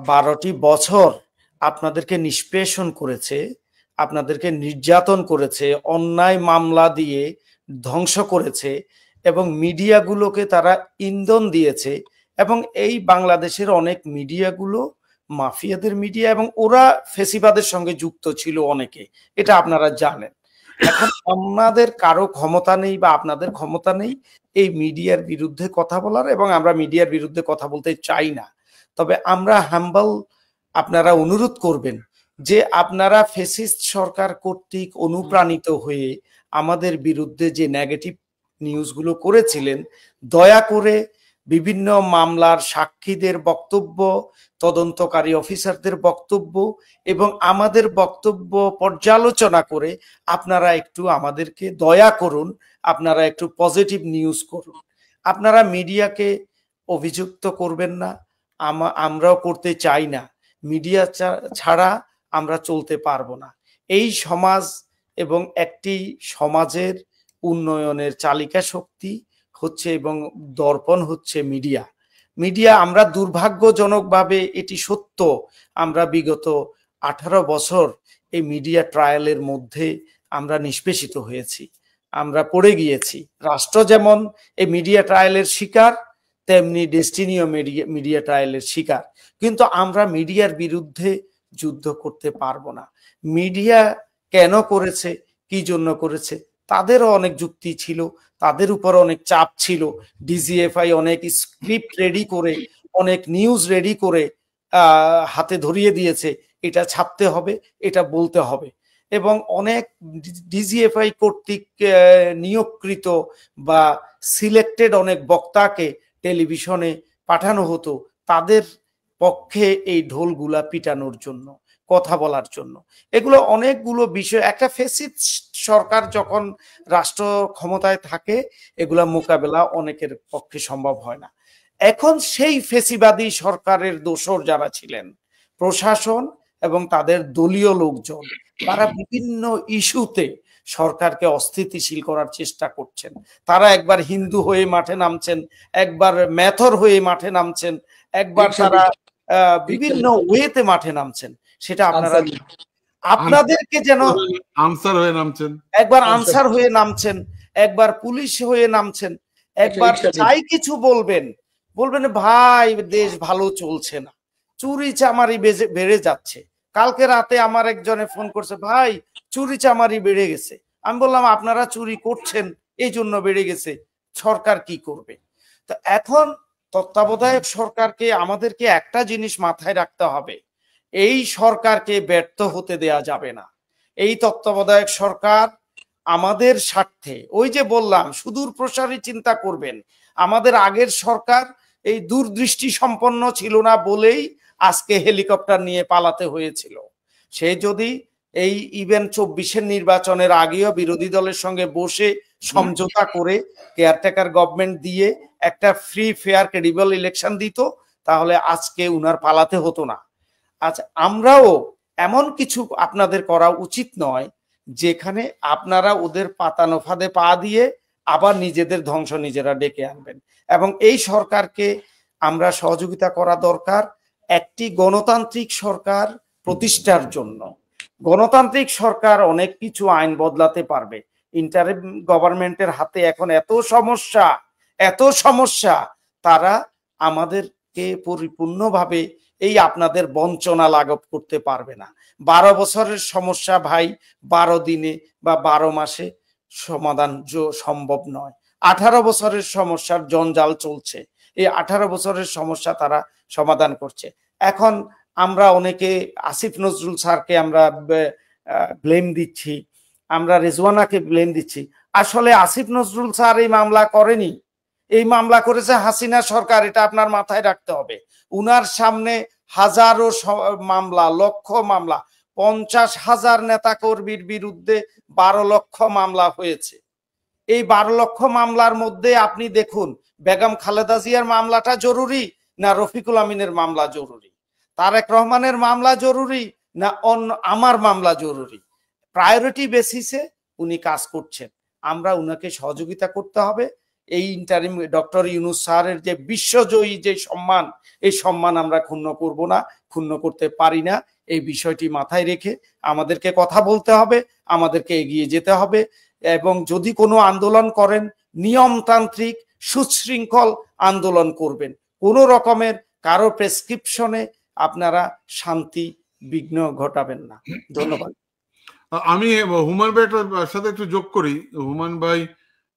12টি বছর আপনাদেরকে নিষ্পেষণ করেছে, আপনাদেরকে নির্যাতন করেছে, অন্যায় মামলা দিয়ে ধ্বংস করেছে এবং মিডিয়াগুলোকে তারা ইন্ধন দিয়েছে, এবং এই বাংলাদেশের অনেক মিডিয়াগুলো মাফিয়াদের মিডিয়া এবং ওরা ফেসিবাদের সঙ্গে যুক্ত ছিল অনেকে, এটা আপনারা জানেন। এখন আমাদের কারো ক্ষমতা নেই বা আপনাদের ক্ষমতা নেই এই মিডিয়ার বিরুদ্ধে কথা বলার, এবং আমরা মিডিয়ার বিরুদ্ধে কথা বলতে চাই না। তবে আমরা হাম্বল, আপনারা অনুরোধ করবেন যে আপনারা ফেসিস্ট সরকার কর্তৃক অনুপ্রাণিত হয়ে আমাদের বিরুদ্ধে যে নেগেটিভ নিউজগুলো করেছিলেন, দয়া করে বিভিন্ন মামলার সাক্ষীদের বক্তব্য, তদন্তকারী অফিসারদের বক্তব্য এবং আমাদের বক্তব্য পর্যালোচনা করে আপনারা একটু আমাদেরকে দয়া করুন, আপনারা একটু পজিটিভ নিউজ করুন। আপনারা মিডিয়াকে অভিযুক্ত করবেন না, আমরাও করতে চাই না। মিডিয়া ছাড়া আমরা চলতে পারবো না। এই সমাজ এবং একটি সমাজের উন্নয়নের চালিকা শক্তি হচ্ছে এবং দর্পণ হচ্ছে মিডিয়া। মিডিয়া, আমরা দুর্ভাগ্যজনকভাবে, এটি সত্য, আমরা বিগত 18 বছর এই মিডিয়া ট্রায়ালের মধ্যে আমরা নিষ্পেষিত হয়েছি, আমরা পড়ে গিয়েছি। রাষ্ট্র যেমন এই মিডিয়া ট্রায়ালের শিকার, তেমনি ডেস্টিনিও মিডিয়া ট্রায়ালের শিকার। কিন্তু আমরা মিডিয়ার বিরুদ্ধে যুদ্ধ করতে পারবো না। মিডিয়া কেন করেছে, কি জন্য করেছে, তাদেরও অনেক যুক্তি ছিল, তাদের উপর অনেক চাপ ছিল। ডিজিএফআই অনেক স্ক্রিপ্ট রেডি করে, অনেক নিউজ রেডি করে হাতে ধরিয়ে দিয়েছে, এটা ছাপতে হবে, এটা বলতে হবে। এবং অনেক ডিজিএফআই কর্তৃক নিয়োগকৃত বা সিলেক্টেড অনেক বক্তাকে টেলিভিশনে পাঠানো হতো তাদের পক্ষে এই ঢোলগুলা পিটানোর জন্য, কথা বলার জন্য। এগুলো অনেকগুলো বিষয়, একটা ফেসিস্ট সরকার যখন রাষ্ট্র ক্ষমতায় থাকে এগুলা মোকাবেলা অনেকের পক্ষে সম্ভব হয় না। এখন সেই ফেসিবাদী সরকারের দোসর যারা ছিলেন, প্রশাসন এবং তাদের দলীয় লোকজন, তারা বিভিন্ন ইস্যুতে সরকারকে অস্থিতিশীল করার চেষ্টা করছেন। তারা একবার হিন্দু হয়ে মাঠে নামছেন, একবার মেথর হয়ে মাঠে নামছেন, একবার তারা বিভিন্ন ওয়েতে মাঠে নামছেন। সেটা আপনারা, আপনাদেরকে যেন আনসার হয়ে নামছেন, একবার আনসার হয়ে নামছেন, একবার পুলিশ হয়ে নামছেন, একবার চাই কিছু বলবেন, বলবেন ভাই দেশ ভালো চলছে না, চুরি চামারি বেড়ে যাচ্ছে। কালকে রাতে আমার একজনে ফোন করছে, ভাই চুরি চামারি বেড়ে গেছে। আমি বললাম আপনারা চুরি করছেন এই জন্য বেড়ে গেছে, সরকার কি করবে? তো এখন তত্ত্বাবধায়ক সরকারকে আমাদেরকে একটা জিনিস মাথায় রাখতে হবে, এই সরকারকে ব্যর্থ হতে দেয়া যাবে না। এই তত্ত্বাবধায়ক সরকার আমাদের স্বার্থে, ওই যে বললাম সুদূর প্রসারী চিন্তা করবেন। আমাদের আগের সরকার এই দূরদৃষ্টি সম্পন্ন ছিল না বলেই আজকে হেলিকপ্টার নিয়ে পালাতে হয়েছিল। সে যদি এই ইভেন 24-এর নির্বাচনের আগেও বিরোধী দলের সঙ্গে বসে সমঝোতা করে কেয়ারটেকার গভর্নমেন্ট দিয়ে একটা ফ্রি ফেয়ার ক্রেডিবল ইলেকশন দিত, তাহলে আজকে উনার পালাতে হতো না। আচ্ছা, আমরাও এমন কিছু আপনাদের করা উচিত নয় যেখানে আপনারা ওদের পাতানো ফাঁদে পা দিয়ে আবার নিজেদের ধ্বংস নিজেরা ডেকে আনবেন। এবং এই সরকারকে আমরা সহযোগিতা করা দরকার একটি গণতান্ত্রিক সরকার প্রতিষ্ঠার জন্য। গণতান্ত্রিক সরকার অনেক কিছু আইন বদলাতে পারবে। ইন্টারিম গভর্নমেন্টের হাতে এখন এত সমস্যা, এত সমস্যা, তারা আমাদেরকে পরিপূর্ণভাবে এই আপনাদের বঞ্চনা লাঘব করতে পারবে না। 12 বছরের সমস্যা ভাই 12 দিনে বা 12 মাসে সমাধান সম্ভব নয়। 18 বছরের সমস্যার জঞ্জাল চলছে, এই 18 বছরের সমস্যা তারা সমাধান করছে। এখন আমরা অনেকে আসিফ নজরুল স্যারকে আমরা ব্লেম দিচ্ছি, আমরা রেজওয়ানাকে ব্লেম দিচ্ছি। আসলে আসিফ নজরুল স্যার এই মামলা করেনি, এই মামলা করেছে হাসিনা সরকার, এটা আপনার মাথায় রাখতে হবে। উনার সামনে হাজারো মামলা, লক্ষ মামলা, 50,000 নেতাকর্মীর বিরুদ্ধে 12 লক্ষ মামলা হয়েছে। এই 12 লক্ষ মামলার মধ্যে আপনি দেখুন, বেগম খালেদা জিয়ার মামলাটা জরুরি না রফিকুল আমিনের মামলা জরুরি, তারেক রহমানের মামলা জরুরি না আমার মামলা জরুরি? প্রায়োরিটি বেসিসে উনি কাজ করছেন, আমরা উনাকে সহযোগিতা করতে হবে। এই ইন্টারিম ডক্টর ইউনূস স্যারের যে বিশ্বজয়ী যে সম্মান, এই সম্মান আমরা ক্ষুণ্ণ করব না, ক্ষুণ্ণ করতে পারি না। এই বিষয়টি মাথায় রেখে আমাদেরকে কথা বলতে হবে, আমাদেরকে এগিয়ে যেতে হবে। এবং যদি কোনো আন্দোলন করেন, নিয়মতান্ত্রিক সুশৃঙ্খল আন্দোলন করবেন, কোনো রকমের কারো প্রেসক্রিপশনে আপনারা শান্তি বিঘ্ন ঘটাবেন না। ধন্যবাদ। আমি হুমায়ুন ভাইটার সাথে একটু যোগ করি। হুমায়ুন ভাই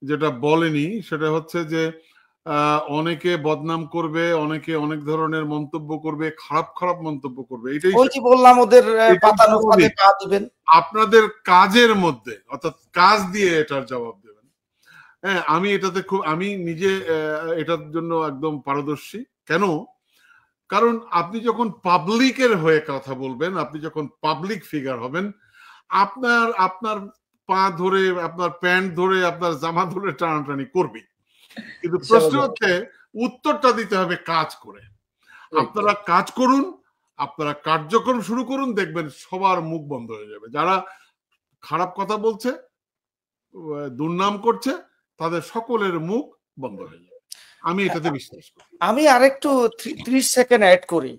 যেটা বলেনি সেটা হচ্ছে যে অনেকে বদনাম করবে, অনেকে অনেক ধরনের মন্তব্য করবে, খারাপ খারাপ মন্তব্য করবে, এটাই ওই যে বললাম ওদের পাতানো ফাঁদে পা দিবেন। আপনাদের কাজের মধ্যে, অর্থাৎ কাজ দিয়ে এটার জবাব দেবেন। হ্যাঁ, আমি এটাতে আমি নিজে এটার জন্য একদম পারদর্শী। কেন? কারণ আপনি যখন পাবলিকের হয়ে কথা বলবেন, আপনি যখন পাবলিক ফিগার হবেন, আপনার পা ধরে, আপনার প্যান্ট ধরে, আপনার জামা ধরে টানাটানি করবে। কিন্তু প্রশ্ন হচ্ছে উত্তরটা দিতে হবে কাজ করে। আপনারা কাজ করুন, আপনারা কার্যক্রম শুরু করুন, দেখবেন সবার মুখ বন্ধ হয়ে যাবে। যারা খারাপ কথা বলছে, দুর্নাম করছে, তাদের সকলের মুখ বন্ধ হয়ে যাবে। আমি এটাতে বিশ্বাস করি। আমি আরেকটু 30 সেকেন্ড অ্যাড করি।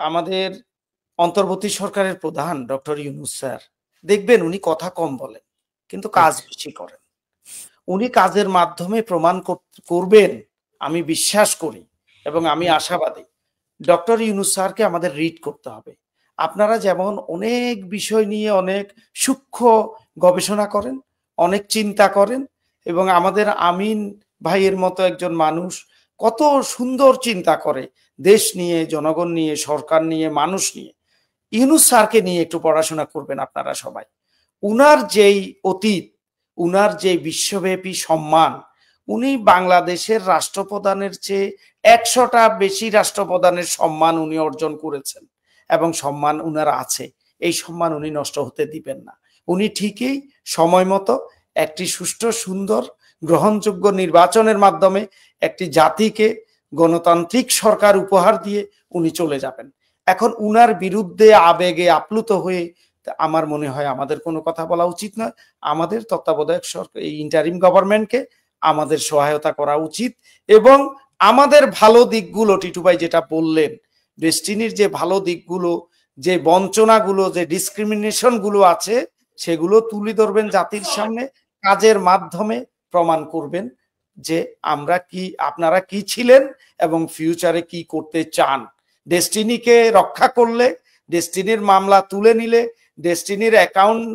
আমাদের অন্তর্বর্তী সরকারের প্রধান ডক্টর ইউনূস স্যার, দেখবেন উনি কথা কম বলেন কিন্তু কাজ বেশি করেন। উনি কাজের মাধ্যমে প্রমাণ করবেন, আমি বিশ্বাস করি এবং আমি আশাবাদী। ডক্টর ইউনূস স্যারকে আমাদের রিড করতে হবে। আপনারা যেমন অনেক বিষয় নিয়ে অনেক সূক্ষ্ম গবেষণা করেন, অনেক চিন্তা করেন, এবং আমাদের আমিন ভাইয়ের মতো একজন মানুষ কত সুন্দর চিন্তা করে দেশ নিয়ে, জনগণ নিয়ে, সরকার নিয়ে, মানুষ নিয়ে। ইউনূস স্যারকে নিয়ে একটু পড়াশোনা করবেন আপনারা সবাই। উনার যেই অতীত, উনার যে বিশ্বব্যাপী সম্মান, উনি বাংলাদেশের রাষ্ট্রপ্রধানের চেয়ে 100টা বেশি রাষ্ট্রপ্রধানের সম্মান উনি অর্জন করেছেন এবং সম্মান উনার আছে। এই সম্মান উনি নষ্ট হতে দিবেন না। উনি ঠিকই সময় মতো একটি সুষ্ঠু, সুন্দর, গ্রহণযোগ্য নির্বাচনের মাধ্যমে একটি জাতিকে গণতান্ত্রিক সরকার উপহার দিয়ে উনি চলে যাবেন। এখন উনার বিরুদ্ধে আবেগে আপ্লুত হয়ে আমার মনে হয় আমাদের কোনো কথা বলা উচিত নয়। আমাদের তত্ত্বাবধায়ক সরকার, এই ইন্টারিম গভর্নমেন্টকে আমাদের সহায়তা করা উচিত এবং আমাদের ভালো দিকগুলো, টিটু ভাই যেটা বললেন, ডেস্টিনির যে ভালো দিকগুলো, যে বঞ্চনাগুলো, যে ডিসক্রিমিনেশন গুলো আছে, সেগুলো তুলে ধরবেন জাতির সামনে, কাজের মাধ্যমে প্রমাণ করবেন যে আমরা কি, আপনারা কি ছিলেন এবং ফিউচারে কি করতে চান। ডেস্টিনিকে রক্ষা করলে, ডেস্টিনির মামলা তুলে নিলে, ডেস্টিনির অ্যাকাউন্ট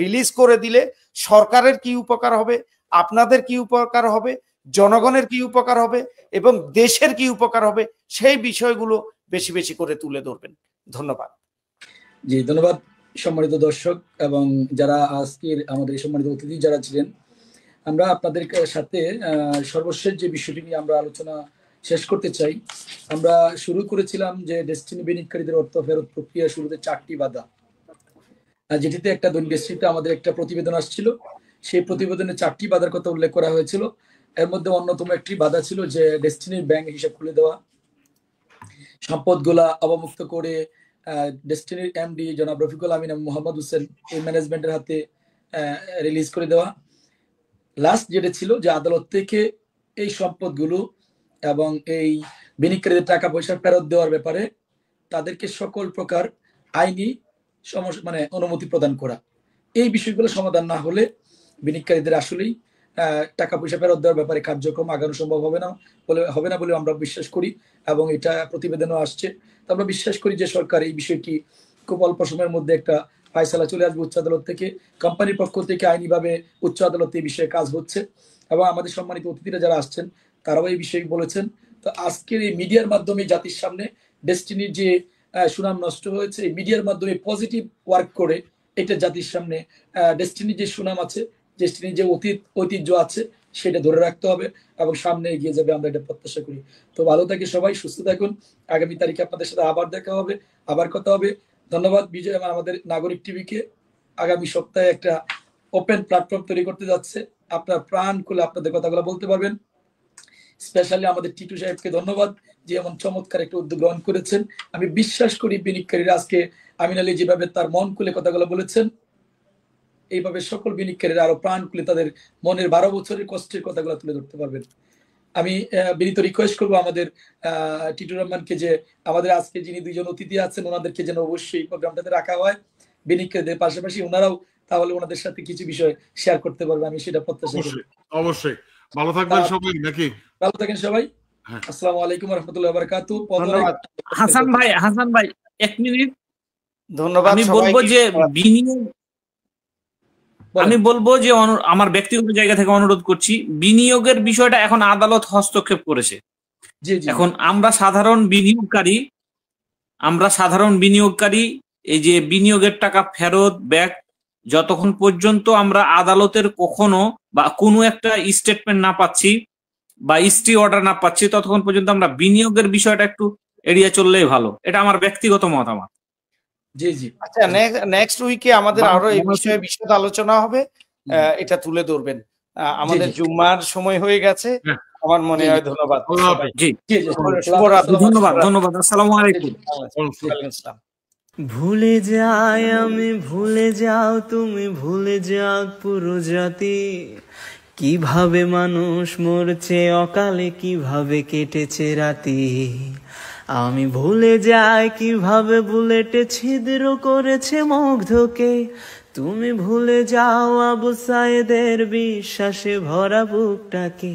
রিলিজ করে দিলে সরকারের কি উপকার হবে, আপনাদের কি উপকার হবে, জনগণের কি উপকার হবে এবং দেশের কি উপকার হবে, সেই বিষয়গুলো বেশি বেশি করে তুলে ধরবেন। ধন্যবাদ। জি, ধন্যবাদ সম্মানিত দর্শক এবং যারা আজকের আমাদের সম্মানিত অতিথি যারা ছিলেন। আমরা আপনাদের সাথে সর্বশেষ যে বিষয়টি নিয়ে আমরা আলোচনা শেষ করতে চাই। আমরা শুরু করেছিলাম যে ডেস্টিনি বিনিয়োগকারীদের অর্থ ফেরত প্রক্রিয়া শুরুতে 4টি বাধা, যেটিতে একটা দৈনিক ডেস্টিনিতে আমাদের একটা প্রতিবেদন আসছিল। সেই প্রতিবেদনে 4টি বাধার কথা উল্লেখ করা হয়েছিল। এর মধ্যে অন্যতম একটি বাধা ছিল যে ডেস্টিনির ব্যাংক হিসাব খুলে দেওয়া, সম্পদগুলা অবমুক্ত করে ডেস্টিনির এমডি জনাব রফিকুল আমিন এবং মোহাম্মদ হোসেন এই ম্যানেজমেন্টের হাতে রিলিজ করে দেওয়া। লাস্ট যেটা ছিল যে আদালত থেকে এই সম্পদগুলো এবং এই বিনিয়োগকারীদের টাকা পয়সা ফেরত দেওয়ার ব্যাপারে তাদেরকে সকল প্রকার আইনি সমস্যা অনুমতি প্রদান করা। এই বিষয়গুলো সমাধান না হলে বিনিয়োগকারীদের আসলেই টাকা পয়সা ফেরত দেওয়ার ব্যাপারে কার্যক্রম আগানো সম্ভব হবে না বলে আমরা বিশ্বাস করি, এবং এটা প্রতিবেদনও আসছে। তো আমরা বিশ্বাস করি যে সরকার এই বিষয়টি খুব অল্প সময়ের মধ্যে একটা ফায়সালা চলে আসবে উচ্চ আদালত থেকে। কোম্পানির পক্ষ থেকে আইনিভাবে উচ্চ আদালতে এই বিষয়ে কাজ হচ্ছে, এবং আমাদের সম্মানিত অতিথিরা যারা আসছেন তারাও এই বিষয়ে বলেছেন। তো আজকের এই মিডিয়ার মাধ্যমে জাতির সামনে ডেস্টিনির যে সুনাম নষ্ট হয়েছে, এই মিডিয়ার মাধ্যমে পজিটিভ ওয়ার্ক করে এটা জাতির সামনে ডেস্টিনির যে সুনাম আছে, ডেস্টিনির যে ঐতিহ্য আছে সেটা ধরে রাখতে হবে এবং সামনে এগিয়ে যাবে, আমরা এটা প্রত্যাশা করি। তো ভালো থাকি সবাই, সুস্থ থাকুন। আগামী তারিখে আপনাদের সাথে আবার দেখা হবে, আবার কথা হবে। ধন্যবাদ বিজয় আমাদের নাগরিক টিভিকে। আগামী সপ্তাহে একটা ওপেন প্ল্যাটফর্ম তৈরি করতে যাচ্ছে, আপনার প্রাণ খুলে আপনাদের কথাগুলো বলতে পারবেন। স্পেশালি আমাদের টিটু সাহেবকে ধন্যবাদ যে এমন চমৎকার একটা উদ্যোগ গ্রহণ করেছেন। আমি বিশ্বাস করি বিনিয়োগকারীরা আজকে আমিন আলী যেভাবে তার মন খুলে কথাগুলো বলেছেন, এইভাবে সকল বিনিয়োগকারীরা আরো প্রাণ খুলে তাদের মনের 12 বছরের কষ্টের কথাগুলো তুলে ধরতে পারবেন। আমি বিনীত রিকোয়েস্ট করবো আমাদের টিটু রহমানকে যে আমাদের আজকে যিনি দুইজন অতিথি আছেন ওনাদেরকে যেন অবশ্যই প্রোগ্রামটাতে রাখা হয়, বিনিয়োগকারীদের পাশাপাশি ওনারাও তাহলে ওনাদের সাথে কিছু বিষয় শেয়ার করতে পারবে, আমি সেটা প্রত্যাশা করি। অবশ্যই ভালো থাকবেন সবাই নাকি? ভালো থাকেন সবাই। আসসালামু আলাইকুম ওয়া রাহমাতুল্লাহি ওয়া বারাকাতুহু। ধন্যবাদ হাসান ভাই 1 মিনিট। ধন্যবাদ। আমি বলবো যে আমার ব্যক্তিগত জায়গা থেকে অনুরোধ করছি, বিনিয়োগের বিষয়টা এখন আদালত হস্তক্ষেপ করেছে। এখন আমরা সাধারণ বিনিয়োগকারী এই যে বিনিয়োগের টাকা ফেরত ব্যাক যতক্ষণ পর্যন্ত আমরা আদালতের কখনো বা কোনো একটা স্টেটমেন্ট না পাচ্ছি বা স্টে অর্ডার না পাচ্ছি, ততক্ষণ পর্যন্ত আমরা বিনিয়োগের বিষয়টা একটু এড়িয়ে চললেই ভালো। এটা আমার ব্যক্তিগত মতামত। জি জি। আচ্ছা, নেক্সট উইকে আমাদের আরো এই বিষয়ে বিশদ আলোচনা হবে, এটা তুলে ধরবেন। আমাদের জুম্মার সময় হয়ে গেছে আমার মনে হয়। ধন্যবাদ। জি ধন্যবাদ। আসসালামু আলাইকুম। ভুলে যাই আমি, ভুলে যাও তুমি, ভুলে যাও পুরো জাতি, কিভাবে মানুষ মরছে অকালে, কিভাবে কেটেছে রাতি। আমি ভুলে যাই কিভাবে বুলেটে ছিদ্র করেছে মুগ্ধকে, তুমি ভুলে যাও আবু সাইদের বিশ্বাসে ভরা বুকটাকে।